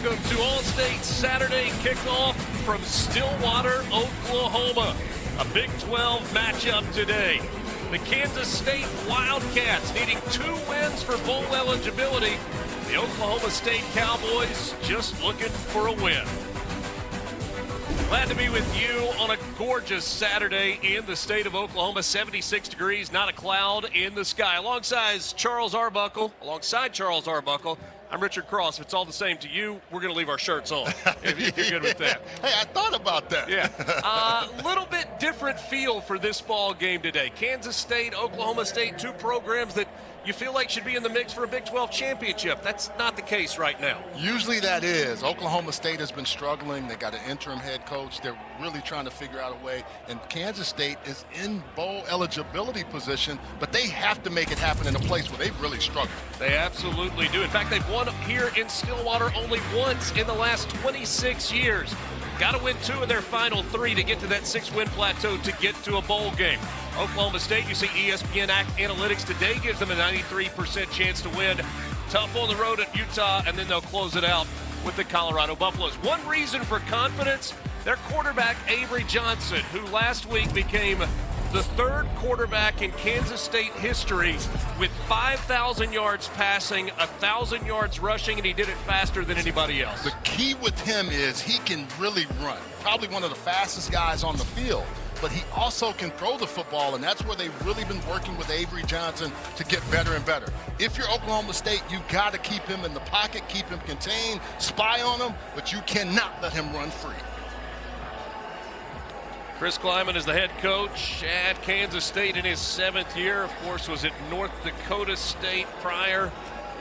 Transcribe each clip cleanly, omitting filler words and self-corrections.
Welcome to All-State Saturday kickoff from Stillwater, Oklahoma. A Big 12 matchup today. The Kansas State Wildcats needing 2 wins for bowl eligibility. The Oklahoma State Cowboys just looking for a win. Glad to be with you on a gorgeous Saturday in the state of Oklahoma. 76 degrees, not a cloud in the sky. Alongside Charles Arbuckle, I'm Richard Cross. If it's all the same to you, we're going to leave our shirts on, if you're good with that. Hey, I thought about that. Yeah. A little bit different feel for this ball game today. Kansas State, Oklahoma State, 2 programs that you feel like should be in the mix for a Big 12 championship. That's not the case right now. Usually that is. Oklahoma State has been struggling. They got an interim head coach. They're really trying to figure out a way. And Kansas State is in bowl eligibility position, but they have to make it happen in a place where they've really struggled. They absolutely do. In fact, they've won here in Stillwater only once in the last 26 years. Got to win 2 of their final 3 to get to that 6-win plateau to get to a bowl game. Oklahoma State, you see ESPN Analytics today gives them a 93% chance to win. Tough on the road at Utah, and then they'll close it out with the Colorado Buffaloes. One reason for confidence, their quarterback Avery Johnson, who last week became the 3rd quarterback in Kansas State history with 5,000 yards passing, 1,000 yards rushing, and he did it faster than anybody else. The key with him is he can really run. Probably one of the fastest guys on the field, but he also can throw the football, and that's where they've really been working with Avery Johnson to get better and better. If you're Oklahoma State, you got to keep him in the pocket, keep him contained, spy on him, but you cannot let him run free. Chris Klieman is the head coach at Kansas State in his 7th year. Of course, was at North Dakota State prior.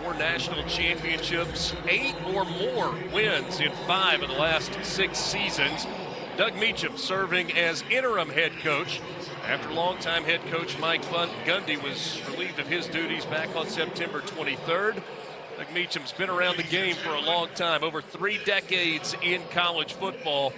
4 national championships, 8 or more wins in 5 of the last 6 seasons. Doug Meacham serving as interim head coach after longtime head coach Mike Gundy was relieved of his duties back on September 23rd. Doug Meacham's been around the game for a long time, over 3 decades in college football.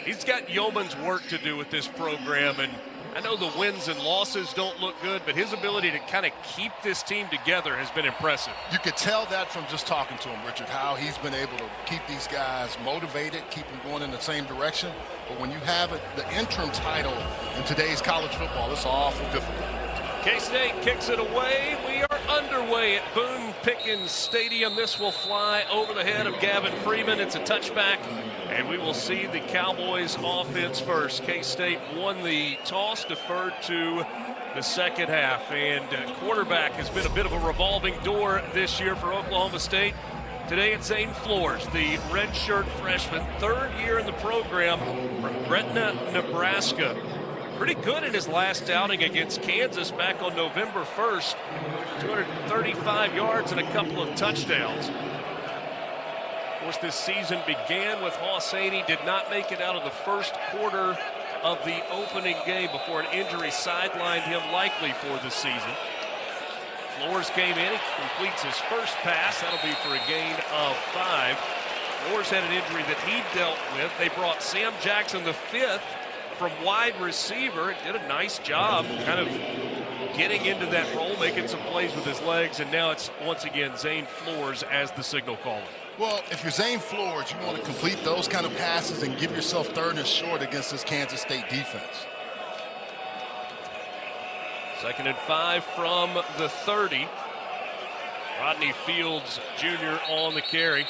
He's got yeoman's work to do with this program, and I know the wins and losses don't look good, but his ability to kind of keep this team together has been impressive. You could tell that from just talking to him, Richard, how he's been able to keep these guys motivated, keep them going in the same direction. But when you have the interim title in today's college football, it's awful difficult. K-State kicks it away. We are underway at Boone Pickens Stadium. This will fly over the head of Gavin Freeman. It's a touchback, and we will see the Cowboys offense first. K-State won the toss, deferred to the second half, and quarterback has been a bit of a revolving door this year for Oklahoma State. Today it's Zane Flores, the redshirt freshman, 3rd year in the program from Gretna, Nebraska. Pretty good in his last outing against Kansas back on November 1st. 235 yards and a couple of touchdowns. Of course, this season began with Hosseini, did not make it out of the first quarter of the opening game before an injury sidelined him likely for the season. Flores came in, he completes his first pass. That'll be for a gain of 5. Flores had an injury that he dealt with. They brought Sam Jackson, the 5th, from wide receiver. Did a nice job kind of getting into that role, making some plays with his legs, and now it's once again Zane Flores as the signal caller. Well, if you're Zane Flores, you want to complete those kind of passes and give yourself 3rd and short against this Kansas State defense. 2nd and 5 from the 30. Rodney Fields Jr. on the carry.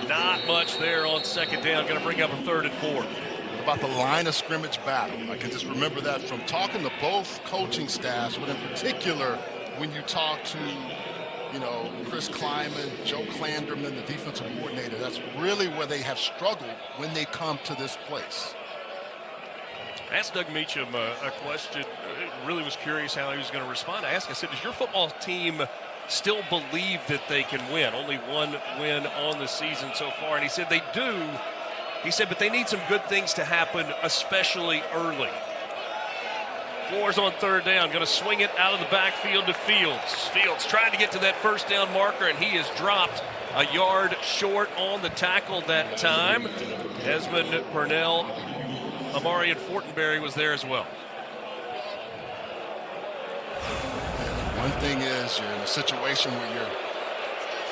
Not much there on 2nd down. Going to bring up a 3rd and 4. About the line of scrimmage battle. I can just remember that from talking to both coaching staffs, but in particular when you talk to, Chris Klieman, Joe Klanderman, the defensive coordinator, that's really where they have struggled when they come to this place. I asked Doug Meacham a question. Really was curious how he was going to respond. I said, does your football team still believe that they can win? Only 1 win on the season so far. And he said they do. He said, but they need some good things to happen, especially early. Flores on 3rd down, going to swing it out of the backfield to Fields. Fields trying to get to that 1st down marker, and he is dropped a yard short on the tackle that time. Desmond Purnell, Amarian Fortenberry was there as well. One thing is you're in a situation where you're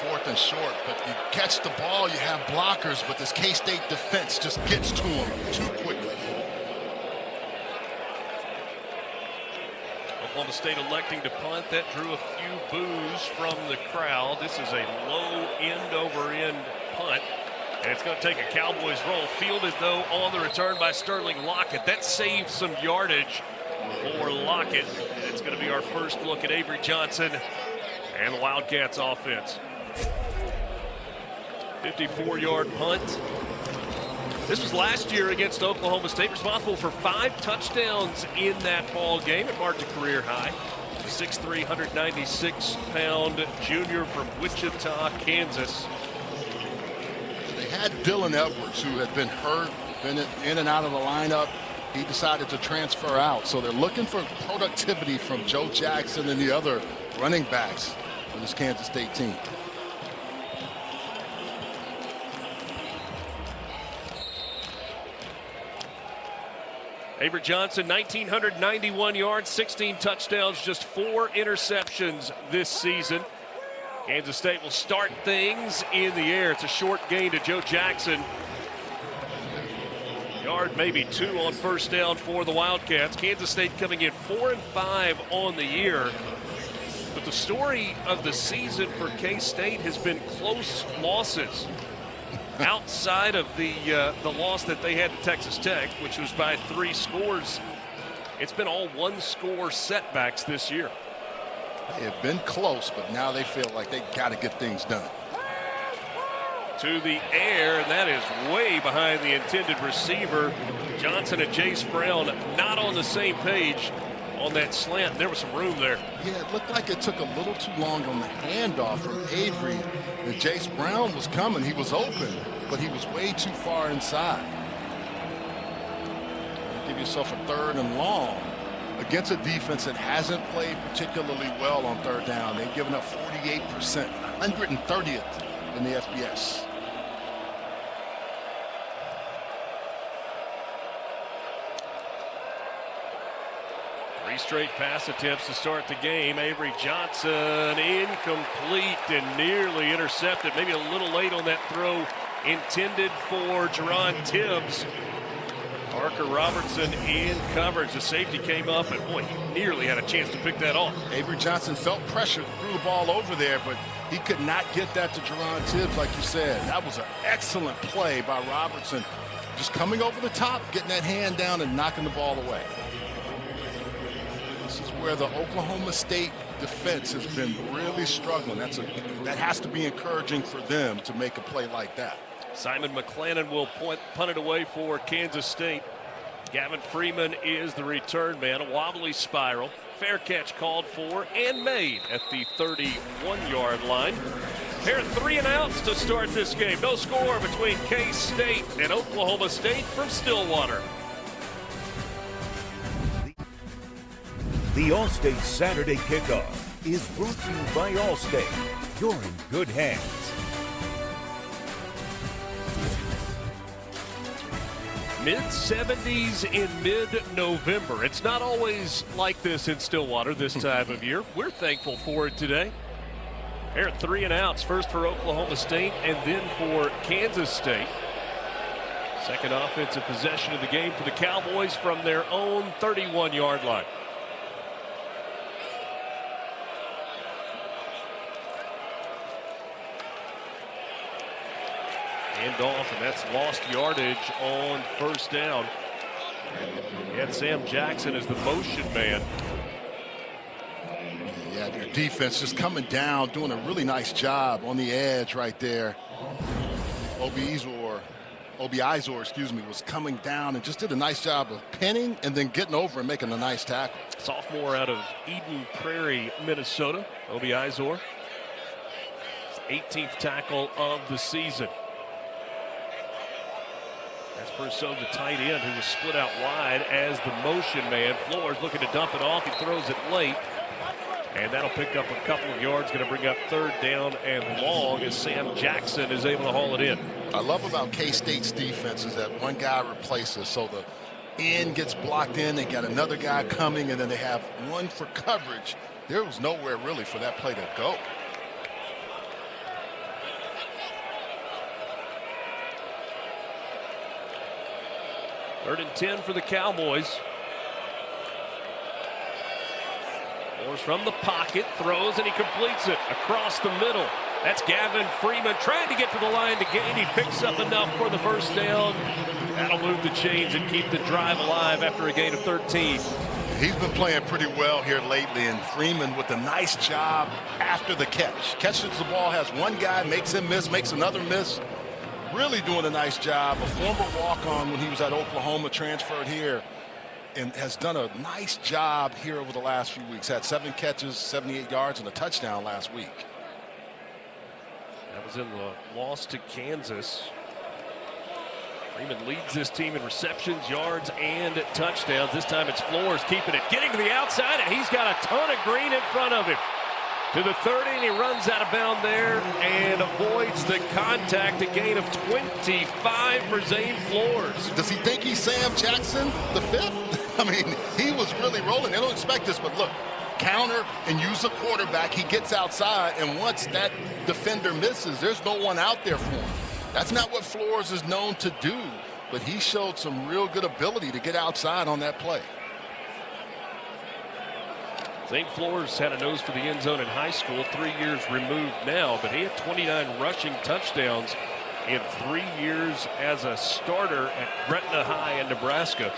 4th and short, but you catch the ball, you have blockers, but this K-State defense just gets to them too quickly. Oklahoma State electing to punt. That drew a few boos from the crowd. This is a low end-over-end punt, and it's going to take a Cowboys roll. Fielded, though, on the return by Sterling Lockett. That saves some yardage for Lockett. It's going to be our first look at Avery Johnson and the Wildcats offense. 54-yard punt. This was last year against Oklahoma State, responsible for 5 touchdowns in that ball game. It marked a career high. The 6'3", 196-pound junior from Wichita, Kansas. They had Dylan Edwards, who had been hurt, been in and out of the lineup. He decided to transfer out. So they're looking for productivity from Joe Jackson and the other running backs for this Kansas State team. Avery Johnson, 1,991 yards, 16 touchdowns, just 4 interceptions this season. Kansas State will start things in the air. It's a short gain to Joe Jackson. Yard, maybe 2 on first down for the Wildcats. Kansas State coming in 4-5 on the year. But the story of the season for K-State has been close losses. Outside of the loss that they had to Texas Tech, which was by 3 scores, it's been all 1-score setbacks this year. They have been close, but now they feel like they got to get things done. To the air, and that is way behind the intended receiver. Johnson and Jace Brown not on the same page on that slant. There was some room there. Yeah, it looked like it took a little too long on the handoff from Avery. And Jace Brown was coming. He was open, but he was way too far inside. Give yourself a 3rd and long against a defense that hasn't played particularly well on 3rd down. They've given up 48%, 130th in the FBS. Three straight pass attempts to start the game. Avery Johnson incomplete and nearly intercepted. Maybe a little late on that throw intended for Jerron Tibbs. Parker Robertson in coverage. The safety came up, and boy, he nearly had a chance to pick that off. Avery Johnson felt pressure, threw the ball over there, but he could not get that to Jerron Tibbs, like you said. That was an excellent play by Robertson. Just coming over the top, getting that hand down and knocking the ball away. This is where the Oklahoma State defense has been really struggling. That has to be encouraging for them to make a play like that. Simon McClannon will punt it away for Kansas State. Gavin Freeman is the return man. A wobbly spiral. Fair catch called for and made at the 31-yard line. Pair of 3 and outs to start this game. No score between K-State and Oklahoma State from Stillwater. The Allstate Saturday Kickoff is brought to you by Allstate. You're in good hands. Mid-70s in mid-November. It's not always like this in Stillwater this time of year. We're thankful for it today. Here are 3 and outs. First for Oklahoma State and then for Kansas State. Second offensive possession of the game for the Cowboys from their own 31-yard line. Off, and that's lost yardage on first down. And Sam Jackson is the motion man. Yeah, their defense just coming down, doing a really nice job on the edge right there. Obi Izor, excuse me, was coming down and just did a nice job of pinning and then getting over and making a nice tackle. Sophomore out of Eden Prairie, Minnesota, Obi Izor. 18th tackle of the season. That's Brousseau, the tight end, who was split out wide as the motion man. Flores looking to dump it off. He throws it late. And that'll pick up a couple of yards. Going to bring up 3rd down and long as Sam Jackson is able to haul it in. I love about K-State's defense is that one guy replaces. So the end gets blocked in. They got another guy coming, and then they have one for coverage. There was nowhere really for that play to go. 3rd and 10 for the Cowboys. Flores from the pocket, throws, and he completes it across the middle. That's Gavin Freeman trying to get to the line to gain. He picks up enough for the first down. That'll move the chains and keep the drive alive after a gain of 13. He's been playing pretty well here lately, and Freeman with a nice job after the catch. Catches the ball, has one guy, makes him miss, makes another miss. Really doing a nice job. A former walk-on when he was at Oklahoma, transferred here, and has done a nice job here over the last few weeks. Had 7 catches, 78 yards, and a touchdown last week. That was in the loss to Kansas. Freeman leads this team in receptions, yards, and touchdowns. This time it's Flores keeping it, getting to the outside, and he's got a ton of green in front of him. To the 30, and he runs out of bounds there and avoids the contact. A gain of 25 for Zane Flores. Does he think he's Sam Jackson, the 5th? I mean, he was really rolling. They don't expect this, but look, counter and use the quarterback. He gets outside, and once that defender misses, there's no one out there for him. That's not what Flores is known to do, but he showed some real good ability to get outside on that play. Zane Flores had a nose for the end zone in high school, 3 years removed now, but he had 29 rushing touchdowns in 3 years as a starter at Gretna High in Nebraska.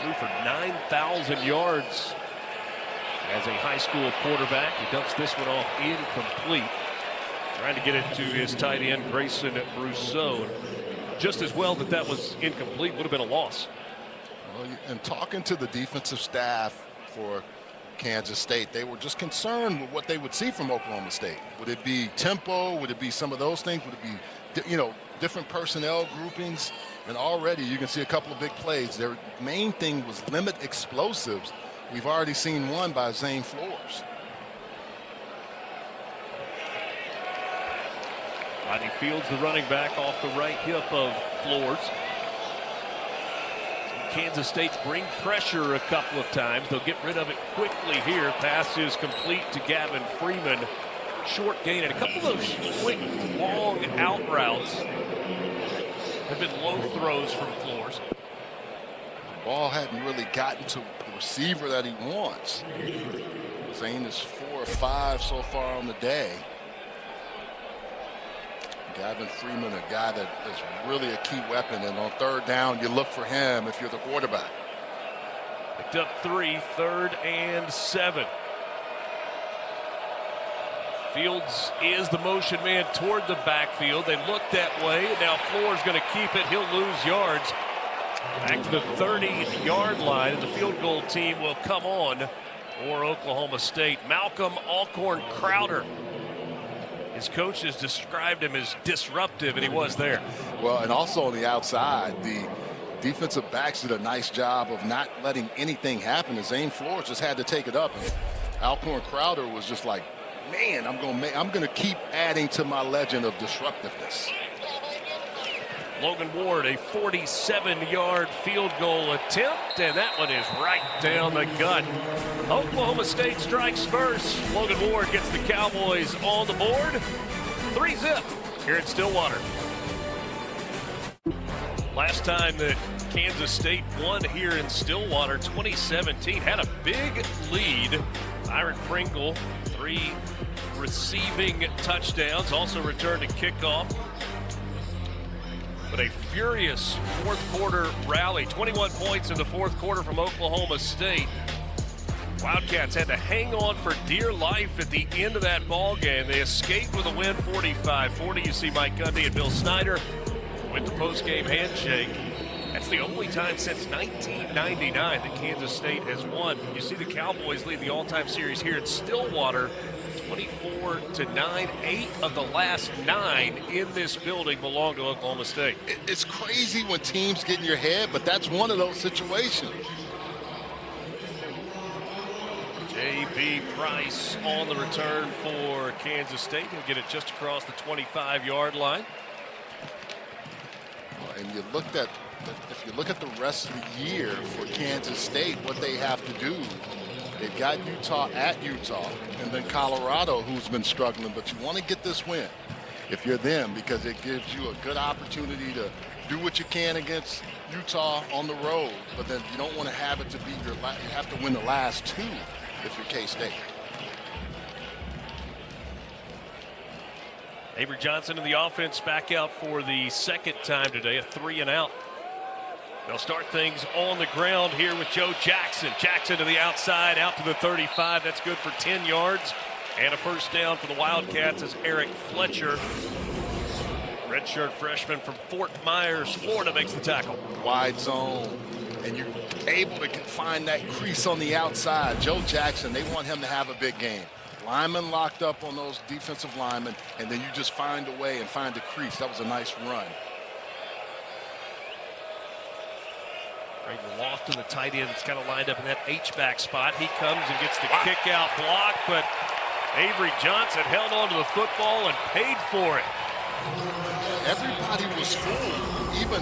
Threw for 9,000 yards as a high school quarterback. He dumps this one off incomplete. Trying to get it to his tight end, Grayson Brousseau. Just as well that was incomplete, would have been a loss. Well, and talking to the defensive staff for Kansas State, they were just concerned with what they would see from Oklahoma State. Would it be tempo? Would it be some of those things? Would it be, different personnel groupings? And already you can see a couple of big plays. Their main thing was limit explosives. We've already seen one by Zane Flores. Rodney Fields, the running back, off the right hip of Flores. Kansas State bring pressure a couple of times. They'll get rid of it quickly here. Pass is complete to Gavin Freeman. Short gain, and a couple of those quick, long out routes have been low throws from Flores. The ball hadn't really gotten to the receiver that he wants. Zane is 4 or 5 so far on the day. Gavin Freeman, a guy that is really a key weapon, and on 3rd down, you look for him if you're the quarterback. Picked up 3, 3rd and 7. Fields is the motion man toward the backfield. They look that way. Now Flores going to keep it. He'll lose yards. Back to the 30-yard line, and the field goal team will come on for Oklahoma State. Malcolm Alcorn Crowder. His coach has described him as disruptive, and he was there. Well, and also on the outside, the defensive backs did a nice job of not letting anything happen. And Zane Flores just had to take it up. And Alcorn Crowder was just like, man, I'm gonna keep adding to my legend of disruptiveness. Logan Ward, a 47-yard field goal attempt, and that one is right down the gut. Oklahoma State strikes first. Logan Ward gets the Cowboys on the board. 3-zip here in Stillwater. Last time that Kansas State won here in Stillwater, 2017, had a big lead. Byron Pringle, 3 receiving touchdowns, also returned to kickoff. But a furious fourth quarter rally, 21 points in the fourth quarter from Oklahoma State. Wildcats had to hang on for dear life at the end of that ball game. They escaped with a win, 45-40. You see Mike Gundy and Bill Snyder with the post-game handshake. That's the only time since 1999 that Kansas State has won. You see the Cowboys lead the all-time series here at Stillwater, 24-9. 8 of the last 9 in this building belong to Oklahoma State. It's crazy when teams get in your head, but that's one of those situations. J.B. Price on the return for Kansas State. He'll get it just across the 25-yard line. And if you look at the rest of the year for Kansas State, what they have to do, they've got Utah at Utah, and then Colorado, who's been struggling. But you want to get this win if you're them, because it gives you a good opportunity to do what you can against Utah on the road, but then you don't want to have it to be you have to win the last 2 if you're K-State. Avery Johnson in the offense back out for the second time today, a 3 and out. They'll start things on the ground here with Joe Jackson. Jackson to the outside, out to the 35. That's good for 10 yards. And a first down for the Wildcats as Eric Fletcher, redshirt freshman from Fort Myers, Florida, makes the tackle. Wide zone, and you're able to find that crease on the outside. Joe Jackson, they want him to have a big game. Linemen locked up on those defensive linemen, and then you just find a way and find the crease. That was a nice run. Braden Lofton, the tight end, is kind of lined up in that H-back spot. He comes and gets the kick-out block, but Avery Johnson held on to the football and paid for it. Everybody was full, even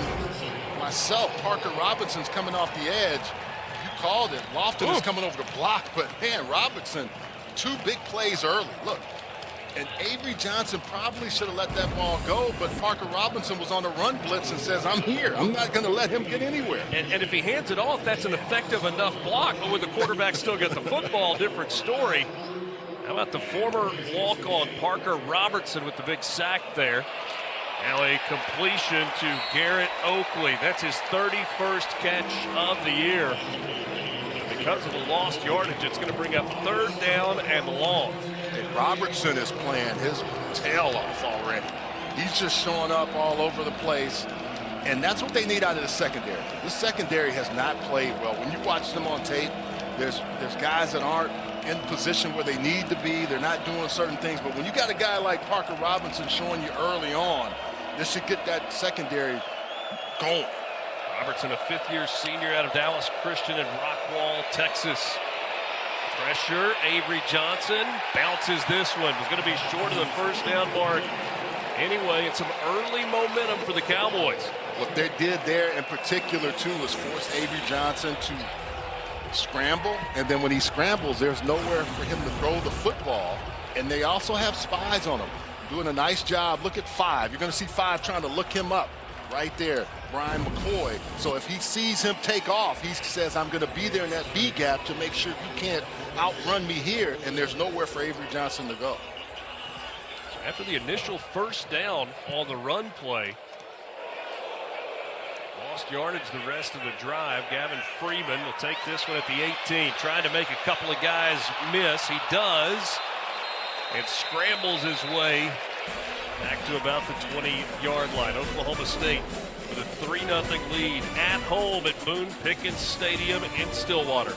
myself. Parker Robinson's coming off the edge. You called it. Lofton is coming over the block, but man, Robinson, 2 big plays early. Look, and Avery Johnson probably should have let that ball go, but Parker Robinson was on a run blitz and says, I'm here. I'm not going to let him get anywhere. And if he hands it off, that's an effective enough block. But with the quarterback still get the football, different story. How about the former walk-on Parker Robertson with the big sack there? Now a completion to Garrett Oakley. That's his 31st catch of the year. Because of the lost yardage, it's going to bring up 3rd down and long. And Robertson is playing his tail off already. He's just showing up all over the place. And that's what they need out of the secondary. The secondary has not played well. When you watch them on tape, there's guys that aren't in position where they need to be. They're not doing certain things. But when you got a guy like Parker Robinson showing you early on, this should get that secondary going. Robertson, a 5th-year senior out of Dallas Christian in Rockwall, Texas. Pressure, Avery Johnson bounces this one. He's going to be short of the first down mark. Anyway, it's some early momentum for the Cowboys. What they did there in particular, too, was force Avery Johnson to scramble. And then when he scrambles, there's nowhere for him to throw the football. And they also have spies on him, doing a nice job. Look at 5. You're going to see 5 trying to look him up right there, Brian McCoy. So if he sees him take off, he says, I'm going to be there in that B gap to make sure you can't outrun me here. And there's nowhere for Avery Johnson to go. So after the initial first down on the run play, lost yardage the rest of the drive. Gavin Freeman will take this one at the 18, trying to make a couple of guys miss. He does, and scrambles his way back to about the 20-yard line. Oklahoma State with a 3-0 lead at home at Boone Pickens Stadium in Stillwater.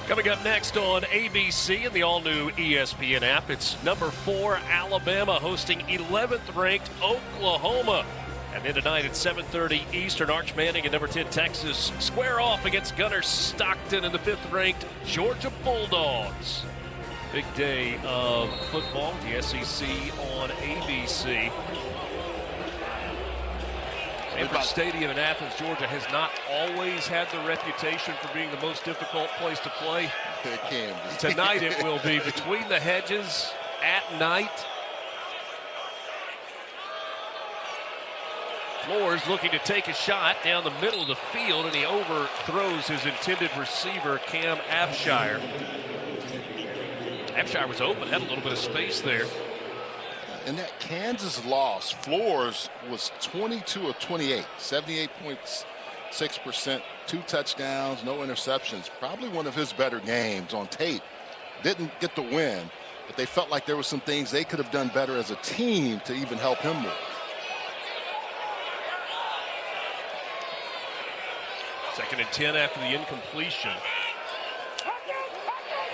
Coming up next on ABC and the all-new ESPN app, it's number 4 Alabama hosting 11th-ranked Oklahoma. And then tonight at 7:30 Eastern, Arch Manning and number 10 Texas square off against Gunnar Stockton and the 5th-ranked Georgia Bulldogs. Big day of football with the SEC on ABC. Sanford Stadium in Athens, Georgia has not always had the reputation for being the most difficult place to play. It can be. Tonight it will be between the hedges at night. Flores looking to take a shot down the middle of the field, and he overthrows his intended receiver, Cam Abshire. Abshire was open, had a little bit of space there. In that Kansas loss, Flores was 22 of 28, 78.6%, 2 touchdowns, no interceptions. Probably one of his better games on tape. Didn't get the win, but they felt like there were some things they could have done better as a team to even help him more. Second and 10 after the incompletion.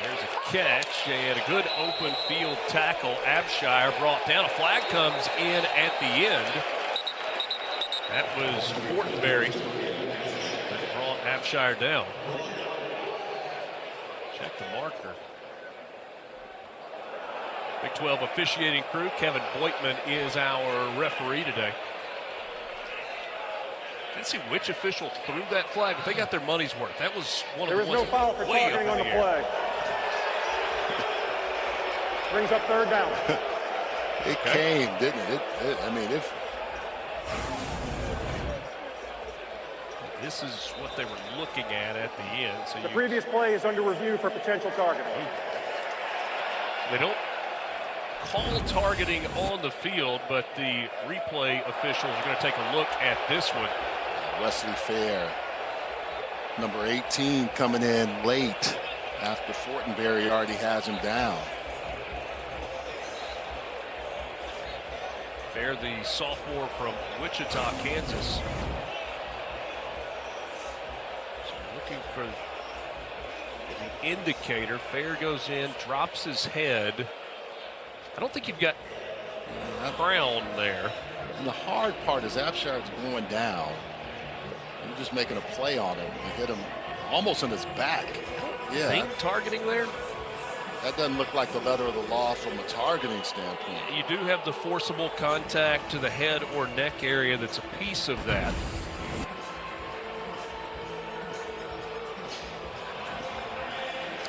There's a catch and a good open field tackle. Abshire brought down. A flag comes in at the end. That was Fortenberry that brought Abshire down. Check the marker. Big 12 officiating crew. Kevin Boitman is our referee today. I didn't see which official threw that flag, but they got their money's worth. That was one of the ones. There is no foul for targeting on the play. Brings up third down. It came, didn't it? I mean, if This is what they were looking at the end. So The previous play is under review for potential targeting. They don't call targeting on the field, but the replay officials are going to take a look at this one. Wesley Fair, number 18, coming in late after Fortenberry already has him down. Fair, the sophomore from Wichita, Kansas. So looking for the indicator. Fair goes in, drops his head. I don't think you've got Brown there. And the hard part is Abshard's going down. You're just making a play on him. You hit him almost in his back. Yeah, Think targeting there? that doesn't look like the letter of the law from a targeting standpoint. You do have the forcible contact to the head or neck area that's a piece of that.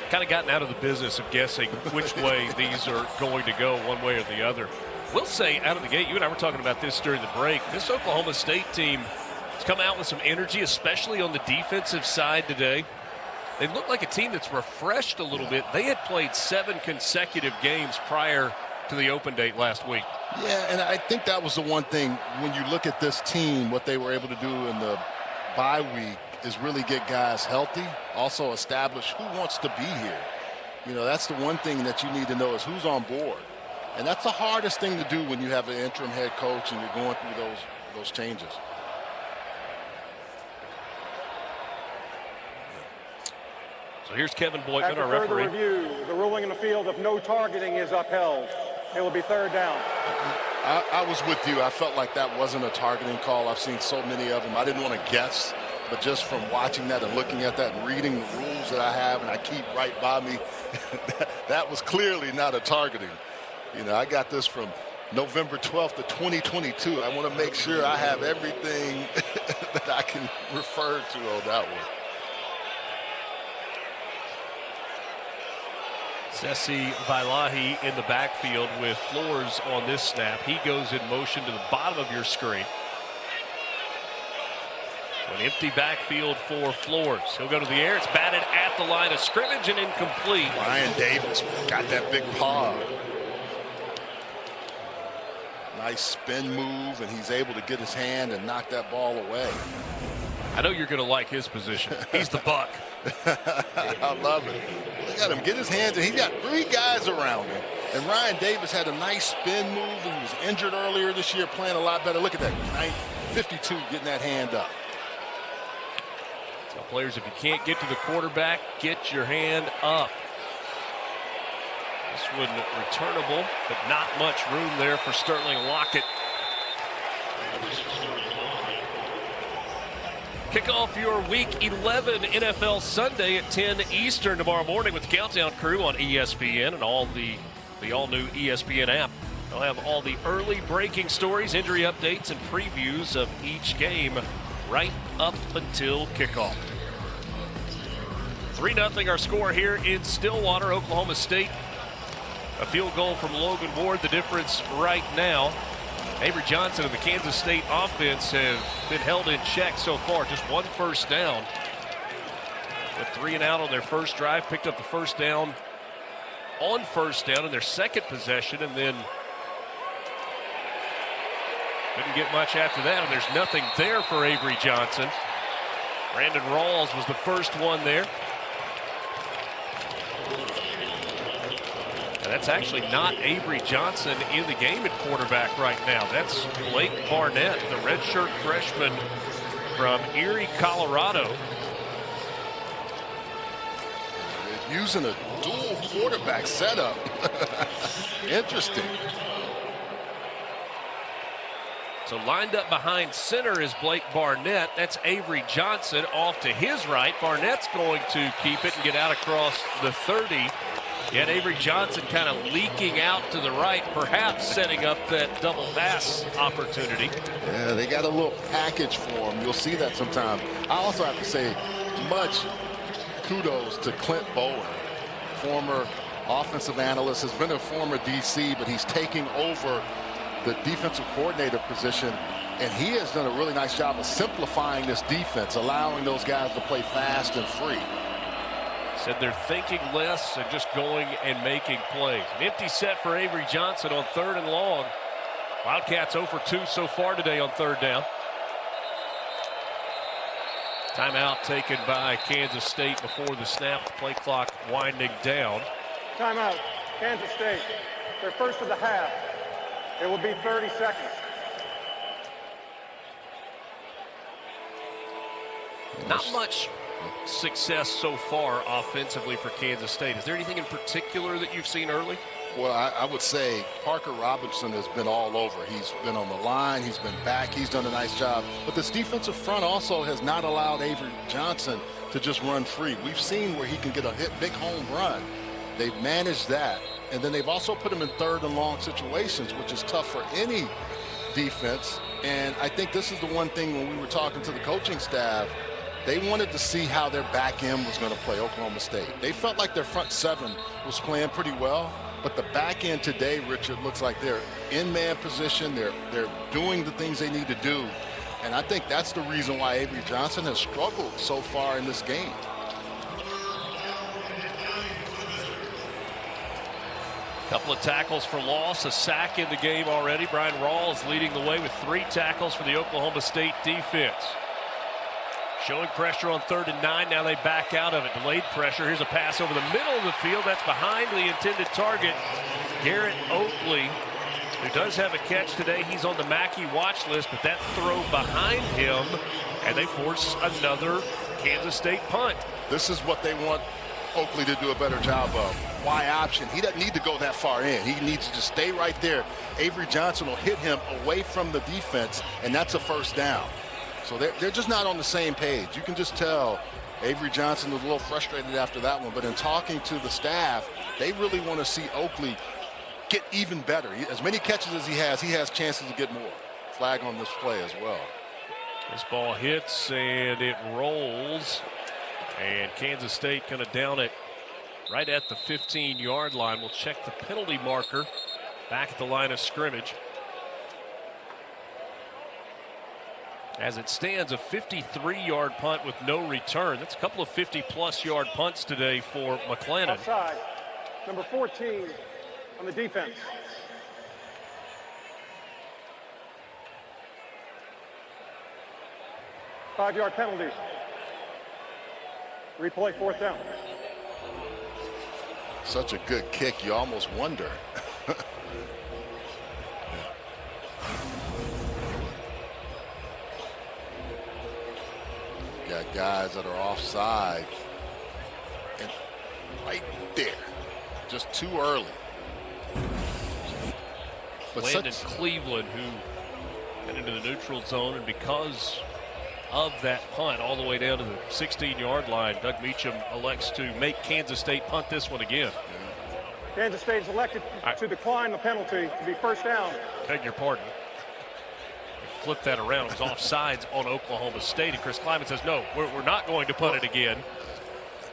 Kind of gotten out of the business of guessing which way these are going to go, one way or the other. We'll say out of the gate, you and I were talking about this during the break, this Oklahoma State team has come out with some energy, especially on the defensive side today. They look like a team that's refreshed a little bit. They had played 7 consecutive games prior to the open date last week. Yeah, and I think that was the one thing when you look at this team, what they were able to do in the bye week is really get guys healthy, also establish who wants to be here. You know, that's the one thing that you need to know is who's on board. And that's the hardest thing to do when you have an interim head coach and you're going through those changes. So here's Kevin Boykman, After our further referee. review, the ruling in the field of no targeting is upheld. It will be third down. I was with you. I felt like that wasn't a targeting call. I've seen so many of them. I didn't want to guess, but just from watching that and looking at that and reading the rules that I have and I keep right by me, that was clearly not a targeting. You know, I got this from November 12th of 2022. I want to make sure I have everything that I can refer to on that one. Sesi Vailahi in the backfield with Flores on this snap. He goes in motion to the bottom of your screen. So an empty backfield for Flores. He'll go to the air. It's batted at the line of scrimmage and incomplete. Ryan Davis got that big paw. Nice spin move, and he's able to get his hand and knock that ball away. I know you're going to like his position. He's the buck. I love it. Look at him get his hands, and he's got 3 guys around him. And Ryan Davis had a nice spin move. He was injured earlier this year, playing a lot better. Look at that, 52 getting that hand up. So players, if you can't get to the quarterback, get your hand up. This one returnable, but not much room there for Sterling Lockett. Kick off your Week 11 NFL Sunday at 10 Eastern tomorrow morning with the Countdown Crew on ESPN and all the all-new ESPN app. They'll have all the early breaking stories, injury updates, and previews of each game right up until kickoff. 3-0 our score here in Stillwater, Oklahoma State. A field goal from Logan Ward, the difference right now. Avery Johnson and the Kansas State offense have been held in check so far. Just 1 first down. With 3 and out on their first drive, picked up the first down on first down in their second possession, and then couldn't get much after that, and there's nothing there for Avery Johnson. Brandon Rawls was the first one there. That's actually not Avery Johnson in the game at quarterback right now. That's Blake Barnett, the redshirt freshman from Erie, Colorado. They're using a dual quarterback setup. Interesting. So lined up behind center is Blake Barnett. That's Avery Johnson off to his right. Barnett's going to keep it and get out across the 30. Yet Avery Johnson kind of leaking out to the right, perhaps setting up that double pass opportunity. Yeah, they got a little package for him. You'll see that sometime. I also have to say much kudos to Clint Bowen, former offensive analyst, has been a former DC, but he's taking over the defensive coordinator position, and he has done a really nice job of simplifying this defense, allowing those guys to play fast and free. Said they're thinking less and just going and making plays. An empty set for Avery Johnson on 3rd and long. Wildcats 0 for 2 so far today on 3rd down. Timeout taken by Kansas State before the snap. The play clock winding down. Timeout, Kansas State. Their first of the half. It will be 30 seconds. Not much success so far offensively for Kansas State. Is there anything in particular that you've seen early? Well, I would say Parker Robinson has been all over. He's been on the line. He's been back. He's done a nice job. But this defensive front also has not allowed Avery Johnson to just run free. We've seen where he can get a big home run. They've managed that. And then they've also put him in 3rd and long situations, which is tough for any defense. And I think this is the one thing when we were talking to the coaching staff, they wanted to see how their back end was going to play Oklahoma State. They felt like their front 7 was playing pretty well. But the back end today, Richard, looks like they're in man position. They're doing the things they need to do. And I think that's the reason why Avery Johnson has struggled so far in this game. Couple of tackles for loss, a sack in the game already. Brian Rawls leading the way with 3 tackles for the Oklahoma State defense. Showing pressure on 3rd and 9. Now they back out of it. Delayed pressure. Here's a pass over the middle of the field. That's behind the intended target. Garrett Oakley, who does have a catch today. He's on the Mackey watch list, but that throw behind him, and they force another Kansas State punt. This is what they want Oakley to do a better job of. Y option. He doesn't need to go that far in. He needs to just stay right there. Avery Johnson will hit him away from the defense, and that's a 1st down. So they're just not on the same page. You can just tell Avery Johnson was a little frustrated after that one. But in talking to the staff, they really want to see Oakley get even better. As many catches as he has chances to get more. Flag on this play as well. This ball hits and it rolls. And Kansas State going to down it right at the 15-yard line. We'll check the penalty marker back at the line of scrimmage. As it stands, a 53-yard punt with no return. That's a couple of 50-plus yard punts today for McClendon. Outside, number 14 on the defense. Five-yard penalty. Replay 4th down. Such a good kick, you almost wonder. Got guys that are offside, and right there, just too early. But Landon Cleveland, who got into the neutral zone, and because of that punt all the way down to the 16-yard line, Doug Meacham elects to make Kansas State punt this one again. Kansas State is elected to decline the penalty to be 1st down. Beg your pardon. Flip that around. It was offsides on Oklahoma State, and Chris Kleiman says, no, we're not going to punt it again.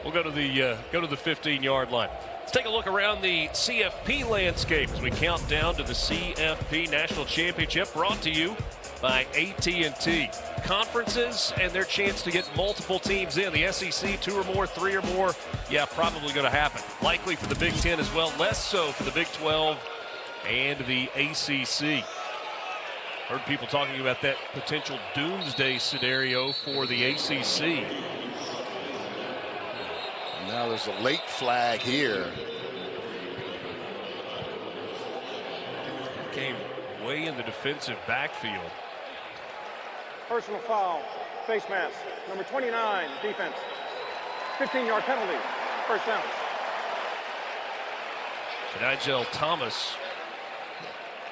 We'll go to the 15-yard line. Let's take a look around the CFP landscape as we count down to the CFP National Championship, brought to you by AT&T. Conferences and their chance to get multiple teams in. The SEC, 2 or more, 3 or more, yeah, probably going to happen. Likely for the Big Ten as well, less so for the Big 12 and the ACC. Heard people talking about that potential doomsday scenario for the ACC. Now there's a late flag here. Came way in the defensive backfield. Personal foul, face mask, number 29, defense. 15-yard penalty, 1st down. Nigel Thomas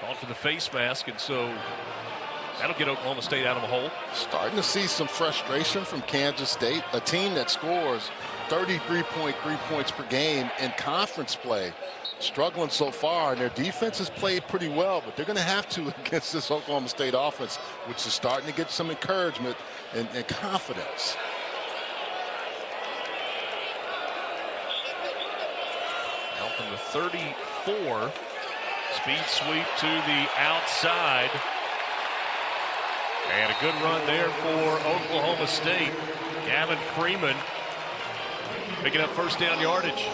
called for the face mask, and so that'll get Oklahoma State out of a hole. Starting to see some frustration from Kansas State, a team that scores 33.3 points per game in conference play. Struggling so far, and their defense has played pretty well, but they're going to have to against this Oklahoma State offense, which is starting to get some encouragement and confidence. Now from the 34. Speed sweep to the outside. And a good run there for Oklahoma State. Gavin Freeman picking up first down yardage.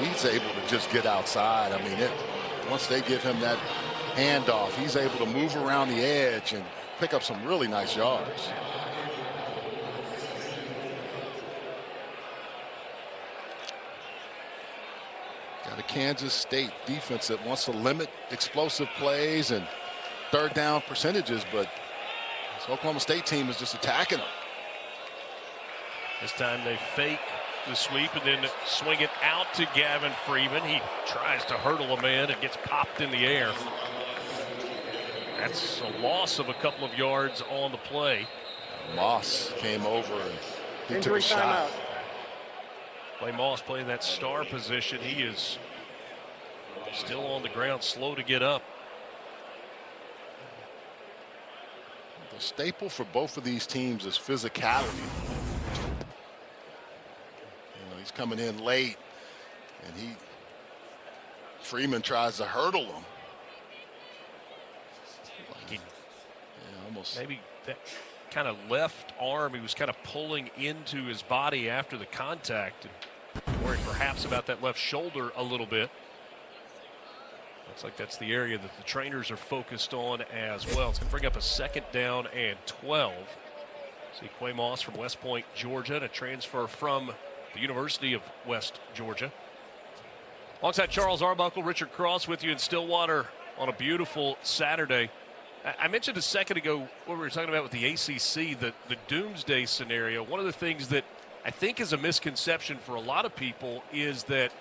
He's able to just get outside. I mean, once they give him that handoff, he's able to move around the edge and pick up some really nice yards. Got a Kansas State defense that wants to limit explosive plays and third down percentages, but this Oklahoma State team is just attacking them. This time they fake the sweep and then swing it out to Gavin Freeman. He tries to hurdle a man and gets popped in the air. That's a loss of a couple of yards on the play. Moss came over and he took a shot. Timeout. Clay Moss playing that star position. He is still on the ground, slow to get up. The staple for both of these teams is physicality. He's coming in late, and Freeman tries to hurdle him. Almost. Maybe that kind of left arm, he was kind of pulling into his body after the contact, and worried perhaps about that left shoulder a little bit. Looks like that's the area that the trainers are focused on as well. It's going to bring up a 2nd down and 12. See Clay Moss from West Point, Georgia, and a transfer from the University of West Georgia. Alongside Charles Arbuckle, Richard Cross with you in Stillwater on a beautiful Saturday. I mentioned a second ago what we were talking about with the ACC, the doomsday scenario. One of the things that I think is a misconception for a lot of people is that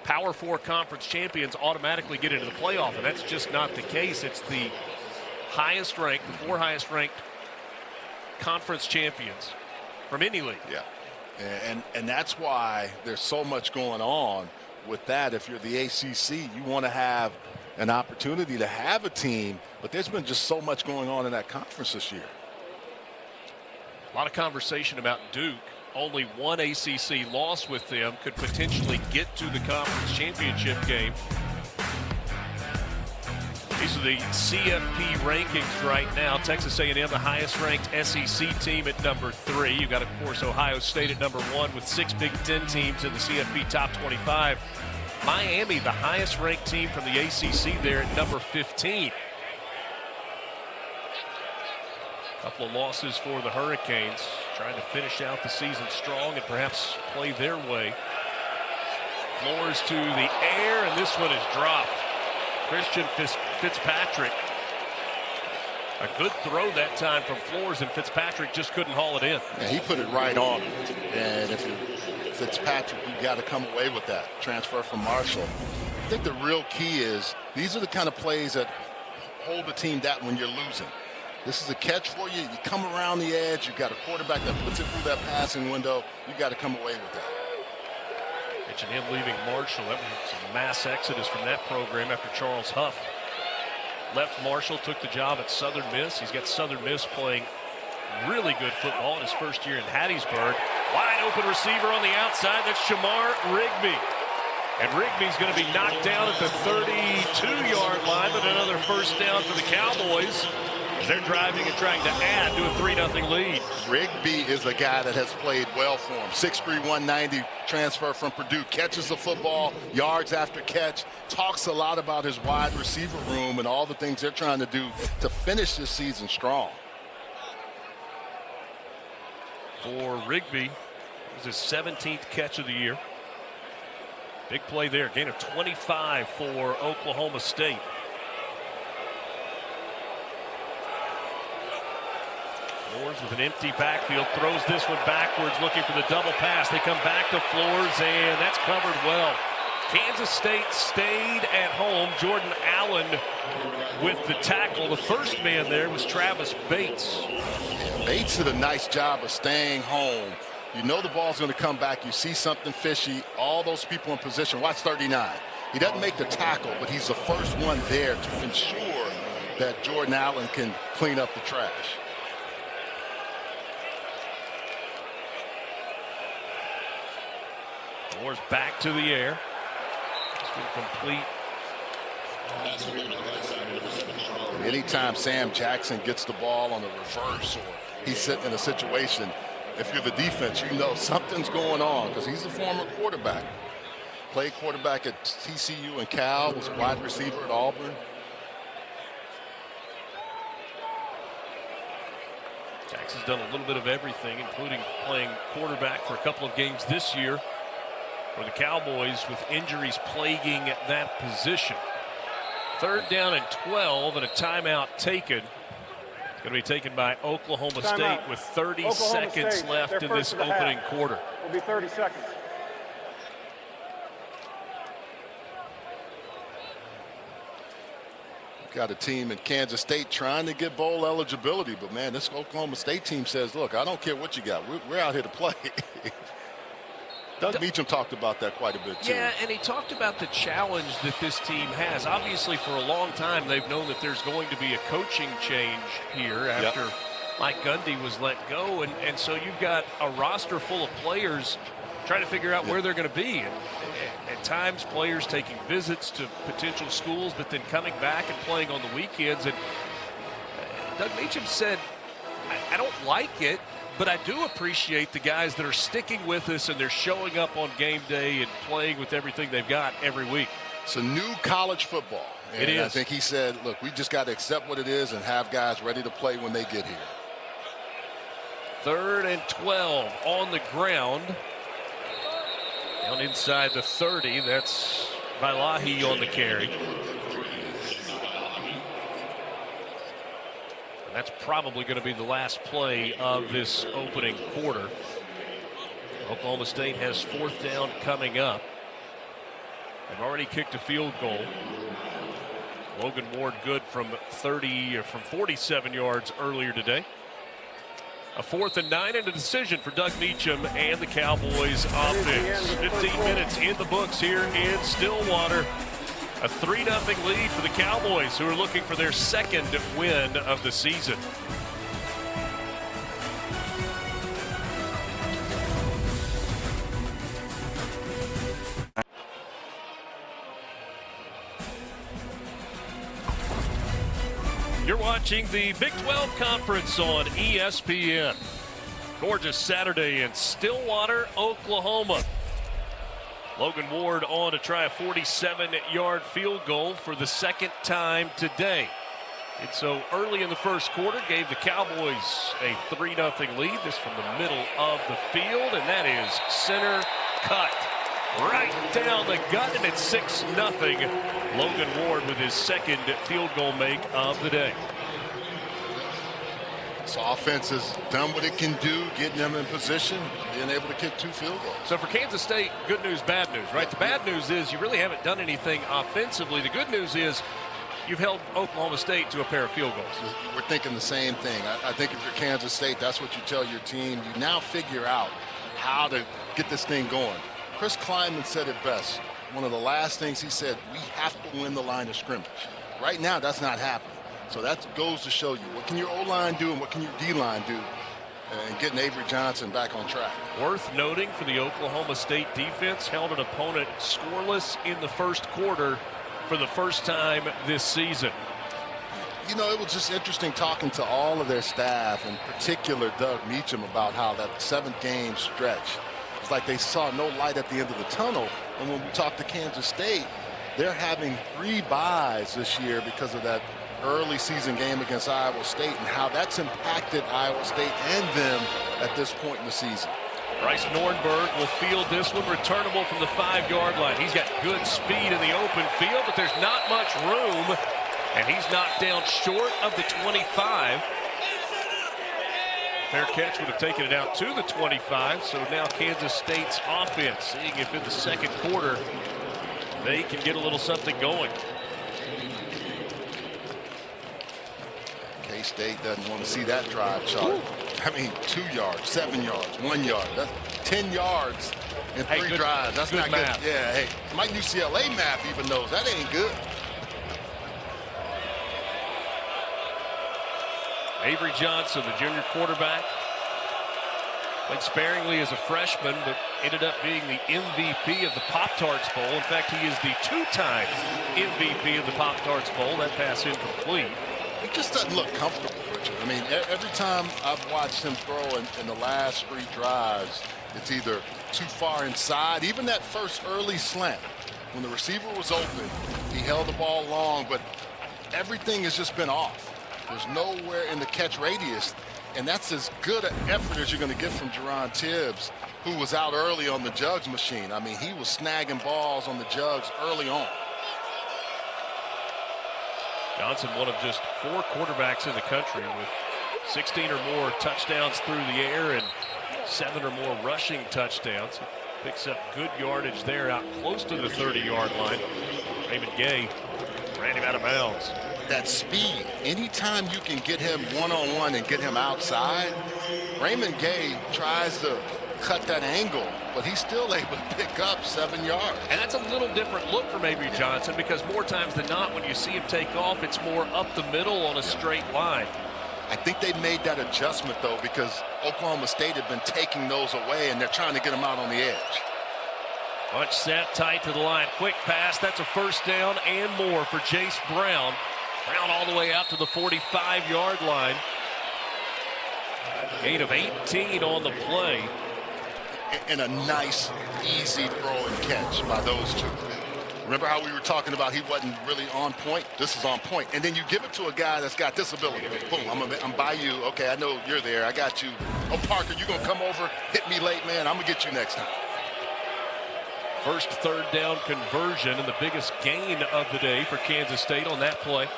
Power 4 conference champions automatically get into the playoff, and that's just not the case. It's the highest ranked, the 4 highest ranked conference champions from any league. Yeah. And that's why there's so much going on with that. If you're the ACC, you want to have an opportunity to have a team, but there's been just so much going on in that conference this year. A lot of conversation about Duke. Only one ACC loss with them could potentially get to the conference championship game. These are the CFP rankings right now. Texas A&M, the highest ranked SEC team at number 3. You've got, of course, Ohio State at number 1 with 6 Big Ten teams in the CFP top 25. Miami, the highest ranked team from the ACC there at number 15. A couple of losses for the Hurricanes, trying to finish out the season strong and perhaps play their way. Flores to the air, and this one is dropped. Christian Fitzpatrick. A good throw that time from Flores, and Fitzpatrick just couldn't haul it in. Yeah, he put it right on. And if you're Fitzpatrick, you got to come away with that transfer from Marshall. I think the real key is these are the kind of plays that hold the team down when you're losing. This is a catch for you. You come around the edge. You've got a quarterback that puts it through that passing window. You got to come away with that. Mentioned him leaving Marshall. That was a mass exodus from that program after Charles Huff left Marshall, took the job at Southern Miss. He's got Southern Miss playing really good football in his first year in Hattiesburg. Wide open receiver on the outside. That's Shamar Rigby. And Rigby's going to be knocked down at the 32-yard line, but another first down for the Cowboys as they're driving and trying to add to a 3-0 lead. Rigby is a guy that has played well for him. 6'3", 190, transfer from Purdue, catches the football, yards after catch, talks a lot about his wide receiver room and all the things they're trying to do to finish this season strong. For Rigby, it was his 17th catch of the year. Big play there, gain of 25 for Oklahoma State. Flores with an empty backfield, throws this one backwards, looking for the double pass. They come back to Flores, and that's covered well. Kansas State stayed at home. Jordan Allen with the tackle. The first man there was Travis Bates. Bates did a nice job of staying home. You know the ball's going to come back. You see something fishy. All those people in position. Watch 39. He doesn't make the tackle, but he's the first one there to ensure that Jordan Allen can clean up the trash. Flores back to the air. Complete. Anytime Sam Jackson gets the ball on the reverse or he's sitting in a situation, if you're the defense, you know something's going on because he's a former quarterback. Played quarterback at TCU and Cal, was a wide receiver at Auburn. Jackson's done a little bit of everything, including playing quarterback for a couple of games this year for the Cowboys with injuries plaguing that position. 3rd down and 12 and a timeout taken. It's going to be taken by Oklahoma State with 30 seconds left in this opening quarter. Will be 30 seconds. Got a team in Kansas State trying to get bowl eligibility, but man, this Oklahoma State team says, look, I don't care what you got. We're out here to play. Doug Meacham talked about that quite a bit, too. Yeah, and he talked about the challenge that this team has. Obviously, for a long time, they've known that there's going to be a coaching change here after Mike Gundy was let go. And so you've got a roster full of players trying to figure out where they're going to be. And at times, players taking visits to potential schools, but then coming back and playing on the weekends. And Doug Meacham said, I don't like it, but I do appreciate the guys that are sticking with us and they're showing up on game day and playing with everything they've got every week. It's a new college football. And it is. I think he said, look, we just got to accept what it is and have guys ready to play when they get here. 3rd and 12 on the ground. Down inside the 30. That's Vailahi on the carry. And that's probably going to be the last play of this opening quarter. Oklahoma State has 4th down coming up. They've already kicked a field goal. Logan Ward good from 47 yards earlier today. A 4th and 9 and a decision for Doug Meacham and the Cowboys offense. 15 minutes in the books here in Stillwater. A 3-0 lead for the Cowboys, who are looking for their 2nd win of the season. You're watching the Big 12 Conference on ESPN. Gorgeous Saturday in Stillwater, Oklahoma. Logan Ward on to try a 47-yard field goal for the 2nd time today. And so early in the first quarter gave the Cowboys a 3-0 lead. This from the middle of the field, and that is center cut. Right down the gut, and it's 6-0. Logan Ward with his 2nd field goal make of the day. This offense has done what it can do, getting them in position, being able to kick 2 field goals. So for Kansas State, good news, bad news, right? The bad news is you really haven't done anything offensively. The good news is you've held Oklahoma State to a pair of field goals. We're thinking the same thing. I think if you're Kansas State, that's what you tell your team. You now figure out how to get this thing going. Chris Klieman said it best. One of the last things he said, we have to win the line of scrimmage. Right now, that's not happening. So that goes to show you what can your O-line do and what can your D-line do and getting Avery Johnson back on track. Worth noting for the Oklahoma State defense, held an opponent scoreless in the first quarter for the first time this season. You know, it was just interesting talking to all of their staff, in particular Doug Meacham, about how that 7th game stretch, it's like they saw no light at the end of the tunnel. And when we talked to Kansas State, they're having 3 byes this year because of that early season game against Iowa State and how that's impacted Iowa State and them at this point in the season. Bryce Nordberg will field this one, returnable from the 5-yard line. He's got good speed in the open field, but there's not much room, and he's knocked down short of the 25. Fair catch would have taken it out to the 25, so now Kansas State's offense seeing if in the 2nd quarter they can get a little something going. K-State doesn't want to see that drive chart. I mean, 2 yards, 7 yards, 1 yard. That's 10 yards in 3 drives. That's not good. Yeah, hey, my UCLA math even knows that ain't good. Avery Johnson, the junior quarterback, played sparingly as a freshman, but ended up being the MVP of the Pop-Tarts Bowl. In fact, he is the 2-time MVP of the Pop-Tarts Bowl. That pass incomplete. He just doesn't look comfortable, Richard. I mean, every time I've watched him throw in the last 3 drives, it's either too far inside. Even that first early slant, when the receiver was open, he held the ball long, but everything has just been off. There's nowhere in the catch radius, and that's as good an effort as you're going to get from Jerron Tibbs, who was out early on the jugs machine. I mean, he was snagging balls on the jugs early on. Johnson, one of just 4 quarterbacks in the country with 16 or more touchdowns through the air and 7 or more rushing touchdowns. He picks up good yardage there out close to the 30-yard line. Raymond Gay ran him out of bounds. That speed, anytime you can get him one-on-one and get him outside, Raymond Gay tries to cut that angle, but he's still able to pick up 7 yards. And that's a little different look from Avery Johnson, because more times than not, when you see him take off, it's more up the middle on a straight line. I think they made that adjustment, though, because Oklahoma State had been taking those away, and they're trying to get him out on the edge. Bunch set tight to the line. Quick pass. That's a first down and more for Jace Brown. Brown all the way out to the 45-yard line. Gain of 18 on the play. And a nice, easy throw and catch by those two. Remember how we were talking about he wasn't really on point? This is on point. And then you give it to a guy that's got this ability. Boom, I'm by you. Okay, I know you're there. I got you. Oh, Parker, you're going to come over, hit me late, man. I'm going to get you next time. First 3rd down conversion and the biggest gain of the day for Kansas State on that play.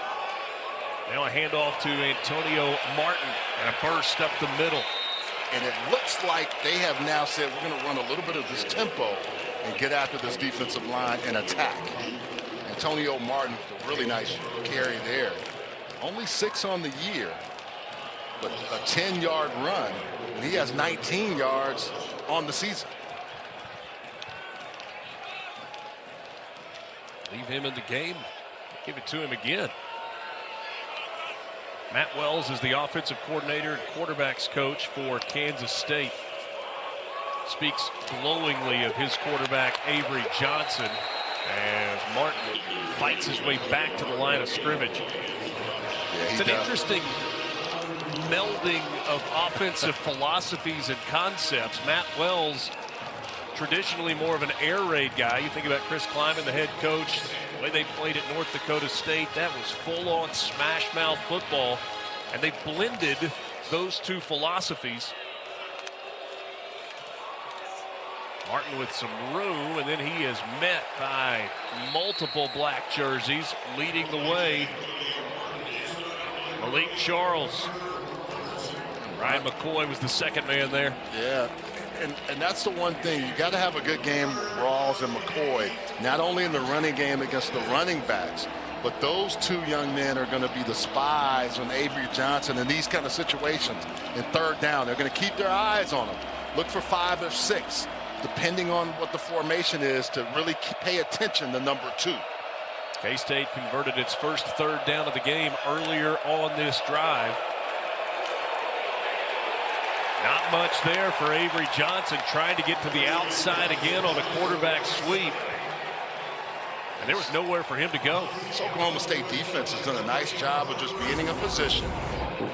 Now a handoff to Antonio Martin and a burst up the middle. And it looks like they have now said we're going to run a little bit of this tempo and get after this defensive line and attack. Antonio Martin, a really nice carry there. Only 6 on the year, but a 10-yard run. And he has 19 yards on the season. Leave him in the game. Give it to him again. Matt Wells is the offensive coordinator and quarterbacks coach for Kansas State. Speaks glowingly of his quarterback, Avery Johnson, as Martin fights his way back to the line of scrimmage. Yeah, it's an interesting melding of offensive philosophies and concepts. Matt Wells, traditionally more of an air raid guy. You think about Chris Kleiman, the head coach, the way they played at North Dakota State, that was full-on smash-mouth football, and they blended those two philosophies. Martin with some room, and then he is met by multiple black jerseys leading the way. Malik Charles. Ryan McCoy was the second man there. Yeah. And that's the one thing. You got to have a good game, Rawls and McCoy, not only in the running game against the running backs, but those 2 young men are going to be the spies on Avery Johnson in these kind of situations. In 3rd down, they're going to keep their eyes on him. Look for 5 or 6, depending on what the formation is, to really pay attention to number 2. K-State converted its first 3rd down of the game earlier on this drive. Not much there for Avery Johnson, trying to get to the outside again on a quarterback sweep. And there was nowhere for him to go. This Oklahoma State defense has done a nice job of just being in position.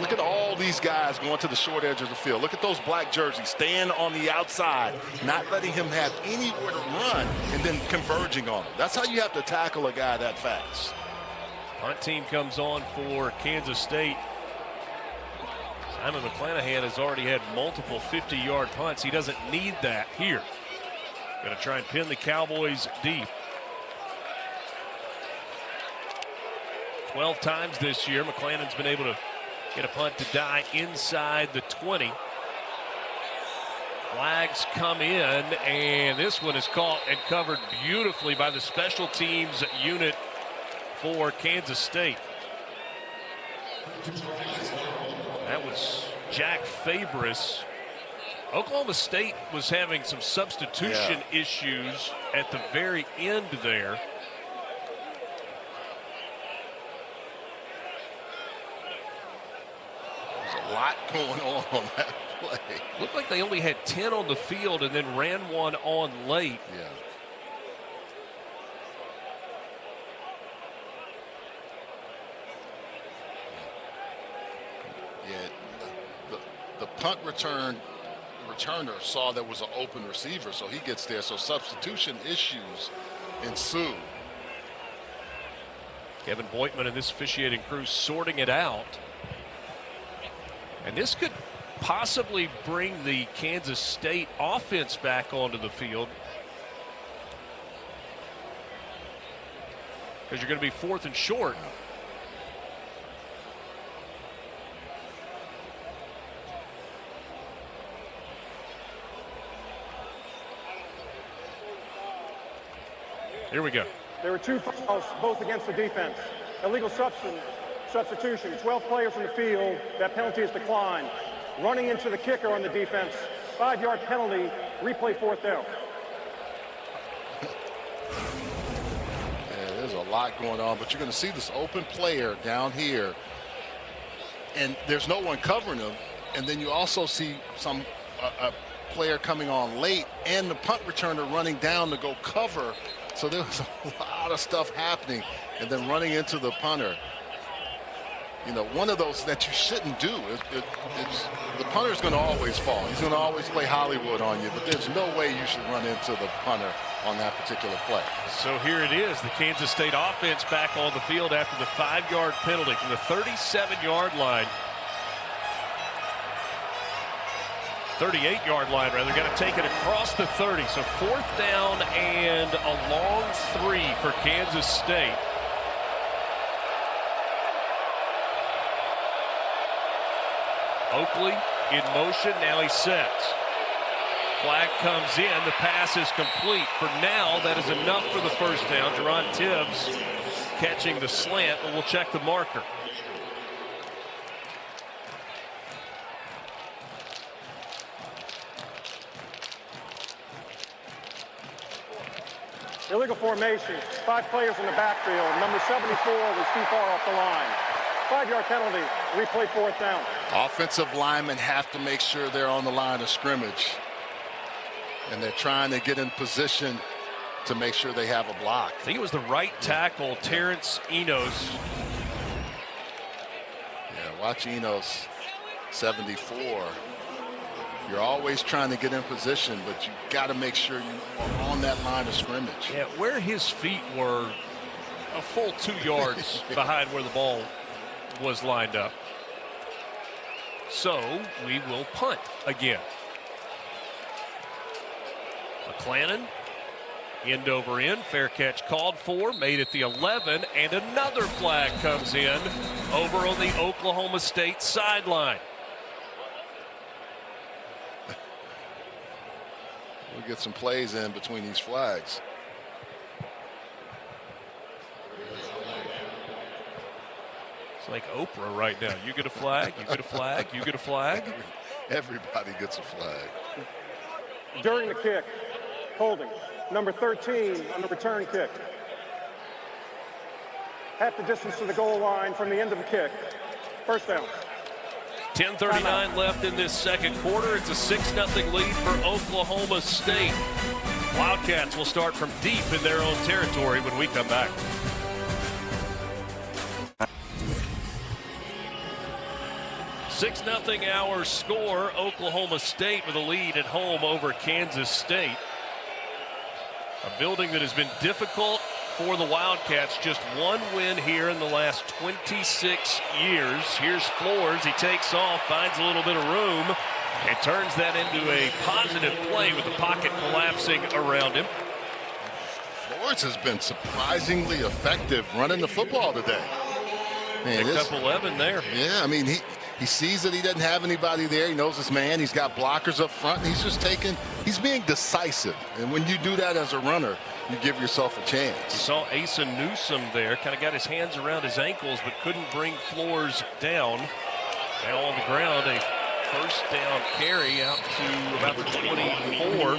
Look at all these guys going to the short edge of the field. Look at those black jerseys staying on the outside, not letting him have anywhere to run, and then converging on him. That's how you have to tackle a guy that fast. Punt team comes on for Kansas State. Simon McClanahan has already had multiple 50-yard punts. He doesn't need that here. Going to try and pin the Cowboys deep. 12 times this year, McClanahan's been able to get a punt to die inside the 20. Flags come in, and this one is caught and covered beautifully by the special teams unit for Kansas State. That was Jack Fabris. Oklahoma State was having some substitution issues at the very end there. A lot going on that play. Looked like they only had 10 on the field and then ran one on late. Yeah. Yeah. The punt returner saw there was an open receiver, so he gets there. So substitution issues ensue. Kevin Boitman and this officiating crew sorting it out. And this could possibly bring the Kansas State offense back onto the field, because you're going to be 4th and short. Here we go. There were 2 fouls, both against the defense. Illegal substitution, 12 players in the field. That penalty is declined. Running into the kicker on the defense, 5-yard penalty, replay 4th down. Yeah, there's a lot going on, but you're going to see this open player down here, and there's no one covering him. And then you also see a player coming on late, and the punt returner running down to go cover. So there was a lot of stuff happening, and then running into the punter. You know, one of those that you shouldn't do. The punter's going to always fall. He's going to always play Hollywood on you, but there's no way you should run into the punter on that particular play. So here it is, the Kansas State offense back on the field after the 5-yard penalty from the 37-yard line. 38-yard line, rather. Got to take it across the 30. So 4th down and a long 3 for Kansas State. Oakley in motion. Now he sets. Flag comes in. The pass is complete. For now, that is enough for the 1st down. Jerron Tibbs catching the slant, but we'll check the marker. Illegal formation, 5 players in the backfield. Number 74 was too far off the line. 5-yard penalty, replay 4th down. Offensive linemen have to make sure they're on the line of scrimmage, and they're trying to get in position to make sure they have a block. I think it was the right tackle, Terrence Enos. Yeah, watch Enos, 74. You're always trying to get in position, but you got to make sure you are on that line of scrimmage. Yeah, where his feet were a full 2 yards behind where the ball was lined up. So we will punt again. McClannon, end over end, fair catch called for, made it the 11, and another flag comes in over on the Oklahoma State sideline. We'll get some plays in between these flags. It's like Oprah right now. You get a flag, you get a flag, you get a flag. Everybody gets a flag. During the kick, holding. Number 13 on the return kick. Half the distance to the goal line from the end of the kick. 1st down. 10:39 left in this 2nd quarter. It's a 6-0 lead for Oklahoma State. Wildcats will start from deep in their own territory when we come back. Six 0 our score. Oklahoma State with a lead at home over Kansas State. A building that has been difficult for the Wildcats. Just 1 win here in the last 26 years. Here's Flores. He takes off, finds a little bit of room, and turns that into a positive play with the pocket collapsing around him. Flores has been surprisingly effective running the football today. Man, Picked up 11 there. Yeah, I mean, he sees that he doesn't have anybody there. He knows his man. He's got blockers up front. And he's being decisive. And when you do that as a runner, you give yourself a chance. You saw Asa Newsome there, kind of got his hands around his ankles, but couldn't bring Flores down. Now on the ground, a first down carry out to about the 24.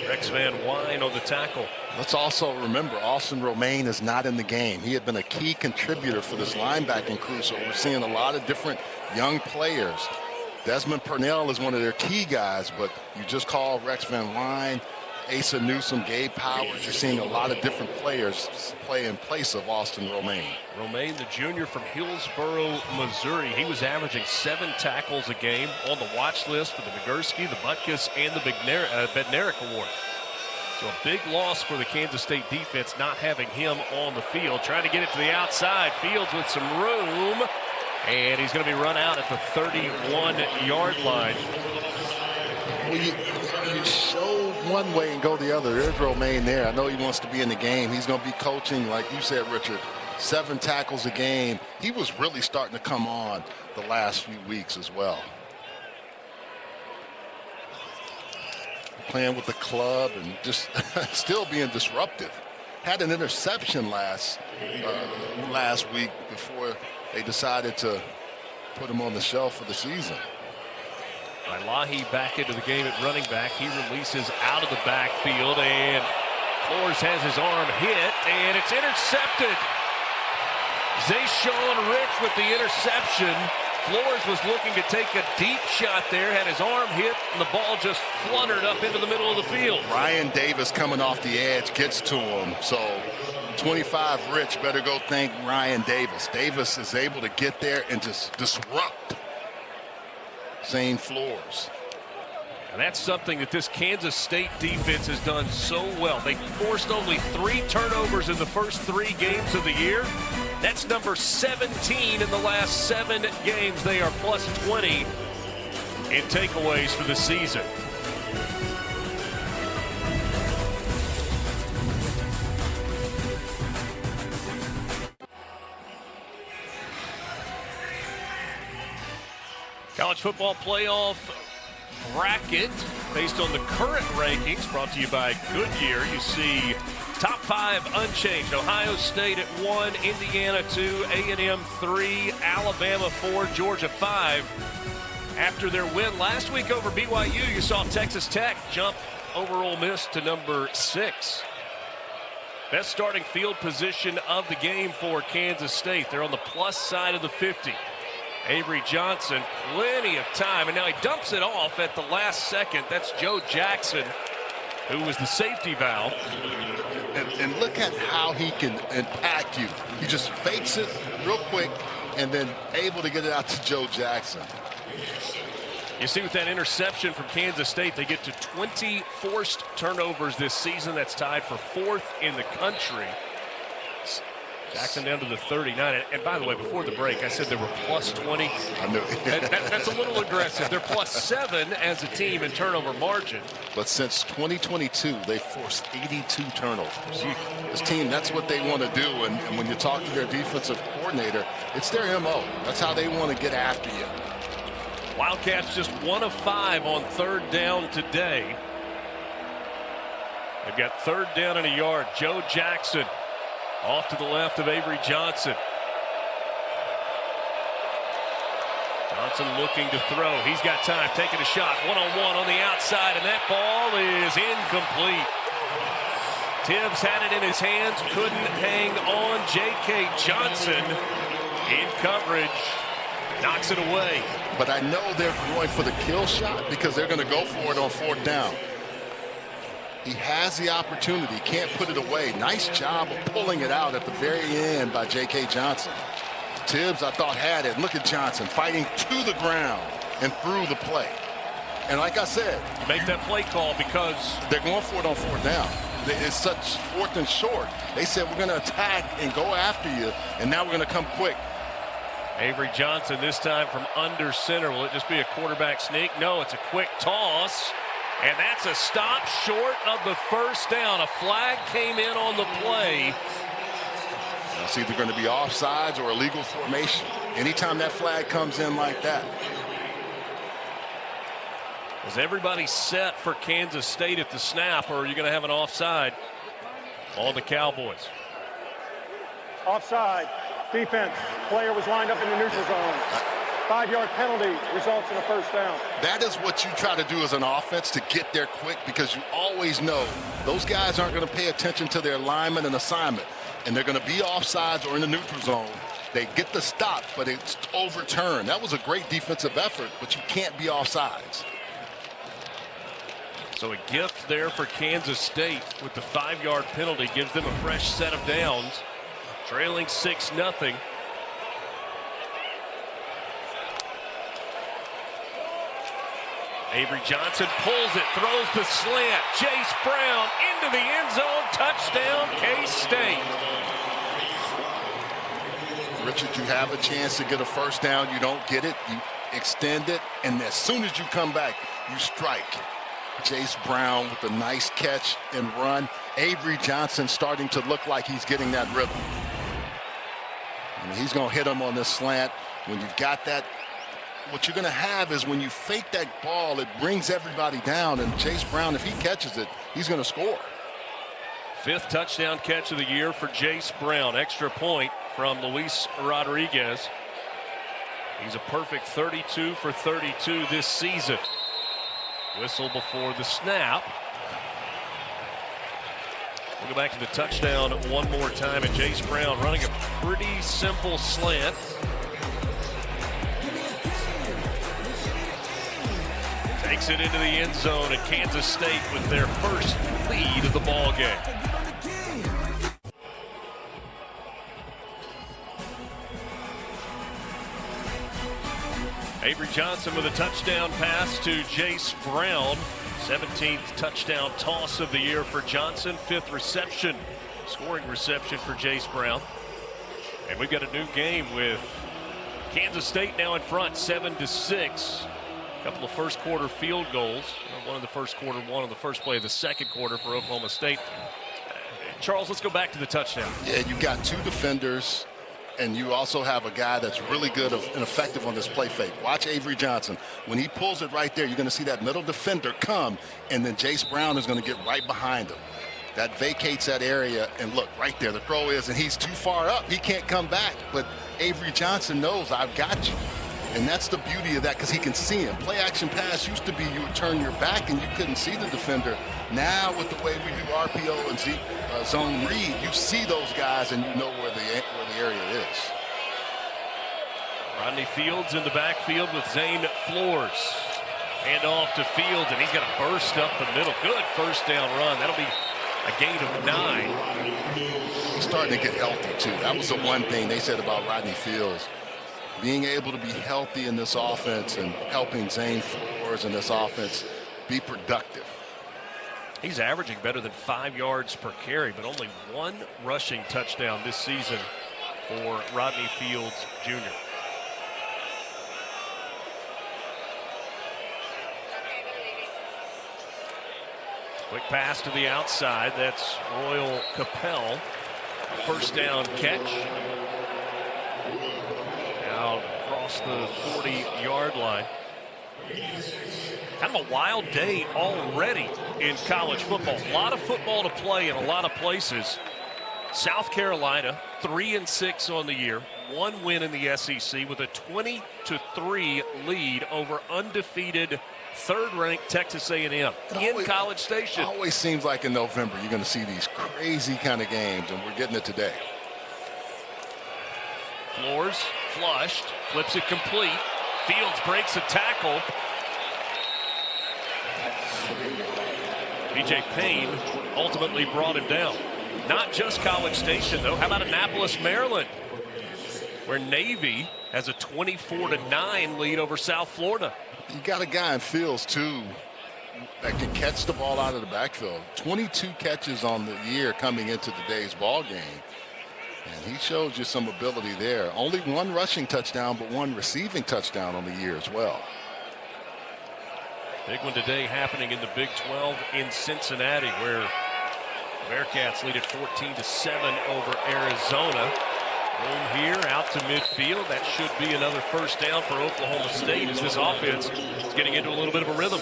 Rex Van Wine on the tackle. Let's also remember, Austin Romaine is not in the game. He had been a key contributor for this linebacking crew, so we're seeing a lot of different young players. Desmond Purnell is one of their key guys, but you just call Rex Van Wine, Asa Newsom, Gabe Powers. You're seeing a lot of different players play in place of Austin Romaine. Romaine, the junior from Hillsboro, Missouri. He was averaging 7 tackles a game, on the watch list for the Nagurski, the Butkus, and the Bednarik Award. So a big loss for the Kansas State defense not having him on the field. Trying to get it to the outside. Fields with some room. And he's going to be run out at the 31-yard line. Well, you show one way and go the other. There's Romaine there. I know he wants to be in the game. He's going to be coaching, like you said, Richard, 7 tackles a game. He was really starting to come on the last few weeks as well. Playing with the club and just still being disruptive. Had an interception last week before they decided to put him on the shelf for the season. Ilahi back into the game at running back. He releases out of the backfield, and Flores has his arm hit, and it's intercepted. Zayshawn Rich with the interception. Flores was looking to take a deep shot there, had his arm hit, and the ball just fluttered up into the middle of the field. Ryan Davis coming off the edge gets to him, so 25 Rich better go thank Ryan Davis. Davis is able to get there and just disrupt Zane Flores. And that's something that this Kansas State defense has done so well. They forced only 3 turnovers in the first 3 games of the year. That's number 17 in the last 7 games. They are plus 20 in takeaways for the season. College football playoff bracket based on the current rankings, brought to you by Goodyear. You see top 5 unchanged. Ohio State at 1, Indiana 2, A&M 3, Alabama 4, Georgia 5. After their win last week over BYU, you saw Texas Tech jump over Ole Miss to number 6. Best starting field position of the game for Kansas State. They're on the plus side of the 50. Avery Johnson, plenty of time, and now he dumps it off at the last second. That's Joe Jackson, who was the safety valve. And look at how he can impact you. He just fakes it real quick and then able to get it out to Joe Jackson. You see with that interception from Kansas State, they get to 20 forced turnovers this season. That's tied for 4th in the country. Jackson down to the 39. And by the way, before the break, I said they were plus 20. I knew. That's a little aggressive. They're plus 7 as a team in turnover margin. But since 2022, they forced 82 turnovers. This team, that's what they want to do. And when you talk to their defensive coordinator, it's their MO. That's how they want to get after you. Wildcats just 1 of 5 on 3rd down today. They've got 3rd down and a yard. Joe Jackson off to the left of Avery Johnson. Johnson looking to throw. He's got time, taking a shot. One-on-one on the outside, and that ball is incomplete. Tibbs had it in his hands, couldn't hang on. J.K. Johnson in coverage, knocks it away. But I know they're going for the kill shot because they're going to go for it on 4th down. He has the opportunity, can't put it away. Nice job of pulling it out at the very end by J.K. Johnson. Tibbs, I thought, had it. Look at Johnson fighting to the ground and through the play. And like I said, you make that play call because they're going for it on 4th down. It's such 4th and short. They said, we're going to attack and go after you, and now we're going to come quick. Avery Johnson this time from under center. Will it just be a quarterback sneak? No, it's a quick toss. And that's a stop short of the 1st down. A flag came in on the play. It's either going to be offsides or illegal formation. Anytime that flag comes in like that. Is everybody set for Kansas State at the snap, or are you going to have an offside on the Cowboys? Offside. Defense. Player was lined up in the neutral zone. 5-yard penalty results in a first down. That is what you try to do as an offense, to get there quick, because you always know those guys aren't going to pay attention to their alignment and assignment, and they're going to be offsides or in the neutral zone. They get the stop, but it's overturned. That was a great defensive effort, but you can't be offsides. So a gift there for Kansas State with the 5-yard penalty gives them a fresh set of downs, trailing 6-0. Avery Johnson pulls it, throws the slant. Jace Brown into the end zone. Touchdown, K-State. Richard, you have a chance to get a first down. You don't get it. You extend it, and as soon as you come back, you strike. Jace Brown with a nice catch and run. Avery Johnson starting to look like he's getting that rhythm. I mean, he's going to hit him on this slant. When you've got that, what you're going to have is when you fake that ball, it brings everybody down. And Jace Brown, if he catches it, he's going to score. 5th touchdown catch of the year for Jace Brown. Extra point from Luis Rodriguez. He's a perfect 32 for 32 this season. Whistle before the snap. We'll go back to the touchdown one more time, and Jace Brown running a pretty simple slant. Takes it into the end zone, and Kansas State with their first lead of the ball game. Avery Johnson with a touchdown pass to Jace Brown. 17th touchdown toss of the year for Johnson. 5th reception, scoring reception for Jace Brown. And we've got a new game with Kansas State now in front, 7-6. A couple of first quarter field goals. One in the first quarter, one on the first play of the second quarter for Oklahoma State. Charles, let's go back to the touchdown. Yeah, you've got 2 defenders, and you also have a guy that's really good and effective on this play fake. Watch Avery Johnson. When he pulls it right there, you're going to see that middle defender come, and then Jace Brown is going to get right behind him. That vacates that area, and look, right there, the throw is, and he's too far up. He can't come back, but Avery Johnson knows, I've got you. And that's the beauty of that, because he can see him. Play action pass used to be you would turn your back and you couldn't see the defender. Now with the way we do RPO and zone read, you see those guys and you know where the area is. Rodney Fields in the backfield with Zane Flores. Hand off to Fields, and he's going to burst up the middle. Good first down run. That'll be a gain of 9. He's starting to get healthy, too. That was the one thing they said about Rodney Fields. Being able to be healthy in this offense and helping Zane Flores in this offense be productive. He's averaging better than 5 yards per carry, but only 1 rushing touchdown this season for Rodney Fields Jr. Quick pass to the outside. That's Royal Capel. First down catch. Now across the 40-yard line. Kind of a wild day already in college football. A lot of football to play in a lot of places. South Carolina 3-6 on the year, 1 win in the SEC with a 20-3 lead over undefeated third-ranked Texas A&M in College Station. It always seems like in November you're going to see these crazy kind of games, and we're getting it today. Flores flushed, flips it complete. Fields breaks a tackle. BJ Payne ultimately brought him down. Not just College Station, though. How about Annapolis, Maryland, where Navy has a 24-9 lead over South Florida? You got a guy in Fields, too, that can catch the ball out of the backfield. 22 catches on the year coming into today's ball game. And he shows you some ability there. Only 1 rushing touchdown, but 1 receiving touchdown on the year as well. Big one today happening in the Big 12 in Cincinnati, where Bearcats lead at 14-7 over Arizona. Home here, out to midfield. That should be another first down for Oklahoma State as this offense is getting into a little bit of a rhythm.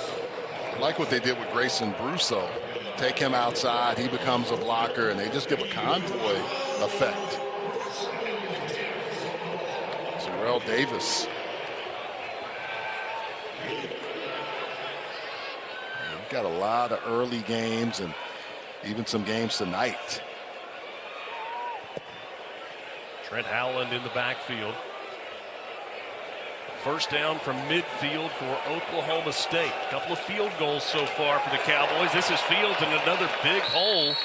I like what they did with Grayson Brusso. Take him outside, he becomes a blocker, and they just give a convoy effect. Terrell Davis We've got a lot of early games and even some games tonight. Trent Howland in the backfield. First down from midfield for Oklahoma State. A couple of field goals so far for the Cowboys. This is Fields in another big hole.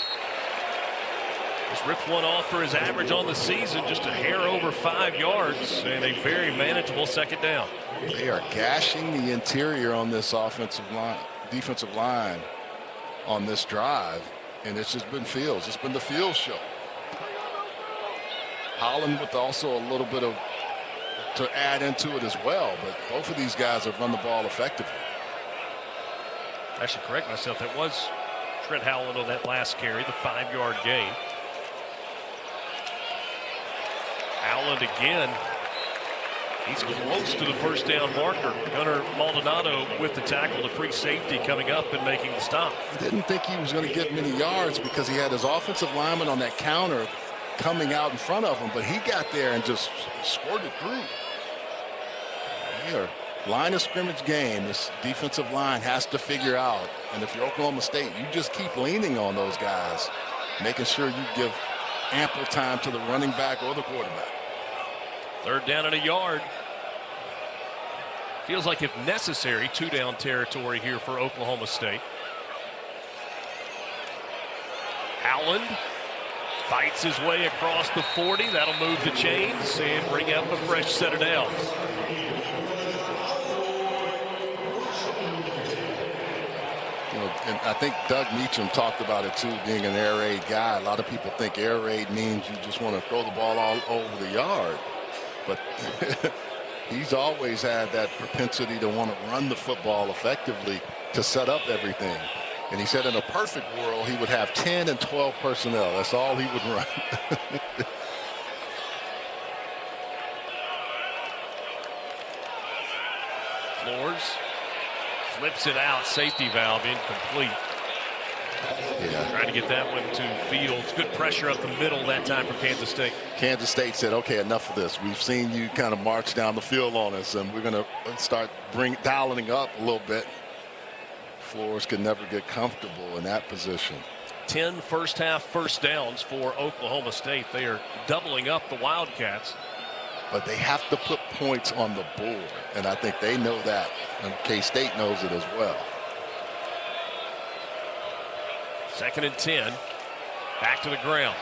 Just rips one off for his average on the season, just a hair over 5 yards, and a very manageable second down. They are gashing the interior on this defensive line on this drive, and it's just been Fields. It's been the Fields show. Holland with also a little bit of to add into it as well, but both of these guys have run the ball effectively. I should correct myself. That was Trent Howland on that last carry, the 5-yard gain. Howland again. He's close to the first down marker. Gunnar Maldonado with the tackle, the free safety coming up and making the stop. I didn't think he was going to get many yards because he had his offensive lineman on that counter coming out in front of him, but he got there and just squirted through. Here, line of scrimmage game, this defensive line has to figure out, and if you're Oklahoma State, you just keep leaning on those guys, making sure you give ample time to the running back or the quarterback. Third down and a yard. Feels like, if necessary, 2-down territory here for Oklahoma State. Howland fights his way across the 40. That'll move the chains and bring up a fresh set of downs. And I think Doug Meacham talked about it too, being an air raid guy. A lot of people think air raid means you just want to throw the ball all over the yard. But he's always had that propensity to want to run the football effectively to set up everything. And he said in a perfect world, he would have 10 and 12 personnel. That's all he would run. Flores flips it out. Safety valve incomplete. Yeah. Trying to get that one to Fields. Good pressure up the middle that time for Kansas State. Kansas State said, okay, enough of this. We've seen you kind of march down the field on us, and we're going to start dialing up a little bit. Flores could never get comfortable in that position. 10 first half first downs for Oklahoma State. They are doubling up the Wildcats. But they have to put points on the board, and I think they know that, and K-State knows it as well. 2nd and 10. Back to the ground.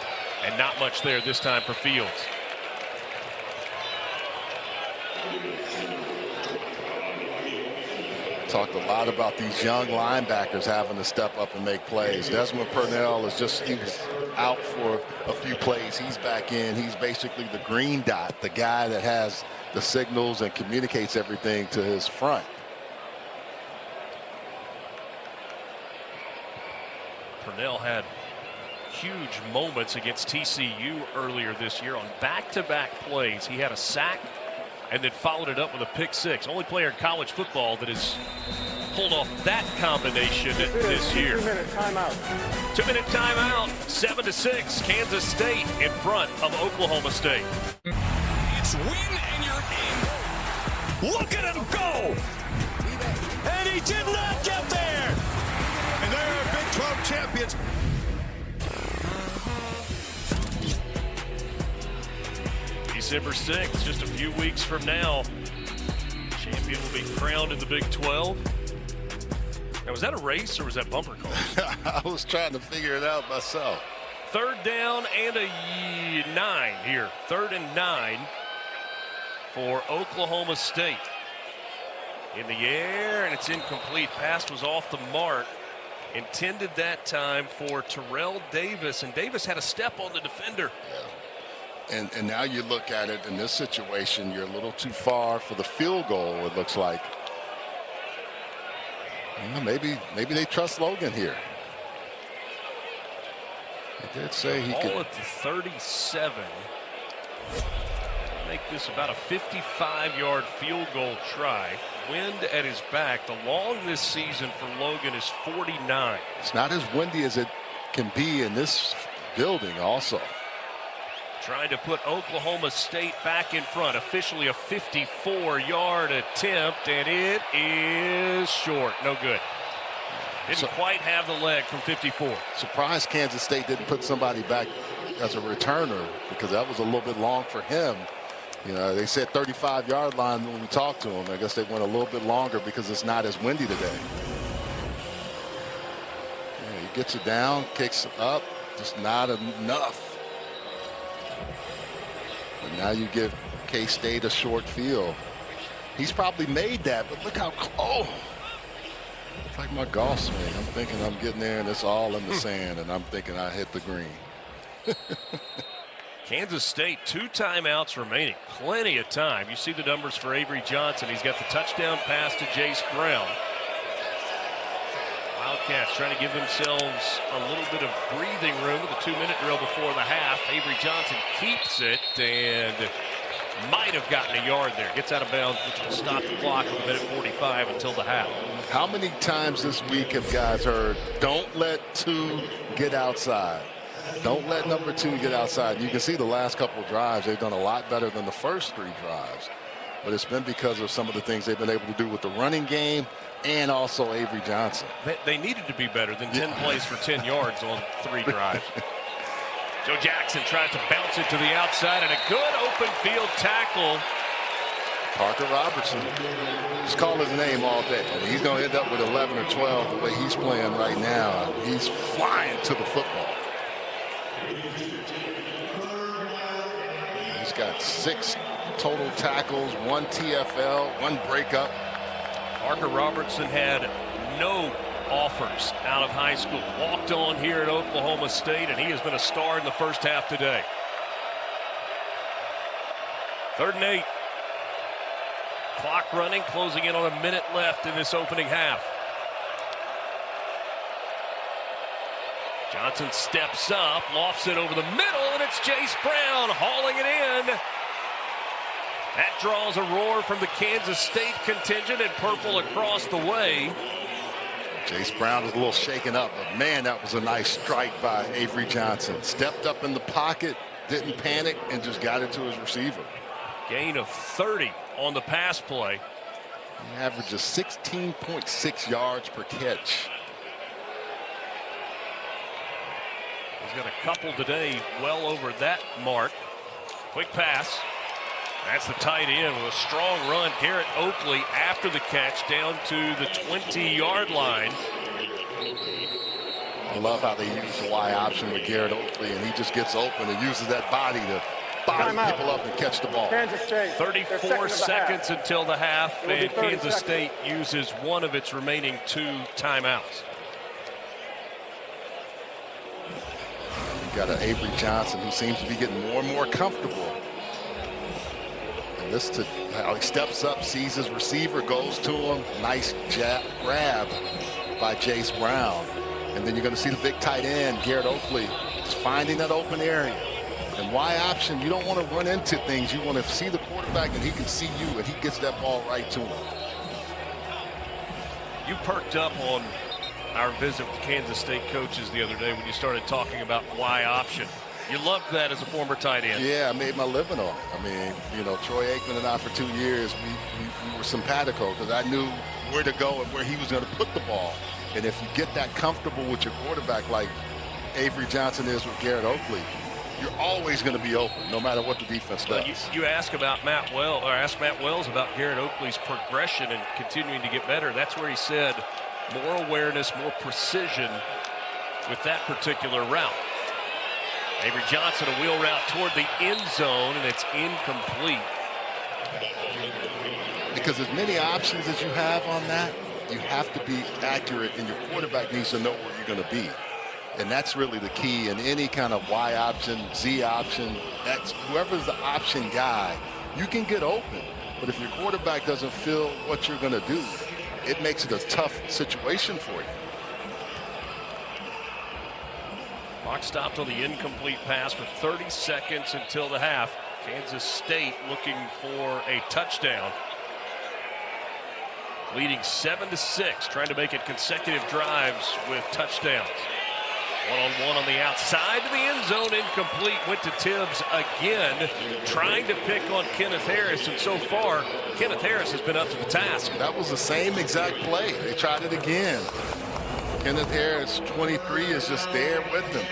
And not much there this time for Fields. Talked a lot about these young linebackers having to step up and make plays. Desmond Purnell is he was out for a few plays. He's back in. He's basically the green dot, the guy that has the signals and communicates everything to his front. Purnell had huge moments against TCU earlier this year on back-to-back plays. He had a sack and then followed it up with a pick six. Only player in college football that has pulled off that combination this year. 2-minute timeout. 2-minute timeout. 7-6. Kansas State in front of Oklahoma State. It's win and you're in. Look at him go. And he did not get there. And they're Big 12 champions. December 6th, just a few weeks from now, champion will be crowned in the Big 12. Now, was that a race or was that bumper car? I was trying to figure it out myself. 3rd down and a 9 here. 3rd and 9 for Oklahoma State. In the air, and it's incomplete. Pass was off the mark. Intended that time for Terrell Davis, and Davis had a step on the defender. And now you look at it in this situation, you're a little too far for the field goal, it looks like. Maybe they trust Logan here. He did say he could. All at the 37. Make this about a 55-yard field goal try. Wind at his back. The long this season for Logan is 49. It's not as windy as it can be in this building also. trying to put Oklahoma State back in front. Officially a 54-yard attempt, and it is short. No good. Didn't quite have the leg from 54. Surprised Kansas State didn't put somebody back as a returner, because that was a little bit long for him. You know, they said 35-yard line when we talked to him. I guess they went a little bit longer because it's not as windy today. Yeah, he gets it down, kicks up, just not enough. And now you give K-State a short field. He's probably made that, but look how close. It's like my golf swing. I'm thinking I'm getting there, and it's all in the sand, and I'm thinking I hit the green. Kansas State, 2 timeouts remaining. Plenty of time. You see the numbers for Avery Johnson. He's got the touchdown pass to Jace Brown. Wildcats trying to give themselves a little bit of breathing room with a 2-minute drill before the half. Avery Johnson keeps it and might have gotten a yard there. Gets out of bounds, which will stop the clock with 1:45 until the half. How many times this week have guys heard, don't let 2 get outside? Don't let number 2 get outside. You can see the last couple of drives, they've done a lot better than the first 3 drives. But it's been because of some of the things they've been able to do with the running game and also Avery Johnson. They needed to be better than 10 plays for 10 yards on 3 drives. Joe Jackson tries to bounce it to the outside, and a good open field tackle. Parker Robertson, just call his name all day. I mean, he's going to end up with 11 or 12 the way he's playing right now. He's flying to the football. He's got 6 total tackles, 1 TFL, 1 breakup. Parker Robertson had no offers out of high school. Walked on here at Oklahoma State, and he has been a star in the first half today. 3rd and 8. Clock running, closing in on a minute left in this opening half. Johnson steps up, lofts it over the middle, and it's Jace Brown hauling it in. That draws a roar from the Kansas State contingent in purple across the way. Jace Brown is a little shaken up, but man, that was a nice strike by Avery Johnson. Stepped up in the pocket, didn't panic, and just got it to his receiver. Gain of 30 on the pass play. He averages 16.6 yards per catch. He's got a couple today well over that mark. Quick pass. That's the tight end with a strong run. Garrett Oakley after the catch down to the 20-yard line. I love how they use the Y option with Garrett Oakley, and he just gets open and uses that body to body people up and catch the ball. Kansas State. 34 seconds until the half, and Kansas State uses one of its remaining 2 timeouts. You got an Avery Johnson who seems to be getting more and more comfortable. And this to how he steps up, sees his receiver, goes to him. Nice grab by Jace Brown. And then you're going to see the big tight end, Garrett Oakley, just finding that open area. And Y option, you don't want to run into things. You want to see the quarterback, and he can see you, and he gets that ball right to him. You perked up on our visit with Kansas State coaches the other day when you started talking about Y option. You loved that as a former tight end. Yeah, I made my living on it. I mean, you know, Troy Aikman and I for 2 years, we were simpatico because I knew where to go and where he was going to put the ball. And if you get that comfortable with your quarterback like Avery Johnson is with Garrett Oakley, you're always going to be open, no matter what the defense does. You ask about Matt Wells about Garrett Oakley's progression and continuing to get better. That's where he said more awareness, more precision with that particular route. Avery Johnson, a wheel route toward the end zone, and it's incomplete. Because as many options as you have on that, you have to be accurate, and your quarterback needs to know where you're going to be. And that's really the key in any kind of Y option, Z option. That's whoever's the option guy, you can get open. But if your quarterback doesn't feel what you're going to do, it makes it a tough situation for you. Clock stopped on the incomplete pass with 30 seconds until the half. Kansas State looking for a touchdown. Leading 7-6, trying to make it consecutive drives with touchdowns. One-on-one on the outside to the end zone, incomplete. Went to Tibbs again, trying to pick on Kenneth Harris, and so far, Kenneth Harris has been up to the task. That was the same exact play. They tried it again. Kenneth Harris, 23, is just there with them.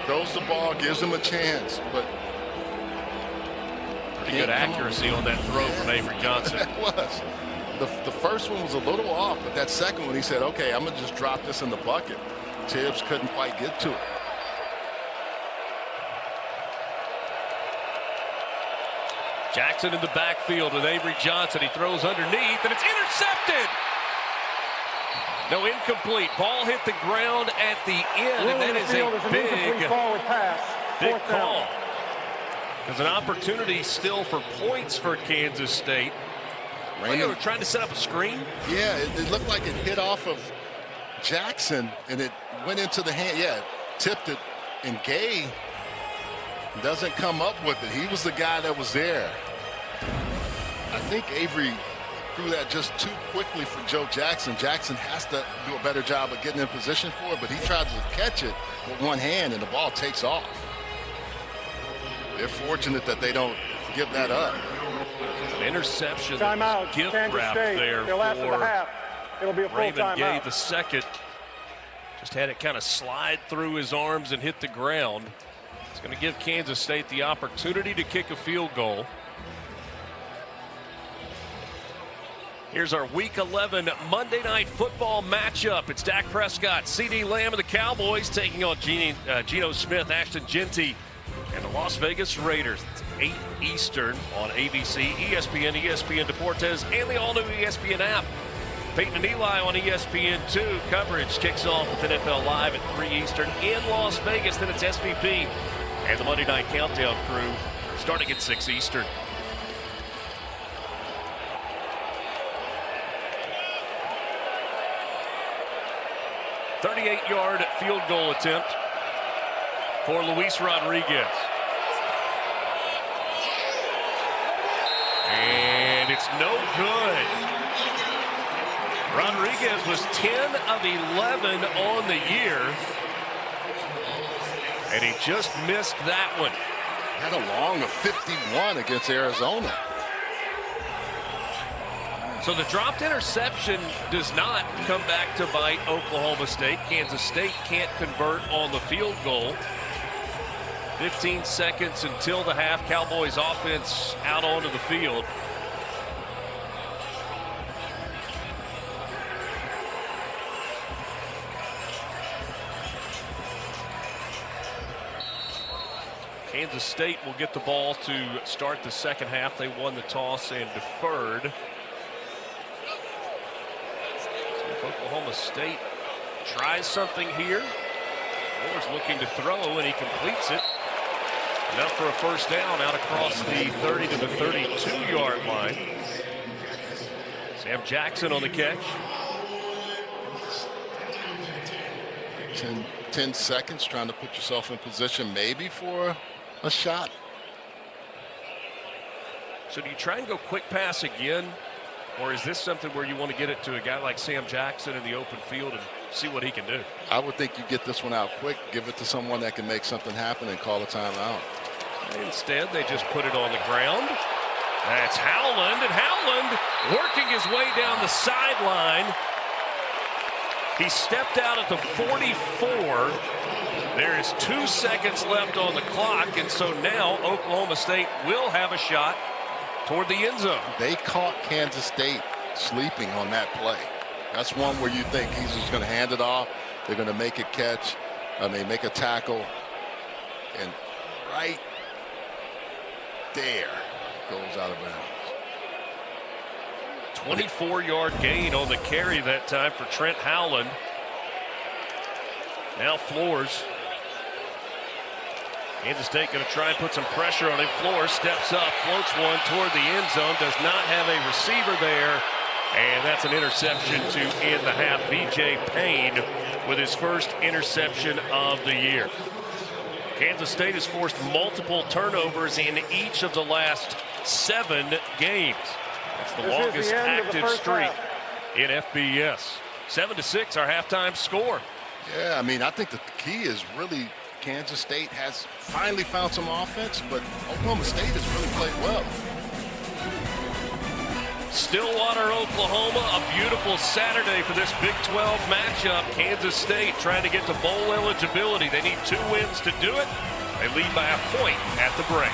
Throws the ball, gives him a chance, but pretty good accuracy on that throw from Avery Johnson. That was. The first one was a little off, but that second one, he said, okay, I'm going to just drop this in the bucket. Tibbs couldn't quite get to it. Jackson in the backfield with Avery Johnson. He throws underneath, and it's intercepted. No, incomplete. Ball hit the ground at the end, and that is a big call. There's an opportunity still for points for Kansas State. They were trying to set up a screen. Yeah, it looked like it hit off of Jackson, and it went into the hand. Yeah, tipped it, and Gay doesn't come up with it. He was the guy that was there. I think Avery threw that just too quickly for Joe Jackson. Jackson has to do a better job of getting in position for it, but he tried to catch it with one hand, and the ball takes off. They're fortunate that they don't give that up. An interception. Timeout. Gift Kansas wrap State. there They'll last for the for half. It'll be a full Raymond Gay timeout. the second. Just had it kind of slide through his arms and hit the ground. It's going to give Kansas State the opportunity to kick a field goal. Here's our Week 11 Monday Night Football matchup. It's Dak Prescott, CeeDee Lamb of the Cowboys taking on Geno Smith, Ashton Jeanty, and the Las Vegas Raiders. It's 8 Eastern on ABC, ESPN, ESPN Deportes, and the all-new ESPN app. Peyton and Eli on ESPN2. Coverage kicks off with NFL Live at 3 Eastern in Las Vegas. Then it's SVP and the Monday Night Countdown crew starting at 6 Eastern. A 38-yard field goal attempt for Luis Rodriguez. And it's no good. Rodriguez was 10 of 11 on the year, and he just missed that one. Had a long of 51 against Arizona. So the dropped interception does not come back to bite Oklahoma State. Kansas State can't convert on the field goal. 15 seconds until the half. Cowboys offense out onto the field. Kansas State will get the ball to start the second half. They won the toss and deferred. So if Oklahoma State tries something here, Moore's looking to throw, and he completes it. Enough for a first down out across the 30 to the 32-yard line. Sam Jackson on the catch. 10 seconds trying to put yourself in position maybe for a shot. So do you try and go quick pass again, or is this something where you want to get it to a guy like Sam Jackson in the open field and see what he can do? I would think you get this one out quick, give it to someone that can make something happen, and call a timeout. Instead, they just put it on the ground. That's Howland, and Howland working his way down the sideline. He stepped out at the 44. There is 2 seconds left on the clock, and so now Oklahoma State will have a shot toward the end zone. They caught Kansas State sleeping on that play. That's one where you think he's just going to hand it off. They're going to make a catch, and they make a tackle, and right there goes out of bounds. 24-yard gain on the carry that time for Trent Howland. Now Flores. Kansas State going to try and put some pressure on him. Flores steps up, floats one toward the end zone, does not have a receiver there, and that's an interception to end the half. BJ Payne with his first interception of the year. Kansas State has forced multiple turnovers in each of the last 7 games. That's the longest active streak in FBS. 7-6 our halftime score. Yeah, I mean, I think the key is really Kansas State has finally found some offense, but Oklahoma State has really played well. Stillwater, Oklahoma, a beautiful Saturday for this Big 12 matchup. Kansas State trying to get to bowl eligibility. They need 2 wins to do it. They lead by a point at the break.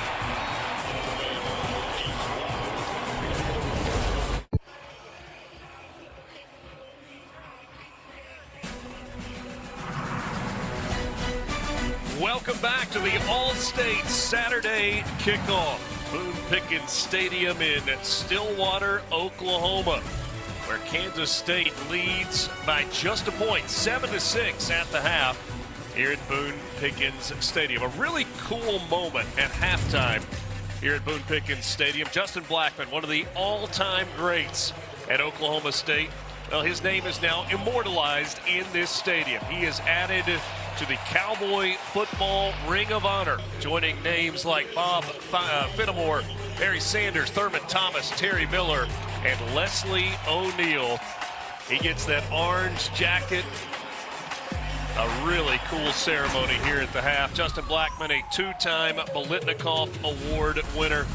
Welcome back to the All-State Saturday kickoff. Boone Pickens Stadium in Stillwater, Oklahoma, where Kansas State leads by just a point, 7-6 at the half here at Boone Pickens Stadium. A really cool moment at halftime here at Boone Pickens Stadium. Justin Blackmon, one of the all-time greats at Oklahoma State. Well, his name is now immortalized in this stadium. He is added to the Cowboy Football Ring of Honor, joining names like Bob Fenimore, Barry Sanders, Thurman Thomas, Terry Miller, and Leslie O'Neal. He gets that orange jacket. A really cool ceremony here at the half. Justin Blackmon, a 2-time Biletnikoff Award winner.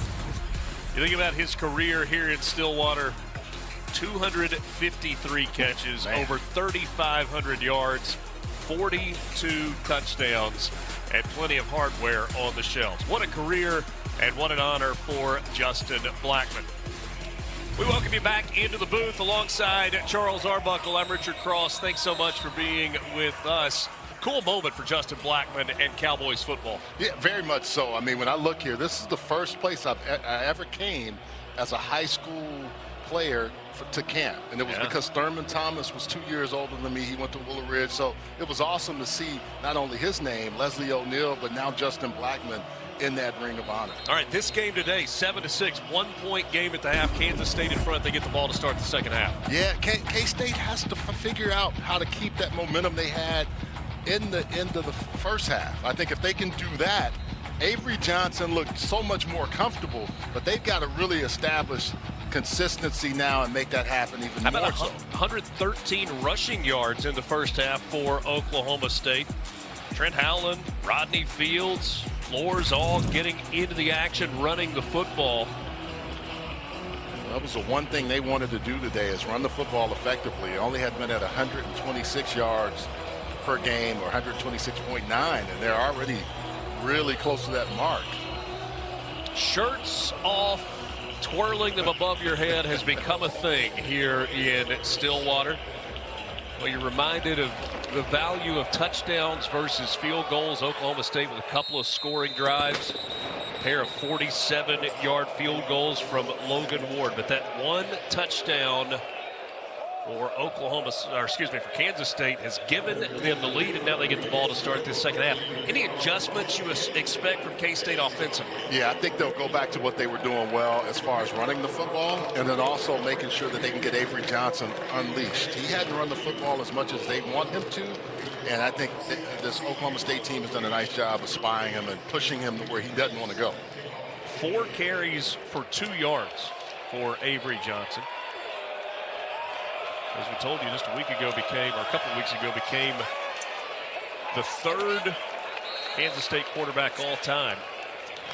You think about his career here in Stillwater, 253 catches, over 3,500 yards, 42 touchdowns, and plenty of hardware on the shelves. What a career and what an honor for Justin Blackmon. We welcome you back into the booth alongside Charles Arbuckle. I'm Richard Cross. Thanks so much for being with us. Cool moment for Justin Blackmon and Cowboys football. Yeah, very much so. I mean, when I look here, this is the first place I ever came as a high school player to camp, and it was because Thurman Thomas was 2 years older than me. He went to Willow Ridge, so it was awesome to see not only his name, Leslie O'Neal, but now Justin Blackmon in that Ring of Honor. All right, this game today, 7-6, 1-point game at the half. Kansas State in front. They get the ball to start the second half. Yeah, K-State has to figure out how to keep that momentum they had in the end of the first half. I think if they can do that, Avery Johnson looked so much more comfortable, but they've got to really establish consistency now and make that happen even more. How about so. 113 rushing yards in the first half for Oklahoma State. Trent Howland, Rodney Fields, Flores all getting into the action, running the football. That was the one thing they wanted to do today, is run the football effectively. They only had been at 126 yards per game, or 126.9, and they're already really close to that mark. Shirts off, twirling them above your head has become a thing here in Stillwater. Well, you're reminded of the value of touchdowns versus field goals. Oklahoma State with a couple of scoring drives, a pair of 47-yard field goals from Logan Ward, but that one touchdown for for Kansas State has given them the lead, and now they get the ball to start this second half. Any adjustments you expect from K-State offensively? Yeah, I think they'll go back to what they were doing well as far as running the football, and then also making sure that they can get Avery Johnson unleashed. He hadn't run the football as much as they want him to, and I think this Oklahoma State team has done a nice job of spying him and pushing him to where he doesn't want to go. 4 carries for 2 yards for Avery Johnson. As we told you just a couple of weeks ago, became the 3rd Kansas State quarterback all time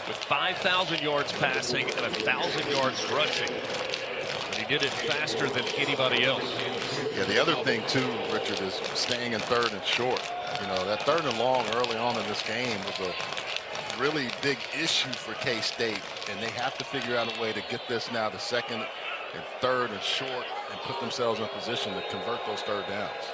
with 5,000 yards passing and 1,000 yards rushing. And he did it faster than anybody else. Yeah, the other thing too, Richard, is staying in 3rd and short. You know, that 3rd and long early on in this game was a really big issue for K-State, and they have to figure out a way to get this now to 2nd and 3rd and short and put themselves in position to convert those 3rd downs.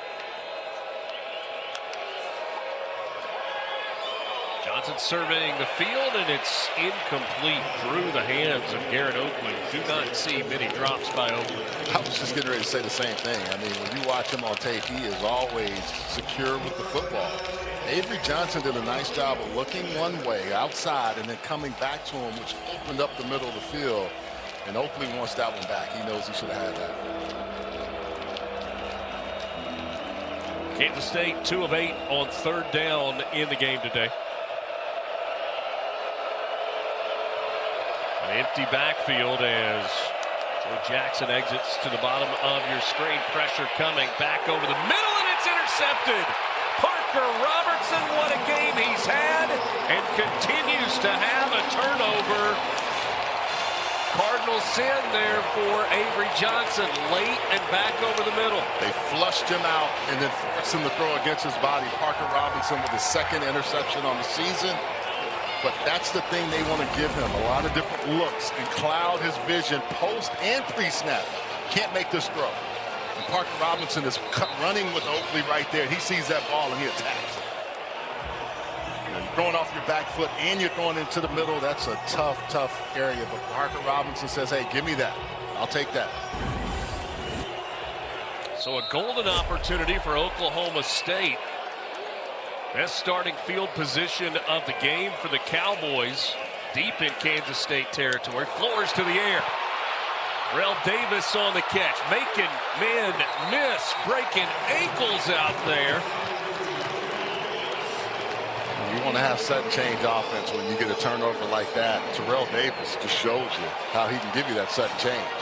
Johnson surveying the field, and it's incomplete through the hands of Garrett Oakley. Do not see many drops by Oakley. I was just getting ready to say the same thing. I mean, when you watch him on tape, he is always secure with the football. Avery Johnson did a nice job of looking one way outside and then coming back to him, which opened up the middle of the field. And Oakley wants that one back. He knows he should have had that. Kansas State 2 of 8 on 3rd down in the game today. An empty backfield as Joe Jackson exits to the bottom of your screen. Pressure coming back over the middle, and it's intercepted. Parker Robertson, what a game he's had, and continues to have a turnover. Cardinals sin there for Avery Johnson, late and back over the middle. They flushed him out and then forced him to throw against his body. Parker Robinson with his second interception on the season. But that's the thing they want to give him, a lot of different looks and cloud his vision post and pre-snap. Can't make this throw. And Parker Robinson is running with Oakley right there. He sees that ball and he attacks. You're throwing off your back foot and you're throwing into the middle. That's a tough, tough area. But Parker Robinson says, hey, give me that. I'll take that. So a golden opportunity for Oklahoma State. Best starting field position of the game for the Cowboys. Deep in Kansas State territory. Flores to the air. Rel Davis on the catch. Making men miss. Breaking ankles out there. You want to have sudden change offense when you get a turnover like that. Terrell Davis just shows you how he can give you that sudden change.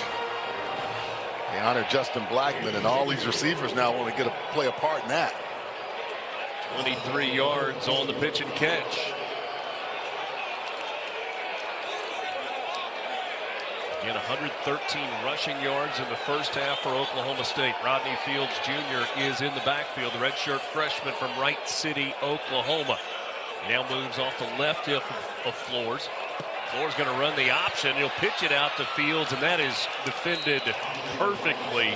They honor Justin Blackman, and all these receivers now want to play a part in that. 23 yards on the pitch and catch. Again, 113 rushing yards in the first half for Oklahoma State. Rodney Fields Jr. is in the backfield, the redshirt freshman from Wright City, Oklahoma. He now moves off the left hip of Flores. Flores going to run the option. He'll pitch it out to Fields, and that is defended perfectly.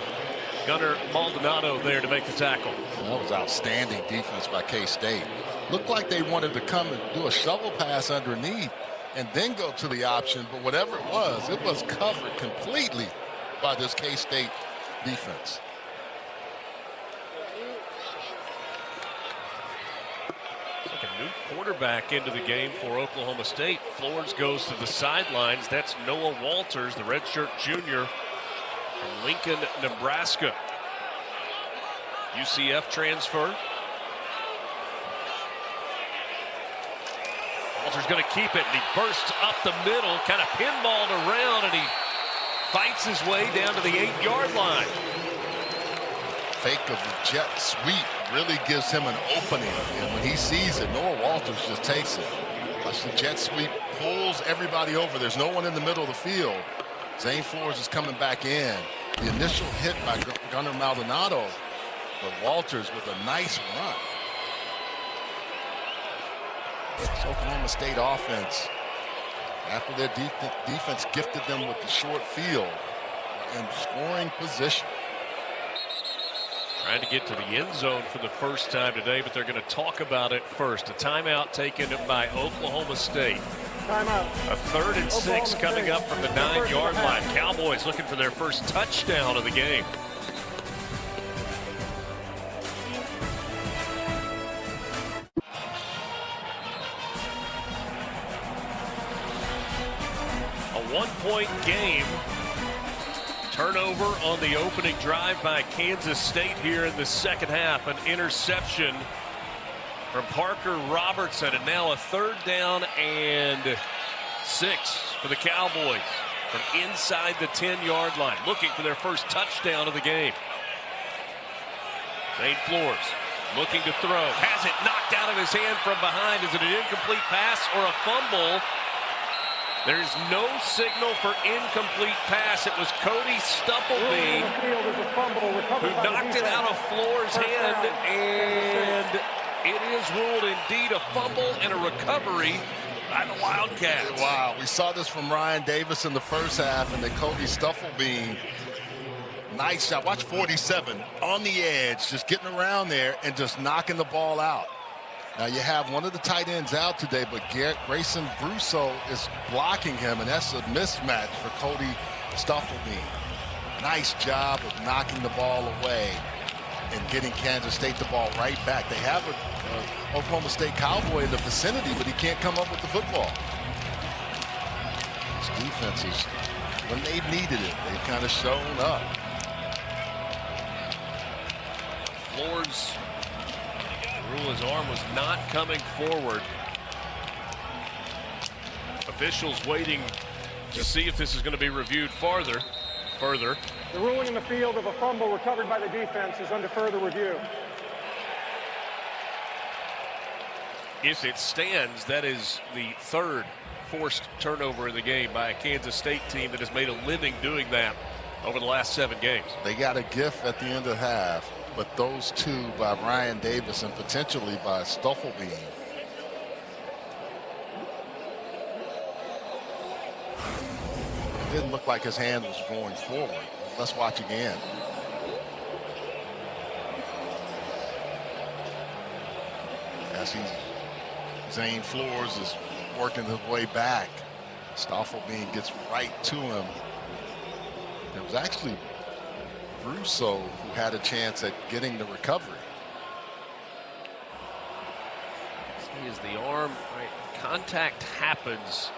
Gunnar Maldonado there to make the tackle. That was outstanding defense by K-State. Looked like they wanted to come and do a shovel pass underneath and then go to the option, but whatever it was covered completely by this K-State defense. It's like a new quarterback into the game for Oklahoma State. Flores goes to the sidelines. That's Noah Walters, the redshirt junior from Lincoln, Nebraska. UCF transfer. Walters going to keep it, and he bursts up the middle, kind of pinballed around, and he fights his way down to the 8-yard line. Fake of the jet sweep really gives him an opening, and when he sees it, Noah Walters just takes it. Watch the jet sweep, pulls everybody over. There's no one in the middle of the field. Zane Flores is coming back in. The initial hit by Gunnar Maldonado, but Walters with a nice run. This Oklahoma State offense, after their defense gifted them with the short field and scoring position. Trying to get to the end zone for the first time today, but they're going to talk about it first. A timeout taken by Oklahoma State. Timeout. A 3rd and 6 coming up from the 9-yard line. Cowboys looking for their first touchdown of the game. A 1-point game. Turnover on the opening drive by Kansas State here in the second half. An interception from Parker Robertson, and now a 3rd down and 6 for the Cowboys from inside the 10-yard line, looking for their first touchdown of the game. Zane Flores looking to throw, has it knocked out of his hand from behind. Is it an incomplete pass or a fumble? There's no signal for incomplete pass. It was Cody Stufflebeam who knocked it out of Flores' hand, and it is ruled indeed a fumble and a recovery by the Wildcats. Wow, we saw this from Ryan Davis in the first half, and then Cody Stufflebeam. Nice shot. Watch 47 on the edge, just getting around there and just knocking the ball out. Now you have one of the tight ends out today, but Grayson Brusso is blocking him, and that's a mismatch for Cody Stufflebeam. Nice job of knocking the ball away and getting Kansas State the ball right back. They have an Oklahoma State Cowboy in the vicinity, but he can't come up with the football. This defense is, when they've needed it, they've kind of shown up. Flores, his arm was not coming forward. Officials waiting to see if this is going to be reviewed further. The ruling in the field of a fumble recovered by the defense is under further review. If it stands, that is the third forced turnover in the game by a Kansas State team that has made a living doing that over the last 7 games. They got a gift at the end of the half, but those two by Ryan Davis and potentially by Stuffelbein. It didn't look like his hand was going forward. Let's watch again. As Zane Flores is working his way back, Stuffelbein gets right to him. It was actually Russo who had a chance at getting the recovery. See, as the arm, right, contact happens.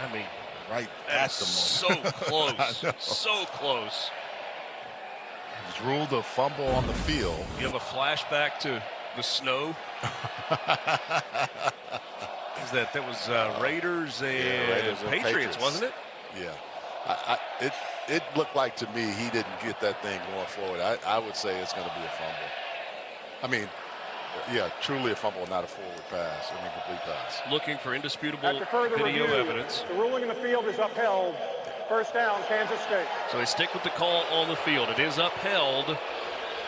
I mean, Right that at is the moment. so close, so close. He's ruled a fumble on the field. You have a flashback to the snow. Is that was Raiders and Raiders and Patriots, wasn't it? Yeah. It looked like to me he didn't get that thing going forward. I would say it's going to be a fumble. I mean, yeah, truly a fumble, not a forward pass, an incomplete pass. Looking for indisputable After further video review, evidence. the ruling in the field is upheld. First down, Kansas State. So they stick with the call on the field. It is upheld.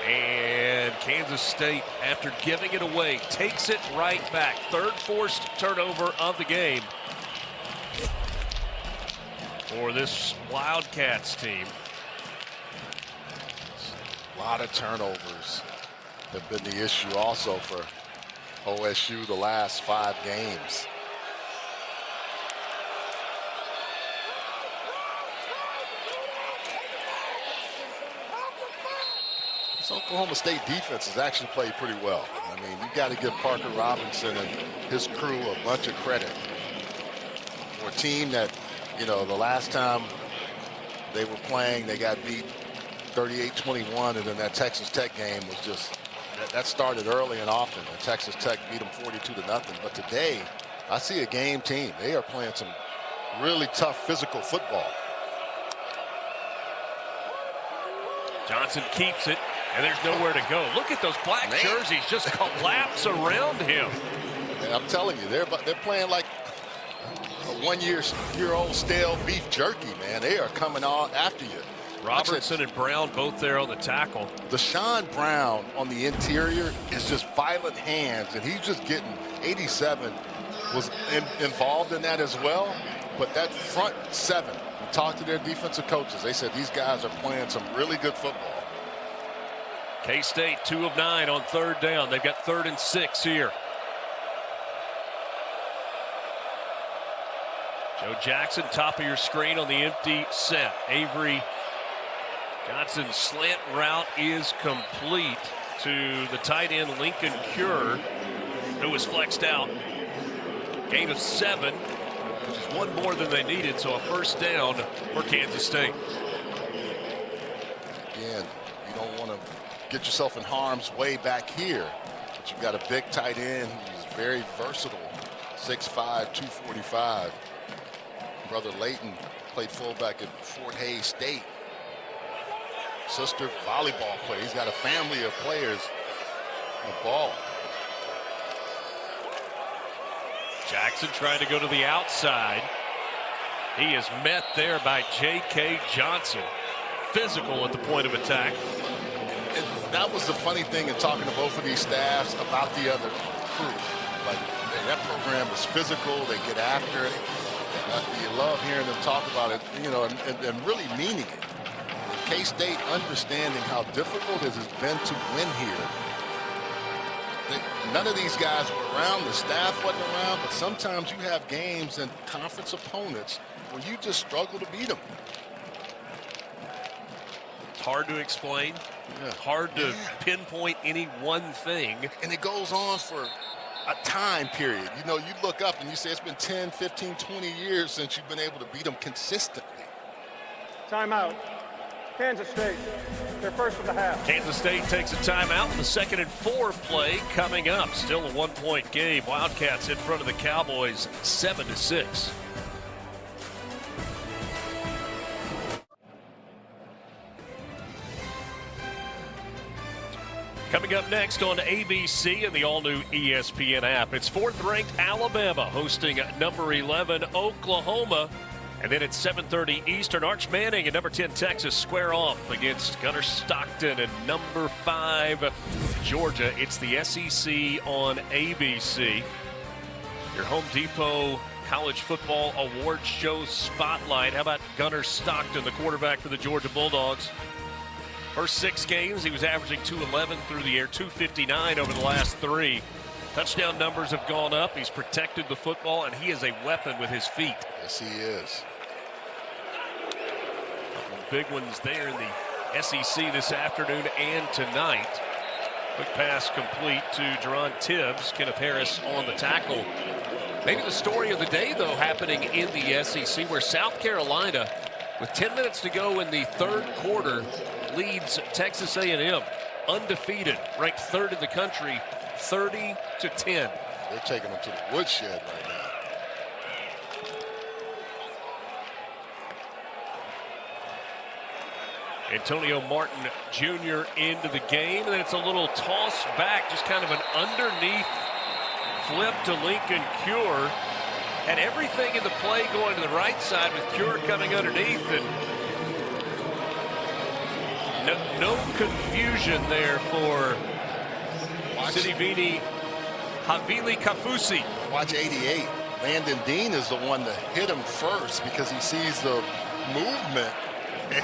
And Kansas State, after giving it away, takes it right back. Third forced turnover of the game for this Wildcats team. A lot of turnovers have been the issue also for OSU the last 5 games. This Oklahoma State defense has actually played pretty well. I mean, you got to give Parker Robinson and his crew a bunch of credit for a team that, you know, the last time they were playing, they got beat 38-21, and then that Texas Tech game was just, that started early and often. And Texas Tech beat them 42-0. But today, I see a game team. They are playing some really tough physical football. Johnson keeps it, and there's nowhere to go. Look at those black jerseys just collapse around him. And I'm telling you, they're playing like a 1-year-old stale beef jerky, man. They are coming on after you. Robertson and Brown both there on the tackle. Deshaun Brown on the interior is just violent hands, and he's just getting 87 was involved in that as well. But that front 7, we talked to their defensive coaches. They said these guys are playing some really good football. K-State 2 of 9 on third down. They've got 3rd and 6 here. Joe Jackson, top of your screen on the empty set. Avery Johnson's slant route is complete to the tight end Lincoln Cure, who was flexed out. Gain of 7, which is 1 more than they needed, so a first down for Kansas State. Again, you don't want to get yourself in harm's way back here, but you've got a big tight end who's very versatile, 6'5", 245. Brother Layton played fullback at Fort Hays State. Sister volleyball player. He's got a family of players in the ball. Jackson trying to go to the outside. He is met there by J.K. Johnson. Physical at the point of attack. And that was the funny thing in talking to both of these staffs about the other crew. Like, that program is physical. They get after it. You love hearing them talk about it, you know, and really meaning it. K-State understanding how difficult it has been to win here. None of these guys were around. The staff wasn't around. But sometimes you have games and conference opponents where you just struggle to beat them. It's hard to explain. Yeah. Hard to pinpoint any one thing. And it goes on for a time period. You know, you look up and you say it's been 10, 15, 20 years since you've been able to beat them consistently. Timeout. Kansas State, their first of the half. Kansas State takes a timeout. The 2nd and 4 play coming up. Still a 1-point game. Wildcats in front of the Cowboys 7-6. Coming up next on ABC and the all-new ESPN app, it's 4th-ranked Alabama hosting number 11 Oklahoma. And then at 7:30 Eastern, Arch Manning and number 10 Texas square off against Gunnar Stockton and number 5 Georgia. It's the SEC on ABC. Your Home Depot College Football Awards Show Spotlight. How about Gunnar Stockton, the quarterback for the Georgia Bulldogs? First 6 games, he was averaging 211 through the air, 259 over the last 3. Touchdown numbers have gone up. He's protected the football, and he is a weapon with his feet. Yes, he is. Couple of big ones there in the SEC this afternoon and tonight. Quick pass complete to Jerron Tibbs. Kenneth Harris on the tackle. Maybe the story of the day, though, happening in the SEC, where South Carolina, with 10 minutes to go in the 3rd quarter, leads Texas A&M, undefeated, ranked 3rd in the country, 30-10. They're taking them to the woodshed right now. Antonio Martin Jr. into the game, and then it's a little toss back, just kind of an underneath flip to Lincoln Cure. Had everything in the play going to the right side with Cure coming underneath, and no confusion there for Sidivini Havili Kafusi. Watch 88. Landon Dean is the one that hit him first because he sees the movement,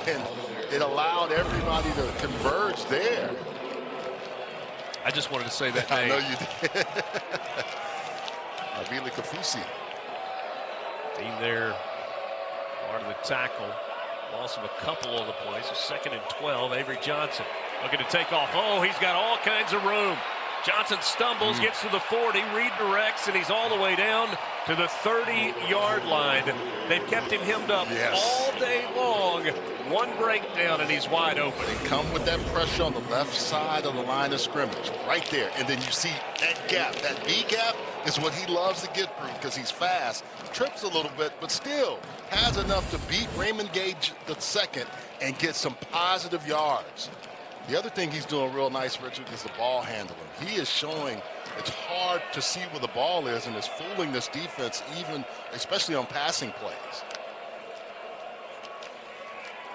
and it allowed everybody to converge there. I just wanted to say that I name. know you did. Havili Kafusi. Dean there, part of the tackle. Loss of a couple on the play, so 2nd and 12. Avery Johnson looking to take off. Oh, he's got all kinds of room. Johnson stumbles, gets to the 40, redirects, and he's all the way down to the 30-yard line. They've kept him hemmed up all day long. One breakdown, and he's wide open. They come with that pressure on the left side of the line of scrimmage, right there. And then you see that gap. That B gap is what he loves to get through because he's fast. Trips a little bit, but still has enough to beat Raymond Gage II and get some positive yards. The other thing he's doing real nice, Richard, is the ball handling. He is showing it's hard to see where the ball is, and it's fooling this defense, even especially on passing plays.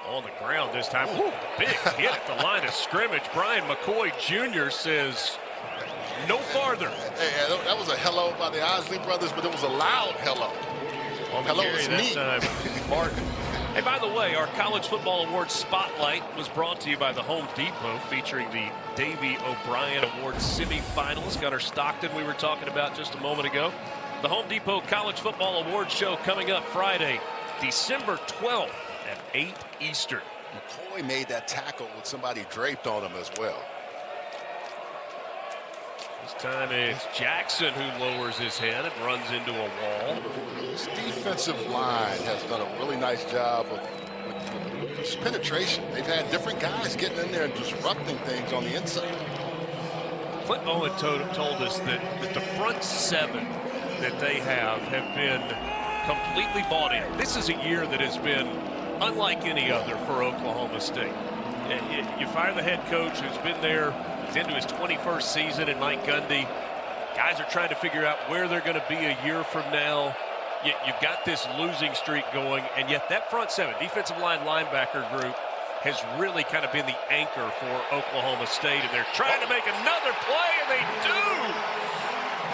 On the ground this time. Ooh, big hit at the line of scrimmage. Brian McCoy Jr. says no farther. Hey, that was a hello by the Osley brothers, but it was a loud hello. On the hello carry is that me. time, Martin. Hey, by the way, our College Football Awards Spotlight was brought to you by the Home Depot, featuring the Davey O'Brien Awards semifinalist, Gunnar Stockton, we were talking about just a moment ago. The Home Depot College Football Awards show coming up Friday, December 12th at 8 Eastern. McCoy made that tackle with somebody draped on him as well. This time it's Jackson who lowers his head and runs into a wall. This defensive line has done a really nice job with this penetration. They've had different guys getting in there and disrupting things on the inside. Clint Owen told us that the front 7 that they have been completely bought in. This is a year that has been unlike any other for Oklahoma State. You fire the head coach who's been there, he's into his 21st season in Mike Gundy. Guys are trying to figure out where they're going to be a year from now. You've got this losing streak going, and yet that front 7, defensive line linebacker group, has really kind of been the anchor for Oklahoma State, and they're trying to make another play, and they do!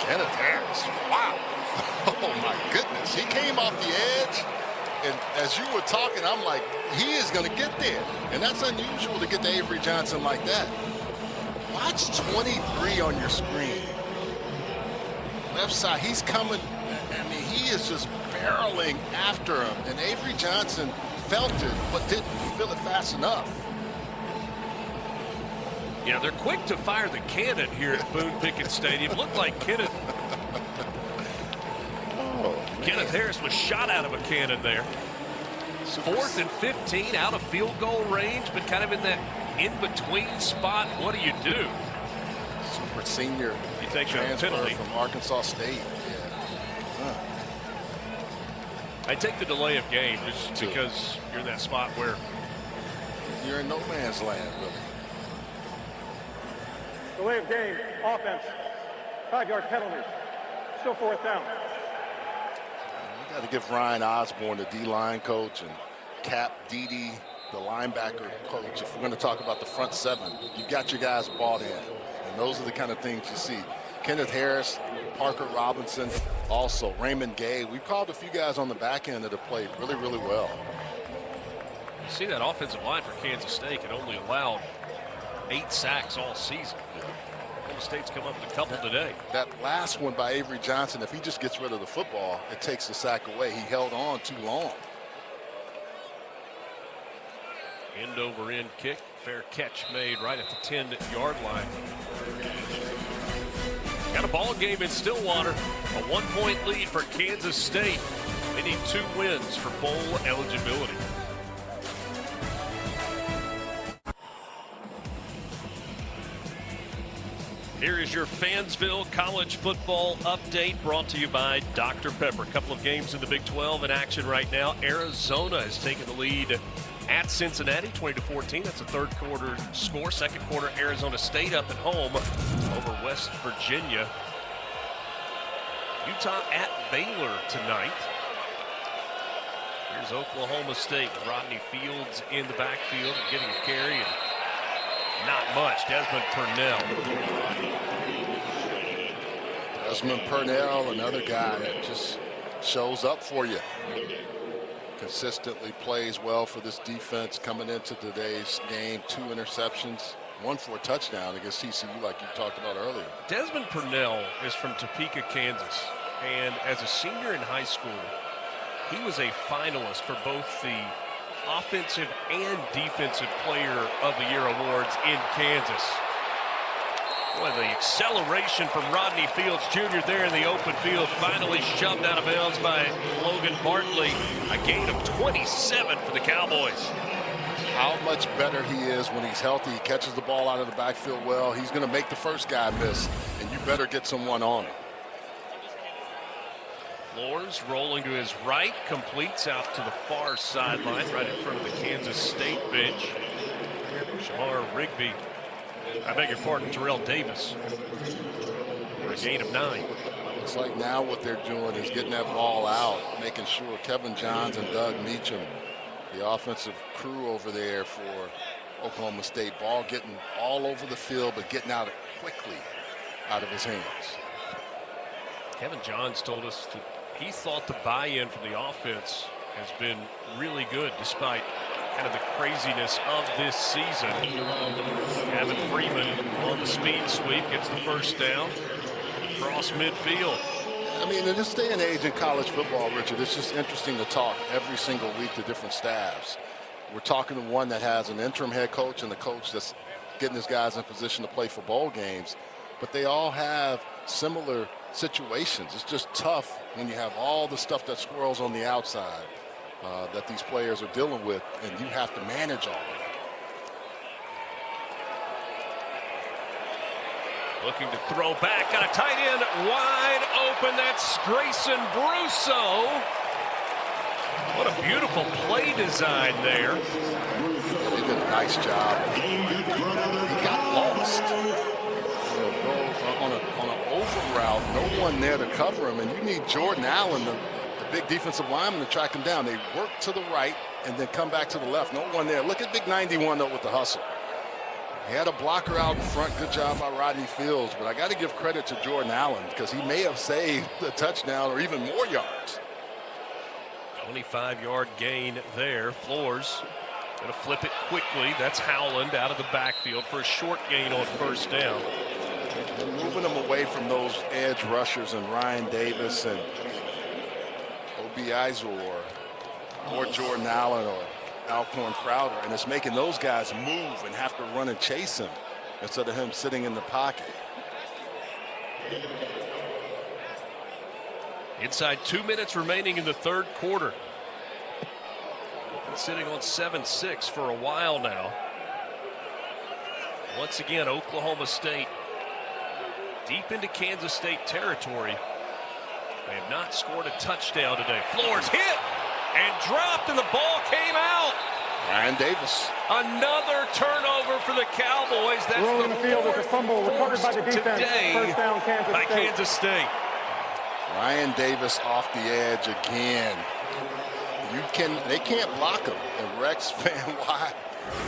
Kenneth Harris, wow. Oh, my goodness. He came off the edge, and as you were talking, I'm like, he is going to get there. And that's unusual to get to Avery Johnson like that. Watch 23 on your screen. Left side, he's coming. I mean, he is just barreling after him. And Avery Johnson felt it, but didn't feel it fast enough. Yeah, they're quick to fire the cannon here at Boone Pickens Stadium. Looked like Kenneth Harris was shot out of a cannon there. 4th and 15, out of field goal range, but kind of in that in-between spot. What do you do? Super senior. You take a transfer penalty from Arkansas State. Yeah. I take the delay of game just because you're in that spot where You're in no man's land, really. Delay of game, offense, 5-yard penalty. Still 4th down. You got to give Ryan Osborne, the D-line coach, and Cap Dede, the linebacker coach. If we're going to talk about the front 7, you got your guys bought in. And those are the kind of things you see. Kenneth Harris, Parker Robinson, also Raymond Gay. We called a few guys on the back end that have played really, really well. You see that offensive line for Kansas State had only allowed 8 sacks all season. Kansas State's come up with a couple today. That last one by Avery Johnson, if he just gets rid of the football, it takes the sack away. He held on too long. End over end kick. Fair catch made right at the 10-yard line. Got a ball game in Stillwater. A 1-point lead for Kansas State. They need 2 wins for bowl eligibility. Here is your Fansville College football update brought to you by Dr. Pepper. A couple of games in the Big 12 in action right now. Arizona has taken the lead at Cincinnati, 20-14. That's a third-quarter score. Second quarter, Arizona State up at home over West Virginia. Utah at Baylor tonight. Here's Oklahoma State. Rodney Fields in the backfield, getting a carry, and not much. Desmond Purnell. Desmond Purnell, another guy that just shows up for you. Consistently plays well for this defense coming into today's game. 2 interceptions, 1 for a touchdown against TCU like you talked about earlier. Desmond Purnell is from Topeka, Kansas. And as a senior in high school, he was a finalist for both the Offensive and Defensive Player of the Year awards in Kansas. Boy, the acceleration from Rodney Fields Jr. there in the open field, finally shoved out of bounds by Logan Bartley. A gain of 27 for the Cowboys. How much better he is when he's healthy. He catches the ball out of the backfield well. He's going to make the first guy miss, and you better get someone on him. Flores rolling to his right, completes out to the far sideline, right in front of the Kansas State bench. Shamar Rigby, I beg your pardon, Terrell Davis, for a gain of 9. It's like now what they're doing is getting that ball out, making sure Kevin Johns and Doug Meacham, the offensive crew over there for Oklahoma State, ball getting all over the field, but getting out quickly out of his hands. Kevin Johns told us that he thought the buy-in from the offense has been really good despite kind of the craziness of this season. Gavin Freeman on the speed sweep, gets the first down, across midfield. I mean, in this day and age in college football, Richard, it's just interesting to talk every single week to different staffs. We're talking to one that has an interim head coach and the coach that's getting his guys in position to play for bowl games, but they all have similar situations. It's just tough when you have all the stuff that swirls on the outside that these players are dealing with, and you have to manage all of it. Looking to throw back, got a tight end wide open. That's Grayson Brusso. What a beautiful play design there. He did a nice job. He got lost. On an over route, no one there to cover him, and you need Jordan Allen, the big defensive lineman, to track him down. They work to the right and then come back to the left. No one there. Look at Big 91 though with the hustle. He had a blocker out in front. Good job by Rodney Fields, but I got to give credit to Jordan Allen because he may have saved a touchdown or even more yards. 25-yard gain there. Flores going to flip it quickly. That's Howland out of the backfield for a short gain on first down. They're moving them away from those edge rushers and Ryan Davis and Obi Izor or Jordan Allen or Alcorn Crowder, and it's making those guys move and have to run and chase him instead of him sitting in the pocket. Inside 2 minutes remaining in the third quarter. Been sitting on 7-6 for a while now. Once again, Oklahoma State deep into Kansas State territory. They have not scored a touchdown today. Flores hit and dropped, and the ball came out. Ryan Davis. Another turnover for the Cowboys. That's Rolling the the field is a fourth fumble recovered by the defense. today First down, Kansas by State. Kansas State. Ryan Davis off the edge again. They can't block him, and Rex Van Wy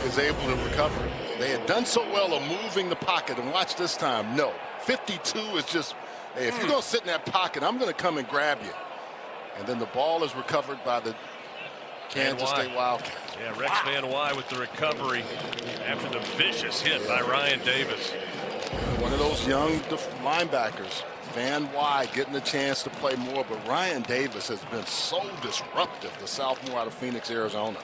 is able to recover. They had done so well of moving the pocket, and watch this time. No, 52 is just, hey, if you're going to sit in that pocket, I'm going to come and grab you. And then the ball is recovered by the Kansas State Wildcats. Yeah, Rex Van Wy with the recovery after the vicious hit by Ryan Davis. One of those young linebackers, Van Wy, getting a chance to play more, but Ryan Davis has been so disruptive, the sophomore out of Phoenix, Arizona.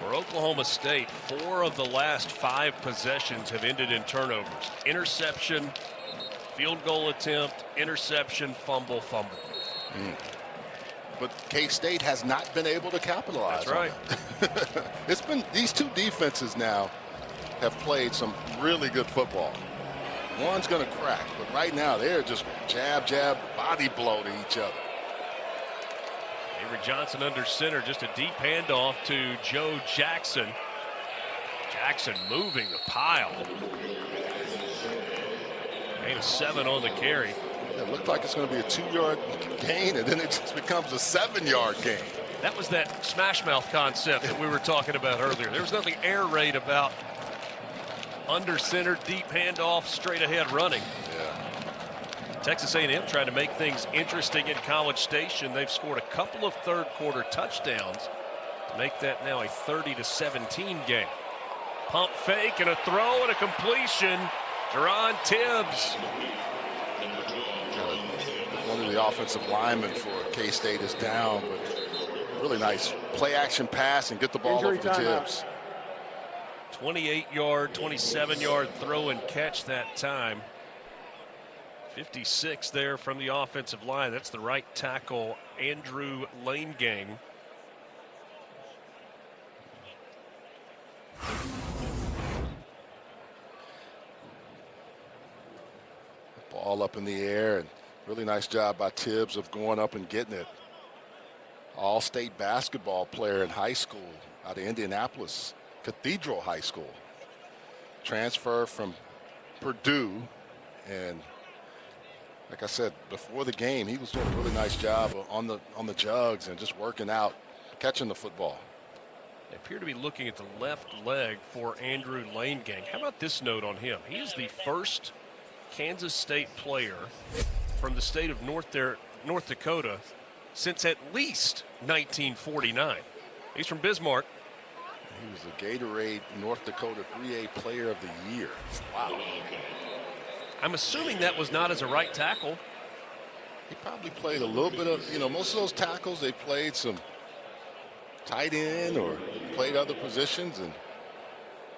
For Oklahoma State, 4 of the last 5 possessions have ended in turnovers. Interception, field goal attempt, interception, fumble, fumble. But K-State has not been able to capitalize. That's right. On it. It's been, these two defenses now have played some really good football. One's going to crack, but right now they're just jab, jab, body blow to each other. Avery Johnson under center, just a deep handoff to Joe Jackson. Jackson moving the pile. Gain of 7 on the carry. It looked like it's going to be a 2-yard gain, and then it just becomes a 7-yard gain. That was that smash mouth concept that we were talking about earlier. There was nothing air raid about under center, deep handoff, straight ahead running. Yeah. Texas A&M trying to make things interesting in College Station. They've scored a couple of third-quarter touchdowns to make that now a 30-17 game. Pump fake and a throw and a completion. Jerron Tibbs. One of the offensive linemen for K-State is down, but really nice play-action pass and get the ball over to Tibbs. 28-yard, 27-yard throw and catch that time. 56 there from the offensive line. That's the right tackle, Andrew Lanegang. Ball up in the air, and really nice job by Tibbs of going up and getting it. All-state basketball player in high school out of Indianapolis, Cathedral High School. Transfer from Purdue, and like I said before the game, he was doing a really nice job on the jugs and just working out, catching the football. They appear to be looking at the left leg for Andrew Lanegang. How about this note on him? He is the first Kansas State player from the state of North Dakota since at least 1949. He's from Bismarck. He was the Gatorade North Dakota 3A Player of the Year. Wow. I'm assuming that was not as a right tackle. He probably played a little bit of, most of those tackles, they played some tight end or played other positions, and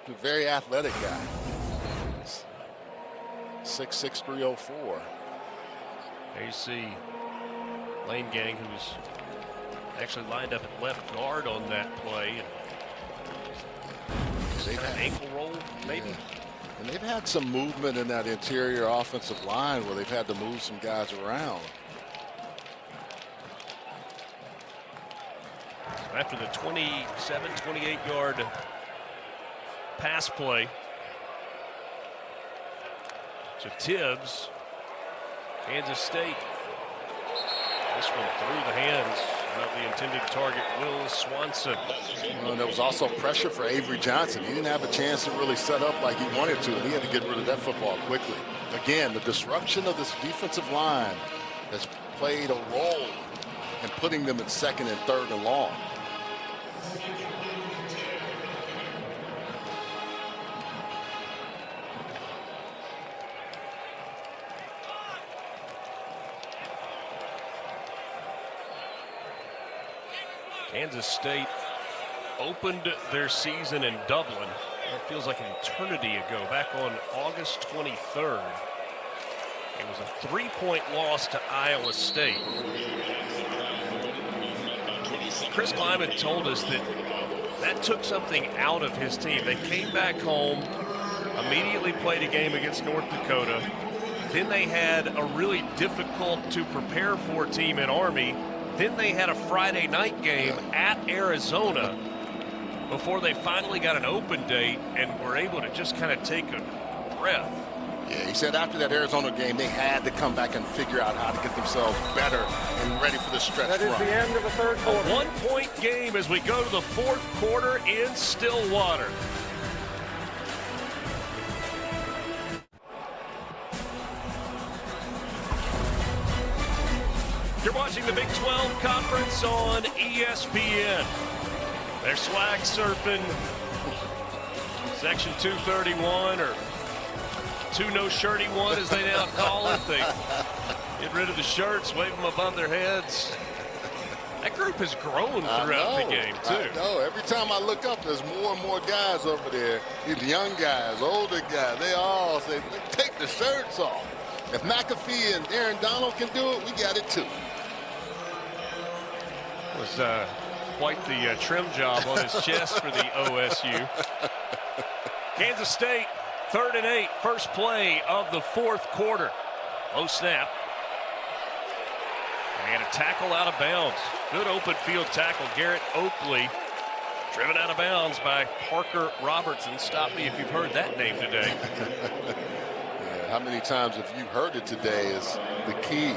a very athletic guy. 6'6", 304. There you see Lanegang, who's actually lined up at left guard on that play. They've had an ankle roll, maybe. And they've had some movement in that interior offensive line where they've had to move some guys around. After the 27, 28-yard pass play to Tibbs, Kansas State. This one through the hands of the intended target, Will Swanson. Well, and there was also pressure for Avery Johnson. He didn't have a chance to really set up like he wanted to, and he had to get rid of that football quickly. Again, the disruption of this defensive line has played a role in putting them in second and third and long. Kansas State opened their season in Dublin. It feels like an eternity ago, back on August 23rd. It was a 3-point loss to Iowa State. Chris Klieman told us that took something out of his team. They came back home, immediately played a game against North Dakota. Then they had a really difficult to prepare for team in Army. Then they had a Friday night game at Arizona before they finally got an open date and were able to just kind of take a breath. Yeah, he said after that Arizona game, they had to come back and figure out how to get themselves better and ready for the stretch That is run. the end of the third quarter. A one-point game as we go to the fourth quarter in Stillwater. You're watching the Big 12 Conference on ESPN. They're swag surfing Section 231 or 2-no-shirty-1 as they now call it. They get rid of the shirts, wave them above their heads. That group has grown throughout the game, too. I know. Every time I look up, there's more and more guys over there. These young guys, older guys, they all say, take the shirts off. If McAfee and Aaron Donald can do it, we got it too. Was quite the trim job on his chest for the OSU. Kansas State, 3rd and 8, first play of the fourth quarter. Low snap. And a tackle out of bounds. Good open field tackle. Garrett Oakley driven out of bounds by Parker Robertson. Stop me if you've heard that name today. Yeah, how many times have you heard it today is the key.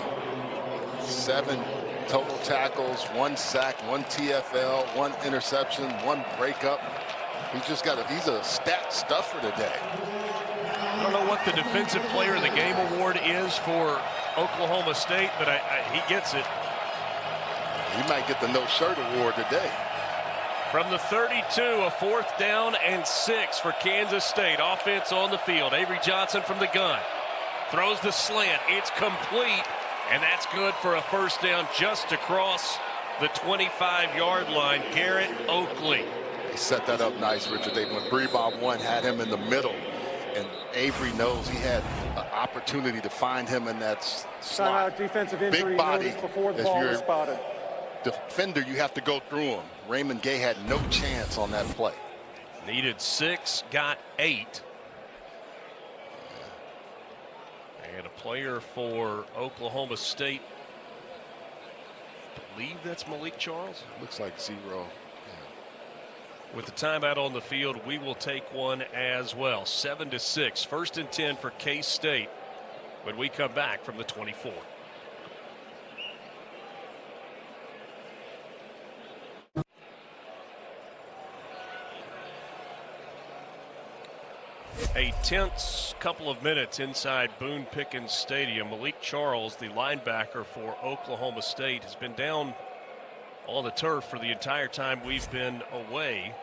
7 total tackles, 1 sack, 1 TFL, 1 interception, 1 breakup. He's a stat stuffer today. I don't know what the defensive player of the game award is for Oklahoma State, but he gets it. He might get the no shirt award today. From the 32, a 4th down and 6 for Kansas State. Offense on the field. Avery Johnson from the gun. Throws the slant. It's complete. And that's good for a first down just across the 25-yard line. Garrett Oakley. They set that up nice, Richard. When Brebob won, had him in the middle. And Avery knows he had an opportunity to find him in that slot. Timeout, defensive injury Big body. notice before the As ball your was spotted. defender, you have to go through him. Raymond Gay had no chance on that play. Needed 6, got 8. And a player for Oklahoma State. I believe that's Malik Charles. Looks like 0. With the timeout on the field, we will take one as well. 7-6, 1st and 10 for K-State when we come back from the 24. A tense couple of minutes inside Boone Pickens Stadium. Malik Charles, the linebacker for Oklahoma State, has been down on the turf for the entire time we've been away.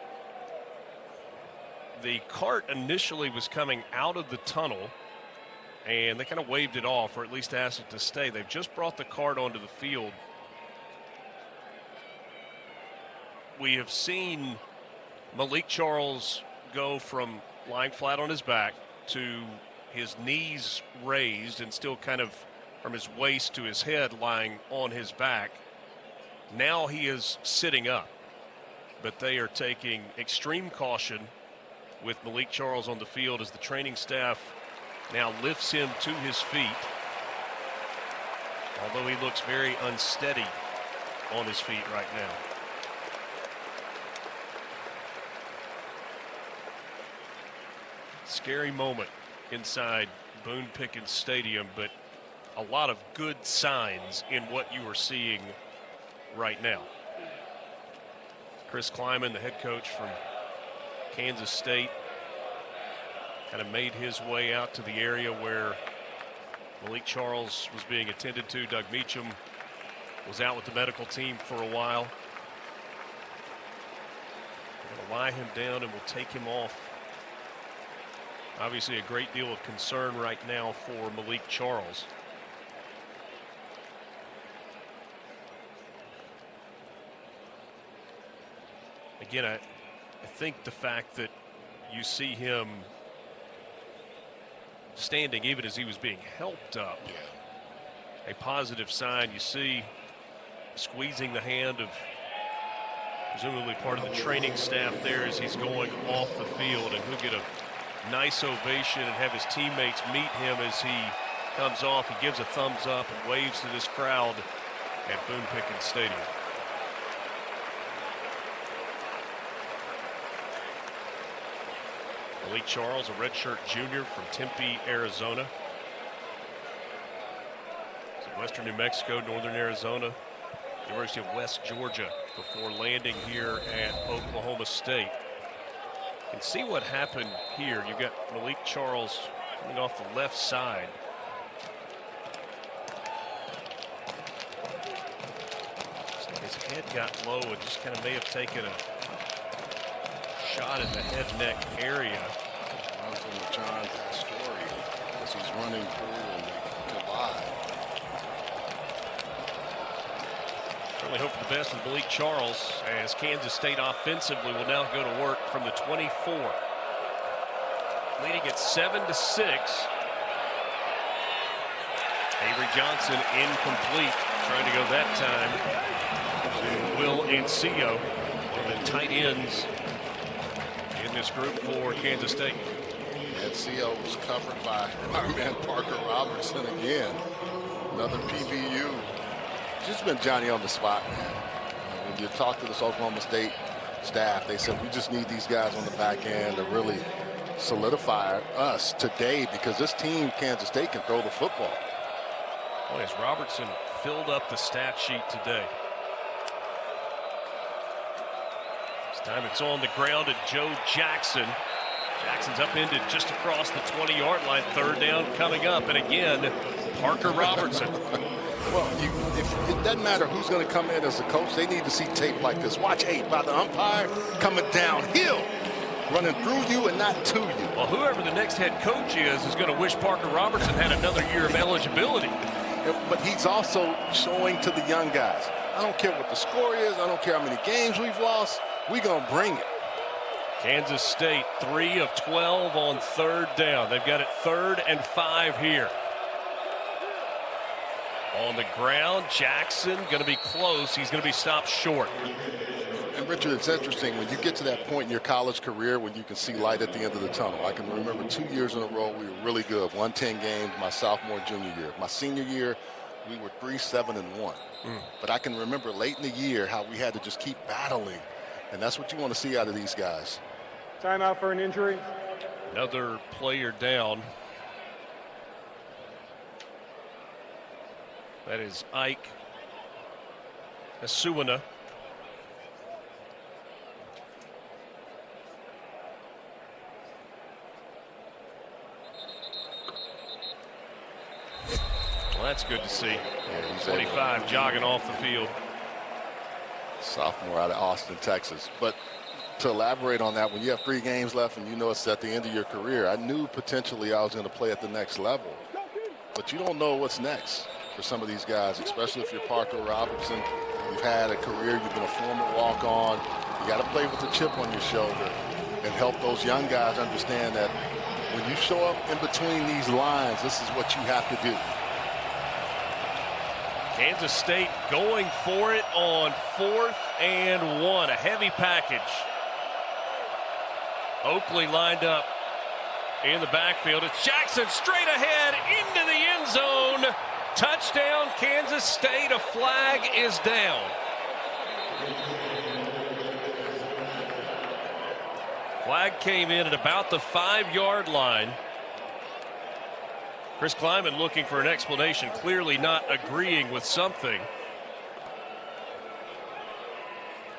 The cart initially was coming out of the tunnel, and they kind of waved it off, or at least asked it to stay. They've just brought the cart onto the field. We have seen Malik Charles go from lying flat on his back to his knees raised and still kind of from his waist to his head lying on his back. Now he is sitting up, but they are taking extreme caution with Malik Charles on the field as the training staff now lifts him to his feet. Although he looks very unsteady on his feet right now. Scary moment inside Boone Pickens Stadium, but a lot of good signs in what you are seeing right now. Chris Kleiman, the head coach from Kansas State, kind of made his way out to the area where Malik Charles was being attended to. Doug Meacham was out with the medical team for a while. We're going to lie him down and we'll take him off. Obviously a great deal of concern right now for Malik Charles. Again, I think the fact that you see him standing even as he was being helped up, a positive sign. You see squeezing the hand of presumably part of the training staff there as he's going off the field, and he'll get a nice ovation and have his teammates meet him as he comes off. He gives a thumbs up and waves to this crowd at Boone Pickens Stadium. Malik Charles, a redshirt junior from Tempe, Arizona. So Western New Mexico, Northern Arizona, University of West Georgia before landing here at Oklahoma State. You can see what happened here. You've got Malik Charles coming off the left side. His head got low and just kind of may have taken a shot in the head neck area. Run from John Pastore as he's running through and they collide. Certainly hope for the best with Malik Charles as Kansas State offensively will now go to work from the 24. Leading at 7-6. Avery Johnson incomplete. Trying to go that time to Will Ancio, one of the tight ends in this group for Kansas State. Ancio was covered by our man Parker Robertson again. Another PBU. Just been Johnny on the spot, man. When you talk to this Oklahoma State staff, they said we just need these guys on the back end to really solidify us today because this team, Kansas State, can throw the football. Boy, as Robertson filled up the stat sheet today. This time it's on the ground to Joe Jackson. Jackson's upended just across the 20-yard line. Third down coming up. And again, Parker Robertson. Well, it doesn't matter who's going to come in as a coach. They need to see tape like this. Watch 8 by the umpire coming downhill, running through you and not to you. Well, whoever the next head coach is going to wish Parker Robertson had another year of eligibility. But he's also showing to the young guys, I don't care what the score is. I don't care how many games we've lost. We're going to bring it. Kansas State 3 of 12 on third down. They've got it 3rd and 5 here. On the ground, Jackson going to be close. He's going to be stopped short. And Richard, it's interesting when you get to that point in your college career when you can see light at the end of the tunnel. I can remember 2 years in a row we were really good. Won 10 games my sophomore, junior year. My senior year, we were 3-7-1. But I can remember late in the year how we had to just keep battling. And that's what you want to see out of these guys. Timeout for an injury. Another player down. That is Ike Asuana. Well, that's good to see. Yeah, he's 25 jogging off the field. Sophomore out of Austin, Texas. But to elaborate on that, when you have 3 games left and you know it's at the end of your career, I knew potentially I was going to play at the next level. But you don't know what's next for some of these guys, especially if you're Parker Robertson. You've had a career, you've been a former walk-on. You got to play with a chip on your shoulder and help those young guys understand that when you show up in between these lines, this is what you have to do. Kansas State going for it on 4th and 1. A heavy package. Oakley lined up in the backfield. It's Jackson straight ahead into the end zone. Touchdown, Kansas State. A flag is down. Flag came in at about the 5-yard line. Chris Kleiman looking for an explanation, clearly not agreeing with something.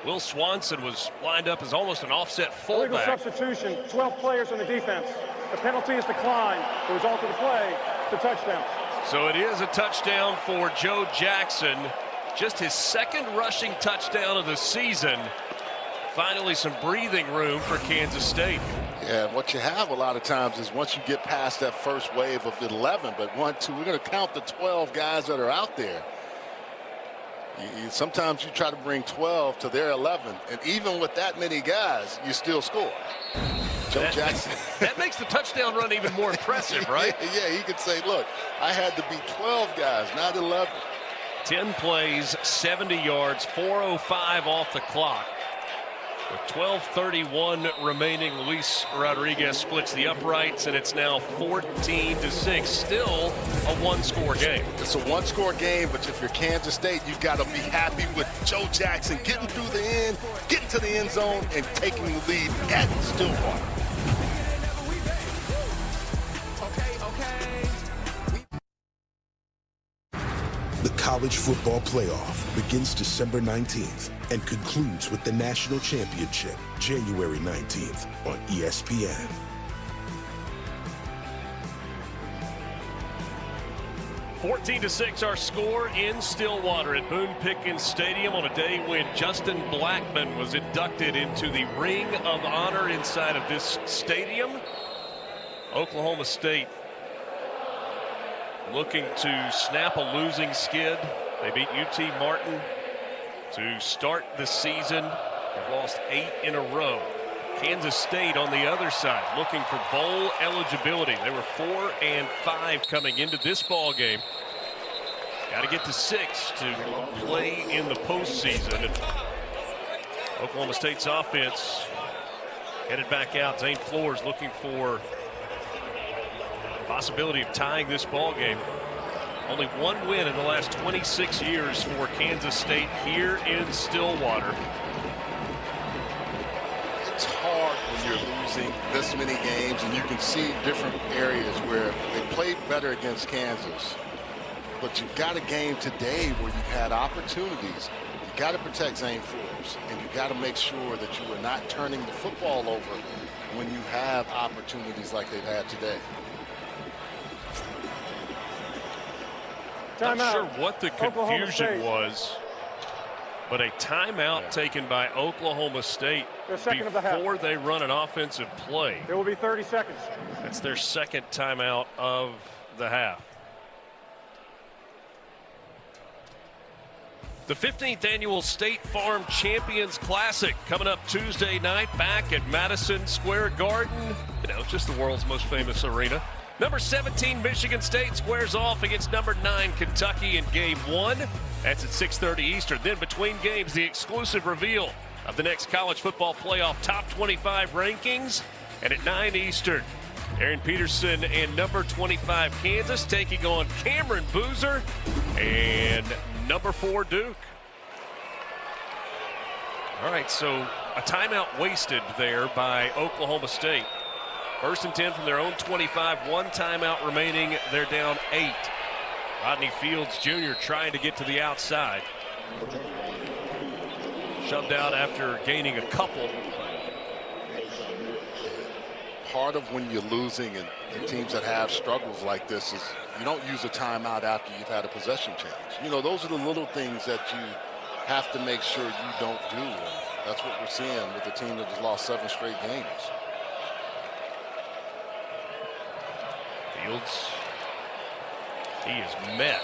Will Swanson was lined up as almost an offset Illegal fullback. substitution, 12 players on the defense. The penalty is declined. The result of the play is a touchdown. So it is a touchdown for Joe Jackson. Just his 2nd rushing touchdown of the season. Finally some breathing room for Kansas State. Yeah, what you have a lot of times is once you get past that first wave of 11, but 1, 2, we're going to count the 12 guys that are out there. Sometimes you try to bring 12 to their 11, and even with that many guys, you still score. Joe Jackson. That makes the touchdown run even more impressive, right? Yeah, he could say, look, I had to beat 12 guys, not 11. 10 plays, 70 yards, 4:05 off the clock. With 12:31 remaining, Luis Rodriguez splits the uprights, and it's now 14-6. Still a 1-score game. It's a 1-score game, but if you're Kansas State, you've got to be happy with Joe Jackson getting through the end, getting to the end zone, and taking the lead at Stillwater. The College Football Playoff begins December 19th and concludes with the National Championship January 19th on ESPN. (14-6) our score in Stillwater at Boone Pickens Stadium on a day when Justin Blackmon was inducted into the Ring of Honor inside of this stadium. Oklahoma State looking to snap a losing skid. They beat UT Martin to start the season. They've lost 8 in a row. Kansas State on the other side looking for bowl eligibility. They were 4-5 coming into this ball game. Got to get to 6 to play in the postseason. And Oklahoma State's offense headed back out. Zane Flores looking for possibility of tying this ball game. Only one win in the last 26 years for Kansas State here in Stillwater. It's hard when you're losing this many games, and you can see different areas where they played better against Kansas. But you've got a game today where you've had opportunities. You got to protect Zane Flores, and you got to make sure that you are not turning the football over when you have opportunities like they've had today. Not sure what the confusion was, but a timeout taken by Oklahoma State before they run an offensive play. There will be 30 seconds. That's their second timeout of the half. The 15th annual State Farm Champions Classic coming up Tuesday night back at Madison Square Garden. You know, it's just the world's most famous arena. Number 17 Michigan State squares off against number 9 Kentucky in game 1. That's at 6:30 Eastern. Then between games, the exclusive reveal of the next college football playoff top 25 rankings. And at 9 Eastern, Aaron Peterson and number 25 Kansas taking on Cameron Boozer and number 4 Duke. All right, so a timeout wasted there by Oklahoma State. 1st and 10 from their own 25, 1 timeout remaining. They're down 8. Rodney Fields Jr. trying to get to the outside. Shoved out after gaining a couple. Part of when you're losing and teams that have struggles like this is you don't use a timeout after you've had a possession change. You know, those are the little things that you have to make sure you don't do. And that's what we're seeing with the team that has lost 7 straight games. Fields, he is met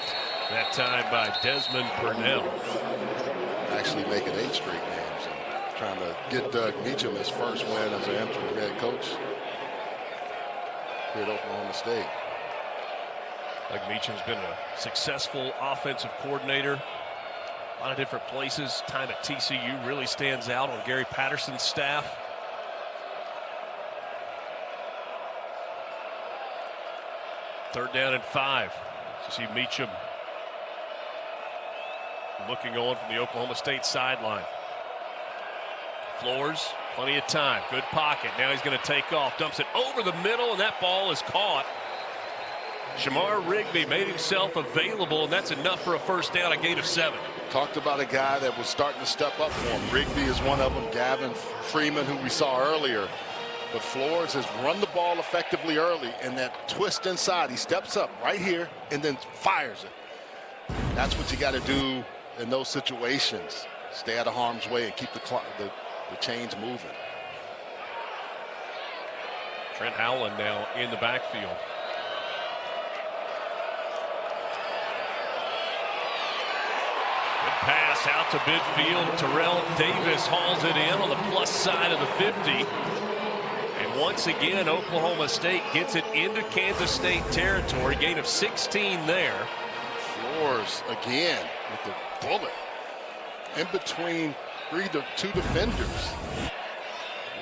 that time by Desmond Purnell. Actually make it 8 straight games and trying to get Doug Meacham his first win as an interim head coach here at Oklahoma State. Doug Meacham's been a successful offensive coordinator. A lot of different places. Time at TCU really stands out on Gary Patterson's staff. Third down and 5. You see Meacham looking on from the Oklahoma State sideline. Flores, plenty of time. Good pocket. Now he's going to take off. Dumps it over the middle, and that ball is caught. Shamar Rigby made himself available, and that's enough for a first down, a gain of 7. Talked about a guy that was starting to step up for him. Rigby is one of them. Gavin Freeman, who we saw earlier. But Flores has run the ball effectively early, and that twist inside, he steps up right here and then fires it. That's what you got to do in those situations. Stay out of harm's way and keep the chains moving. Trent Howland now in the backfield. Good pass out to midfield. Terrell Davis hauls it in on the plus side of the 50. Once again, Oklahoma State gets it into Kansas State territory. Gain of 16 there. Flores again with the bullet in between 2 defenders.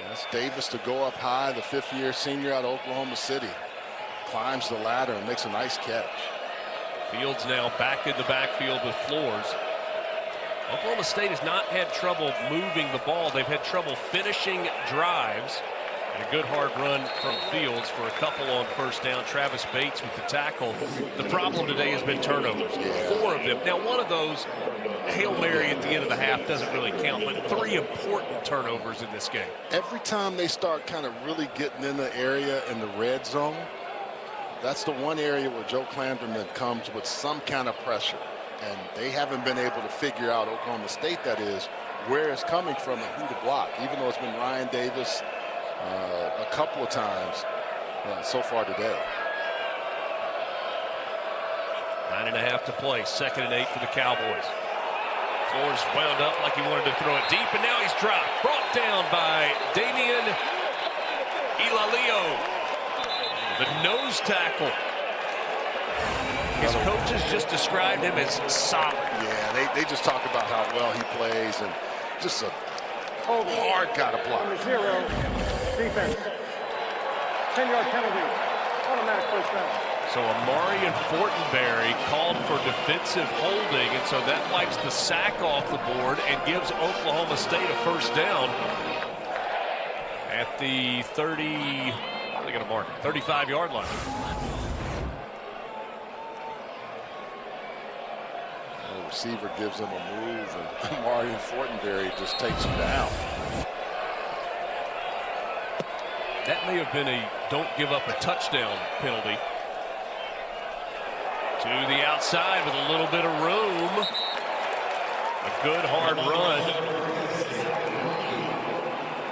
Yes, Davis to go up high, the 5th-year senior out of Oklahoma City. Climbs the ladder and makes a nice catch. Fields now back in the backfield with Flores. Oklahoma State has not had trouble moving the ball. They've had trouble finishing drives. And a good hard run from Fields for a couple on first down. Travis Bates with the tackle. The problem today has been turnovers. 4 of them. Now, one of those, Hail Mary at the end of the half, doesn't really count, but 3 important turnovers in this game. Every time they start kind of really getting in the area in the red zone, that's the one area where Joe Klanderman comes with some kind of pressure. And they haven't been able to figure out, Oklahoma State that is, where it's coming from and who to block, even though it's been Ryan Davis a couple of times so far today. 9.5 to play. 2nd and 8 for the Cowboys. Flores wound up like he wanted to throw it deep, and now he's dropped. Brought down by Damian Ilalio. The nose tackle. His coaches just described him as solid. Yeah, they just talk about how well he plays and just a hard guy to block. Number 0, defense. 10-yard penalty. Automatic first down. So Amarian Fortenberry called for defensive holding, and so that wipes the sack off the board and gives Oklahoma State a first down at the 30, what are they going to mark? 35-yard line. The receiver gives him a move, and Amarian Fortenberry just takes him down. That may have been a don't give up a touchdown penalty. To the outside with a little bit of room. A good hard run.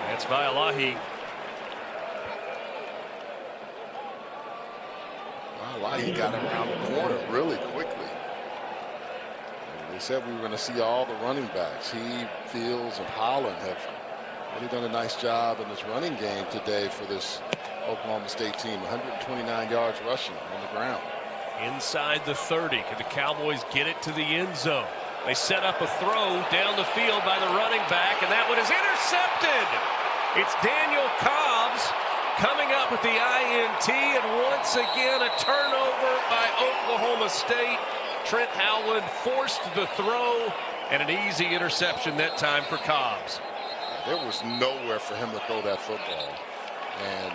That's Vaialahi. Vaialahi got around the corner really quickly. They said we were going to see all the running backs. He, Fields, and Holland have really done a nice job in this running game today for this Oklahoma State team. 129 yards rushing on the ground. Inside the 30. Can the Cowboys get it to the end zone? They set up a throw down the field by the running back, and that one is intercepted. It's Daniel Cobbs coming up with the INT, and once again a turnover by Oklahoma State. Trent Howland forced the throw, and an easy interception that time for Cobbs. There was nowhere for him to throw that football. And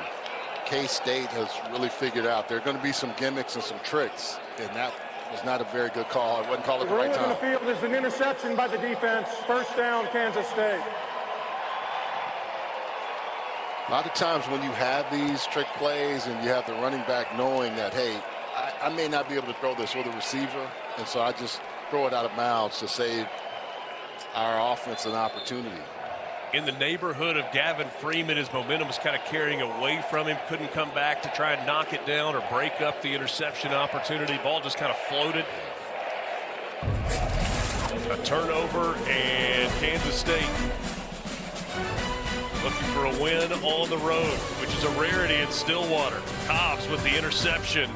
K-State has really figured out there are going to be some gimmicks and some tricks, and that was not a very good call. I wouldn't call it the right time. The field is an interception by the defense. First down, Kansas State. A lot of times when you have these trick plays and you have the running back knowing that, hey, I may not be able to throw this with the receiver, and so I just throw it out of bounds to save our offense an opportunity. In the neighborhood of Gavin Freeman, his momentum was kind of carrying away from him. Couldn't come back to try and knock it down or break up the interception opportunity. Ball just kind of floated. A turnover, and Kansas State looking for a win on the road, which is a rarity in Stillwater. Cobbs with the interception.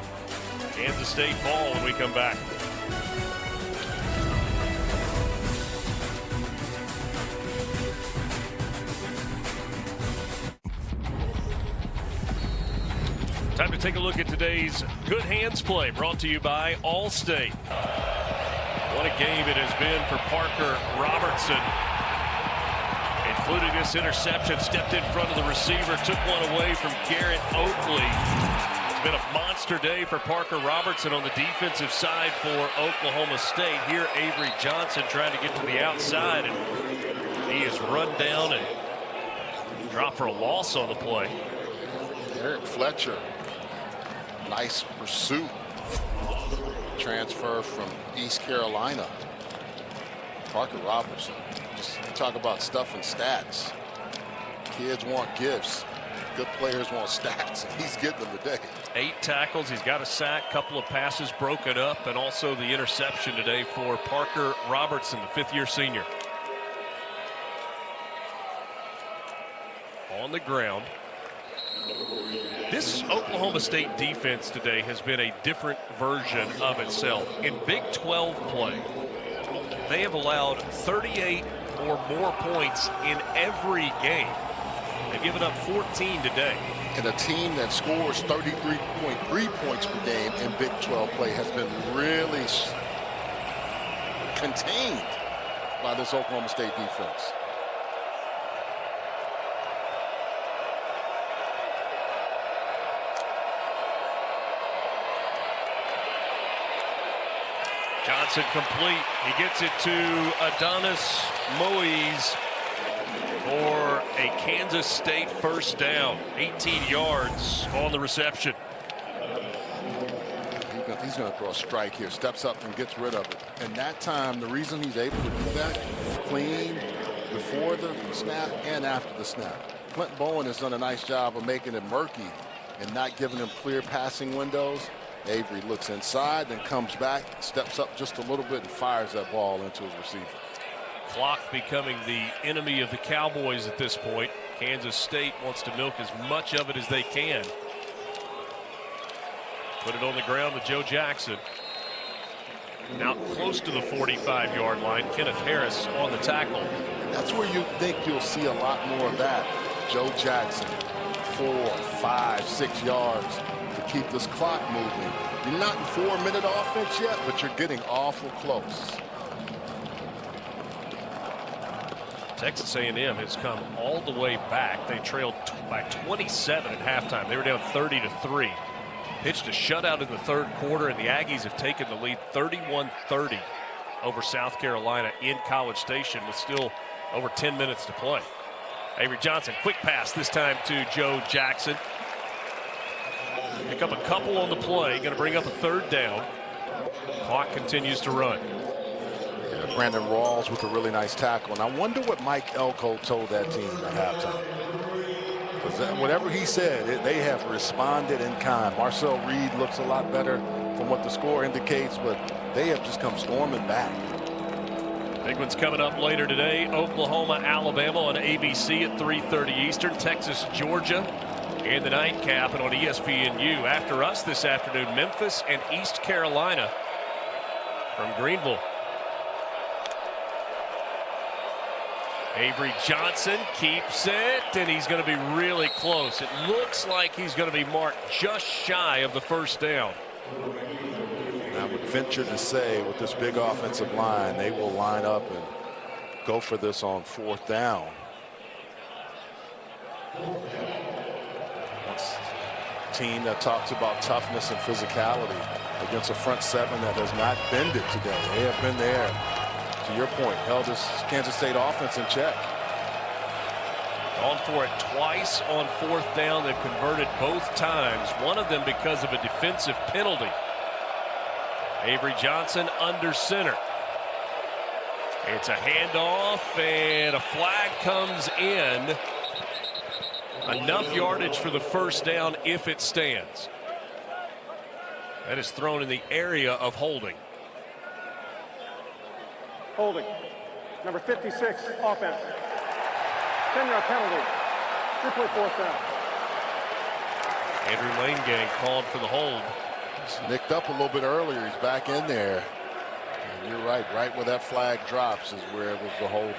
Kansas State ball when we come back. Time to take a look at today's Good Hands play, brought to you by Allstate. What a game it has been for Parker Robertson, including this interception. Stepped in front of the receiver, took one away from Garrett Oakley. It's been a monster day for Parker Robertson on the defensive side for Oklahoma State. Here, Avery Johnson trying to get to the outside, and he is run down and dropped for a loss on the play. Eric Fletcher, nice pursuit. Transfer from East Carolina. Parker Robertson, just talk about stuff and stats. Kids want gifts. Good players want stats. He's getting them today. 8 tackles. He's got a sack, couple of passes broken up, and also the interception today for Parker Robertson, the 5th-year senior. On the ground. This Oklahoma State defense today has been a different version of itself. In Big 12 play, they have allowed 38 or more points in every game. They've given up 14 today. And a team that scores 33.3 points per game in Big 12 play has been really contained by this Oklahoma State defense. Johnson complete. He gets it to Adonis Moise for a Kansas State first down. 18 yards on the reception. He's going to throw a strike here, steps up and gets rid of it. And that time, the reason he's able to do that, clean before the snap and after the snap. Clinton Bowen has done a nice job of making it murky and not giving him clear passing windows. Avery looks inside, then comes back, steps up just a little bit and fires that ball into his receiver. Clock becoming the enemy of the Cowboys at this point. Kansas State wants to milk as much of it as they can. Put it on the ground with Joe Jackson. Now close to the 45-yard line. Kenneth Harris on the tackle. That's where you think you'll see a lot more of that. Joe Jackson, 4, 5, 6 yards to keep this clock moving. You're not in 4-minute offense yet, but you're getting awful close. Texas A&M has come all the way back. They trailed by 27 at halftime. They were down 30-3. Pitched a shutout in the third quarter, and the Aggies have taken the lead 31-30 over South Carolina in College Station with still over 10 minutes to play. Avery Johnson, quick pass this time to Joe Jackson. Pick up a couple on the play, going to bring up a third down. Clock continues to run. Brandon Rawls with a really nice tackle. And I wonder what Mike Elko told that team at halftime. Whatever he said, they have responded in kind. Marcel Reed looks a lot better from what the score indicates, but they have just come storming back. Big one's coming up later today. Oklahoma, Alabama on ABC at 3:30 Eastern. Texas, Georgia, and the nightcap and on ESPNU. After us this afternoon, Memphis and East Carolina from Greenville. Avery Johnson keeps it, and he's going to be really close. It looks like he's going to be marked just shy of the first down. I would venture to say with this big offensive line, they will line up and go for this on 4th down. It's a team that talks about toughness and physicality against a front seven that has not bended today. They have been there. To your point, held this Kansas State offense in check. Gone for it twice on 4th down. They've converted both times, one of them because of a defensive penalty. Avery Johnson under center. It's a handoff, and a flag comes in. Enough yardage for the first down if it stands. That is thrown in the area of holding. Holding. Number 56, offense. 10-yard penalty. 3-play 4th down. Andrew Lane called for the hold. He's nicked up a little bit earlier. He's back in there. And you're right. Right where that flag drops is where it was the holding.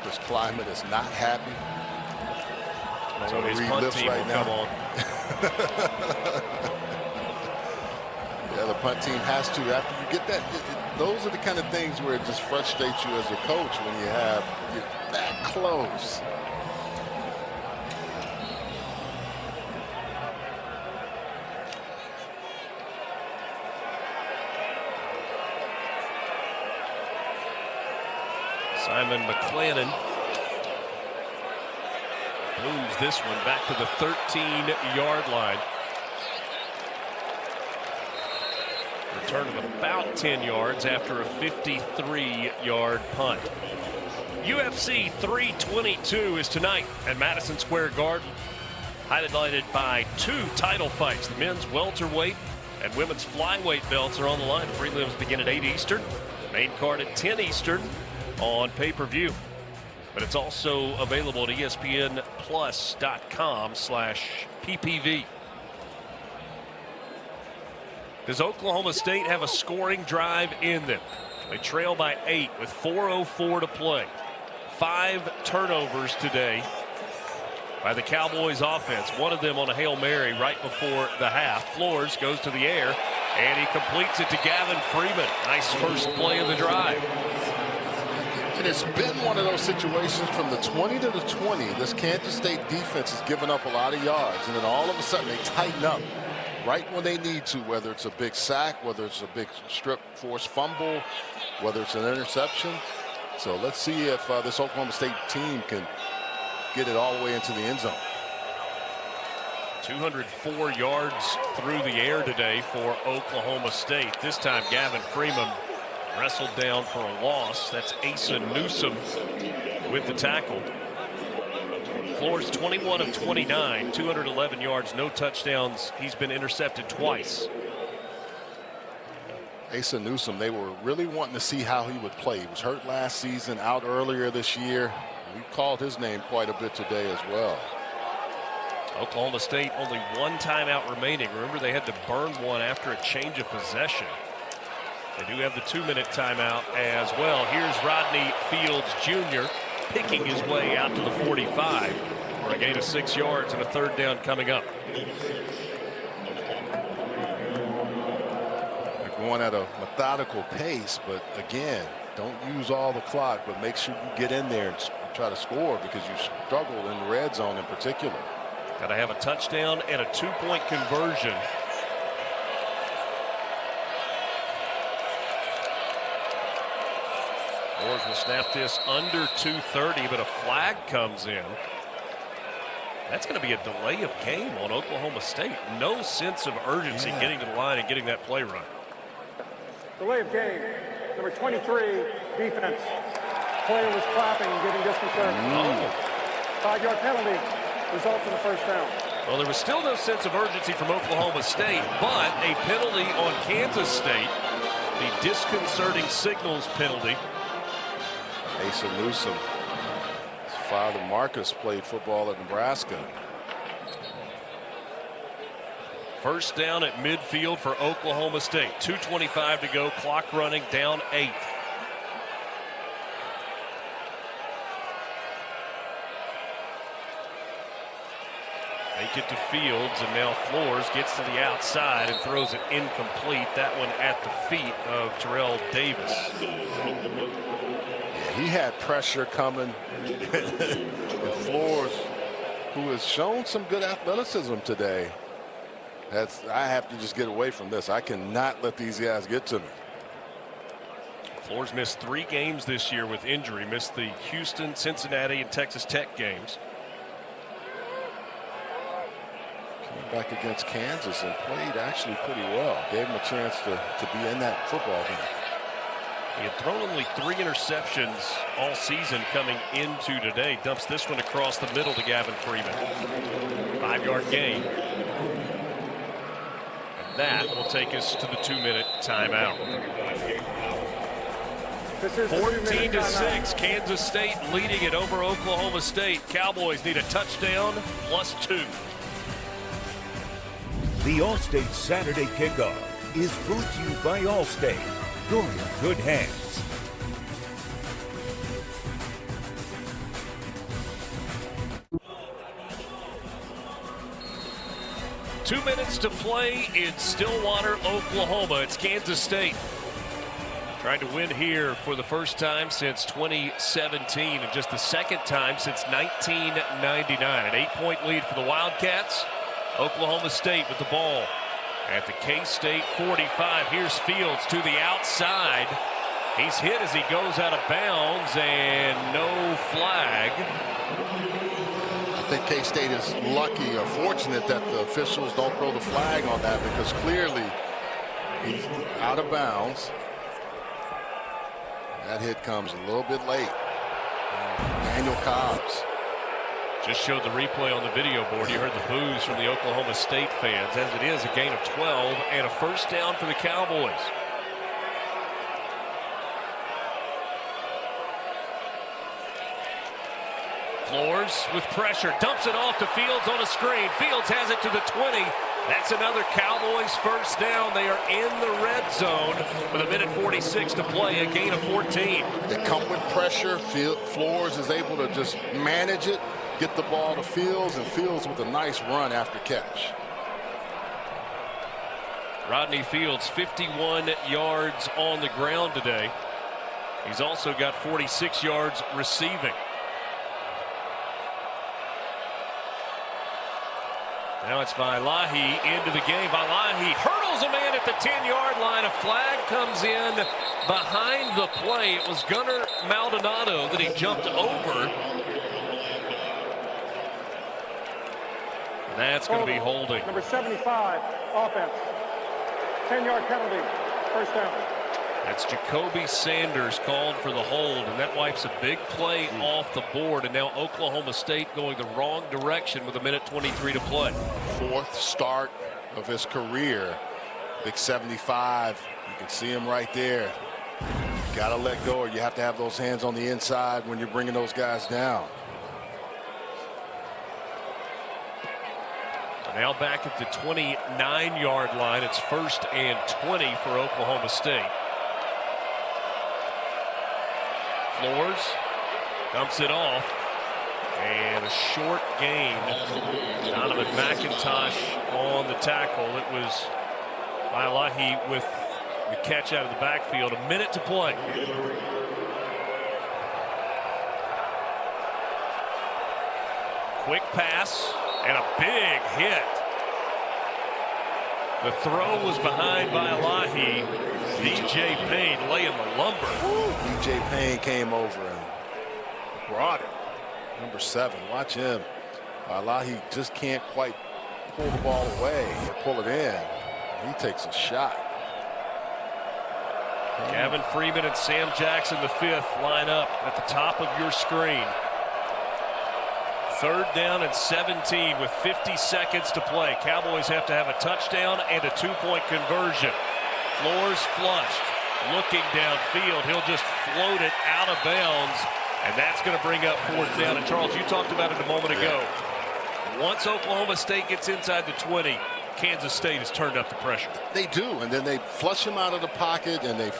This climate is not happy. So his punt team will come on. Yeah, the punt team has to. After you get that, those are the kind of things where it just frustrates you as a coach when you're that close. Simon McClannon booms this one back to the 13-yard line. Return of about 10 yards after a 53-yard punt. UFC 322 is tonight at Madison Square Garden, highlighted by 2 title fights. The men's welterweight and women's flyweight belts are on the line. Prelims begin at 8 Eastern, main card at 10 Eastern on pay-per-view. But it's also available at ESPNplus.com/PPV. Does Oklahoma State have a scoring drive in them? They trail by 8 with 4:04 to play. 5 turnovers today by the Cowboys offense. One of them on a Hail Mary right before the half. Flores goes to the air, and he completes it to Gavin Freeman. Nice first play of the drive. And it's been one of those situations from the 20 to the 20. This Kansas State defense has given up a lot of yards, and then all of a sudden they tighten up. right when they need to, whether it's a big sack, whether it's a big strip force fumble, whether it's an interception. So let's see if this Oklahoma State team can get it all the way into the end zone. 204 yards through the air today for Oklahoma State. This time Gavin Freeman wrestled down for a loss. That's Asa Newsome with the tackle. Flores 21 of 29, 211 yards, no touchdowns. He's been intercepted twice. Asa Newsome, they were really wanting to see how he would play. He was hurt last season, out earlier this year. We called his name quite a bit today as well. Oklahoma State only one timeout remaining. Remember, they had to burn one after a change of possession. They do have the 2-minute timeout as well. Here's Rodney Fields Jr. picking his way out to the 45 for a gain of 6 yards and a third down coming up. They're going at a methodical pace, but again, don't use all the clock, but make sure you get in there and try to score, because you struggled in the red zone in particular. Got to have a touchdown and a 2-point conversion. Flores will snap this under 2:30, but a flag comes in. That's going to be a delay of game on Oklahoma State. No sense of urgency getting to the line and getting that play run. Delay of game. Number 23, defense. Player was clapping and giving disconcert. 5-yard penalty results in a first down. Well, there was still no sense of urgency from Oklahoma State, but a penalty on Kansas State, the disconcerting signals penalty. Asa Newsome, his father Marcus played football at Nebraska. First down at midfield for Oklahoma State. 2:25 to go, clock running, down 8. They get to Fields, and now Flores gets to the outside and throws it incomplete. That one at the feet of Terrell Davis. He had pressure coming. And Flores, who has shown some good athleticism today, I have to just get away from this. I cannot let these guys get to me. Flores missed 3 games this year with injury. Missed the Houston, Cincinnati, and Texas Tech games. Came back against Kansas and played actually pretty well. Gave him a chance to be in that football game. He had thrown only 3 interceptions all season coming into today. Dumps this one across the middle to Gavin Freeman. 5-yard gain. And that will take us to the 2-minute timeout. 14-6, Kansas State leading it over Oklahoma State. Cowboys need a touchdown plus 2. The Allstate Saturday Kickoff is brought to you by Allstate. You're in good hands. Two minutes to play in Stillwater, Oklahoma. It's Kansas State trying to win here for the first time since 2017 and just the second time since 1999. An 8-point lead for the Wildcats. Oklahoma State with the ball at the K-State 45. Here's Fields to the outside. He's hit as he goes out of bounds, and no flag. I think K-State is lucky or fortunate that the officials don't throw the flag on that, because clearly he's out of bounds. That hit comes a little bit late. Daniel Cobbs. Just showed the replay on the video board. You heard the boos from the Oklahoma State fans. As it is, a gain of 12 and a first down for the Cowboys. Flores with pressure, dumps it off to Fields on a screen. Fields has it to the 20. That's another Cowboys first down. They are in the red zone with 1:46 to play, a gain of 14. They come with pressure. Flores is able to just manage it, get the ball to Fields, and Fields with a nice run after catch. Rodney Fields, 51 yards on the ground today. He's also got 46 yards receiving. Now it's Vailahi into the game. Vailahi hurdles a man at the 10-yard line. A flag comes in behind the play. It was Gunnar Maldonado that he jumped over. That's going to be holding. Number 75, offense. 10-yard penalty, first down. That's Jacoby Sanders called for the hold, and that wipes a big play off the board. And now Oklahoma State going the wrong direction with 1:23 to play. Fourth start of his career. Big 75. You can see him right there. You got to let go, or you have to have those hands on the inside when you're bringing those guys down. Now back at the 29-yard line. It's 1st and 20 for Oklahoma State. Flores dumps it off, and a short gain. Donovan McIntosh on the tackle. It was Vailahi with the catch out of the backfield. 1 minute to play. Quick pass and a big hit. The throw was behind Vailahi. DJ Payne laying the lumber. DJ Payne came over and brought it. Number 7, watch him. Vailahi just can't quite pull the ball away or pull it in. He takes a shot. Gavin Freeman and Sam Jackson, the 5th, line up at the top of your screen. 3rd down and 17 with 50 seconds to play. Cowboys have to have a touchdown and a 2-point conversion. Flores flushed, looking downfield. He'll just float it out of bounds, and that's going to bring up 4th down. And Charles, you talked about it a moment ago. Once Oklahoma State gets inside the 20, Kansas State has turned up the pressure. They do, and then they flush him out of the pocket, and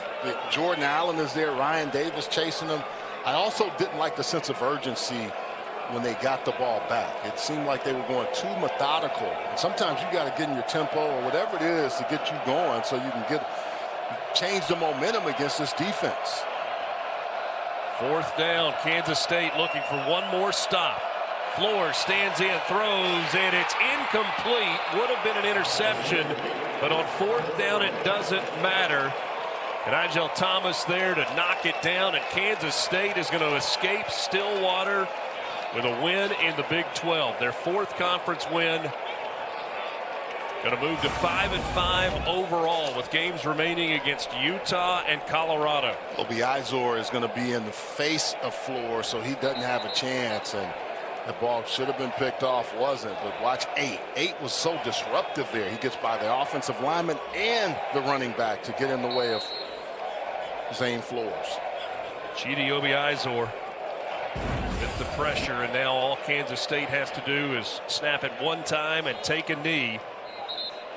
Jordan Allen is there, Ryan Davis chasing him. I also didn't like the sense of urgency when they got the ball back. It seemed like they were going too methodical. And sometimes you got to get in your tempo or whatever it is to get you going so you can change the momentum against this defense. 4th down, Kansas State looking for one more stop. Flores stands in, throws, and it's incomplete. Would have been an interception, but on 4th down it doesn't matter. And Nigel Thomas there to knock it down, and Kansas State is going to escape Stillwater with a win in the Big 12. Their 4th conference win. Going to move to 5-5 overall with games remaining against Utah and Colorado. Obi Izor is going to be in the face of Flores, so he doesn't have a chance. And the ball should have been picked off, wasn't. But watch 8. 8 was so disruptive there. He gets by the offensive lineman and the running back to get in the way of Zane Flores. Chidi Obi Izor with the pressure, and now all Kansas State has to do is snap it one time and take a knee.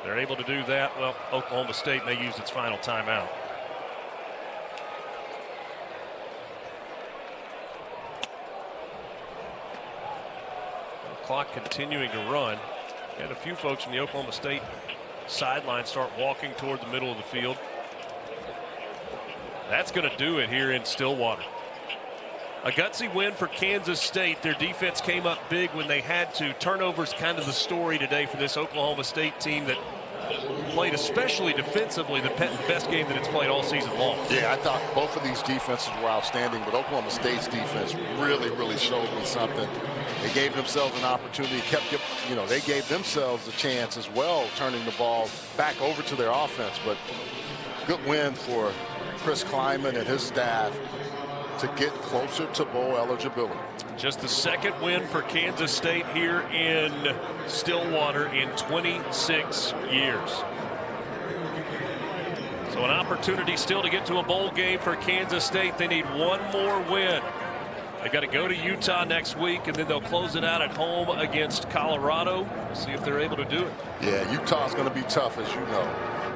They're able to do that. Well, Oklahoma State may use its final timeout. The clock continuing to run. And a few folks from the Oklahoma State sideline start walking toward the middle of the field. That's going to do it here in Stillwater. A gutsy win for Kansas State. Their defense came up big when they had to. Turnovers kind of the story today for this Oklahoma State team that played especially defensively the best game that it's played all season long. Yeah, I thought both of these defenses were outstanding, but Oklahoma State's defense really showed me something. They gave themselves an opportunity, they gave themselves a chance as well, turning the ball back over to their offense. But good win for Chris Kleiman and his staff to get closer to bowl eligibility. Just the 2nd win for Kansas State here in Stillwater in 26 years. So an opportunity still to get to a bowl game for Kansas State. They need one more win. They got to go to Utah next week, and then they'll close it out at home against Colorado. See if they're able to do it. Yeah, Utah's going to be tough, as you know.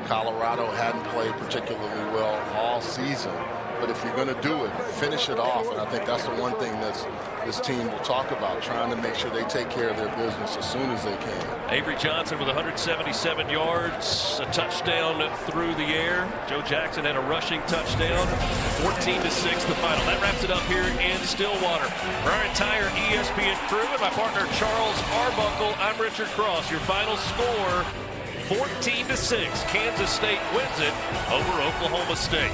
Colorado hadn't played particularly well all season. but if you're going to do it, finish it off. And I think that's the one thing that's this team will talk about, trying to make sure they take care of their business as soon as they can. Avery Johnson with 177 yards, a touchdown through the air. Joe Jackson had a rushing touchdown. 14-6 the final. That wraps it up here in Stillwater. For our entire ESPN crew and my partner Charles Arbuckle, I'm Richard Cross. Your final score, 14-6. Kansas State wins it over Oklahoma State.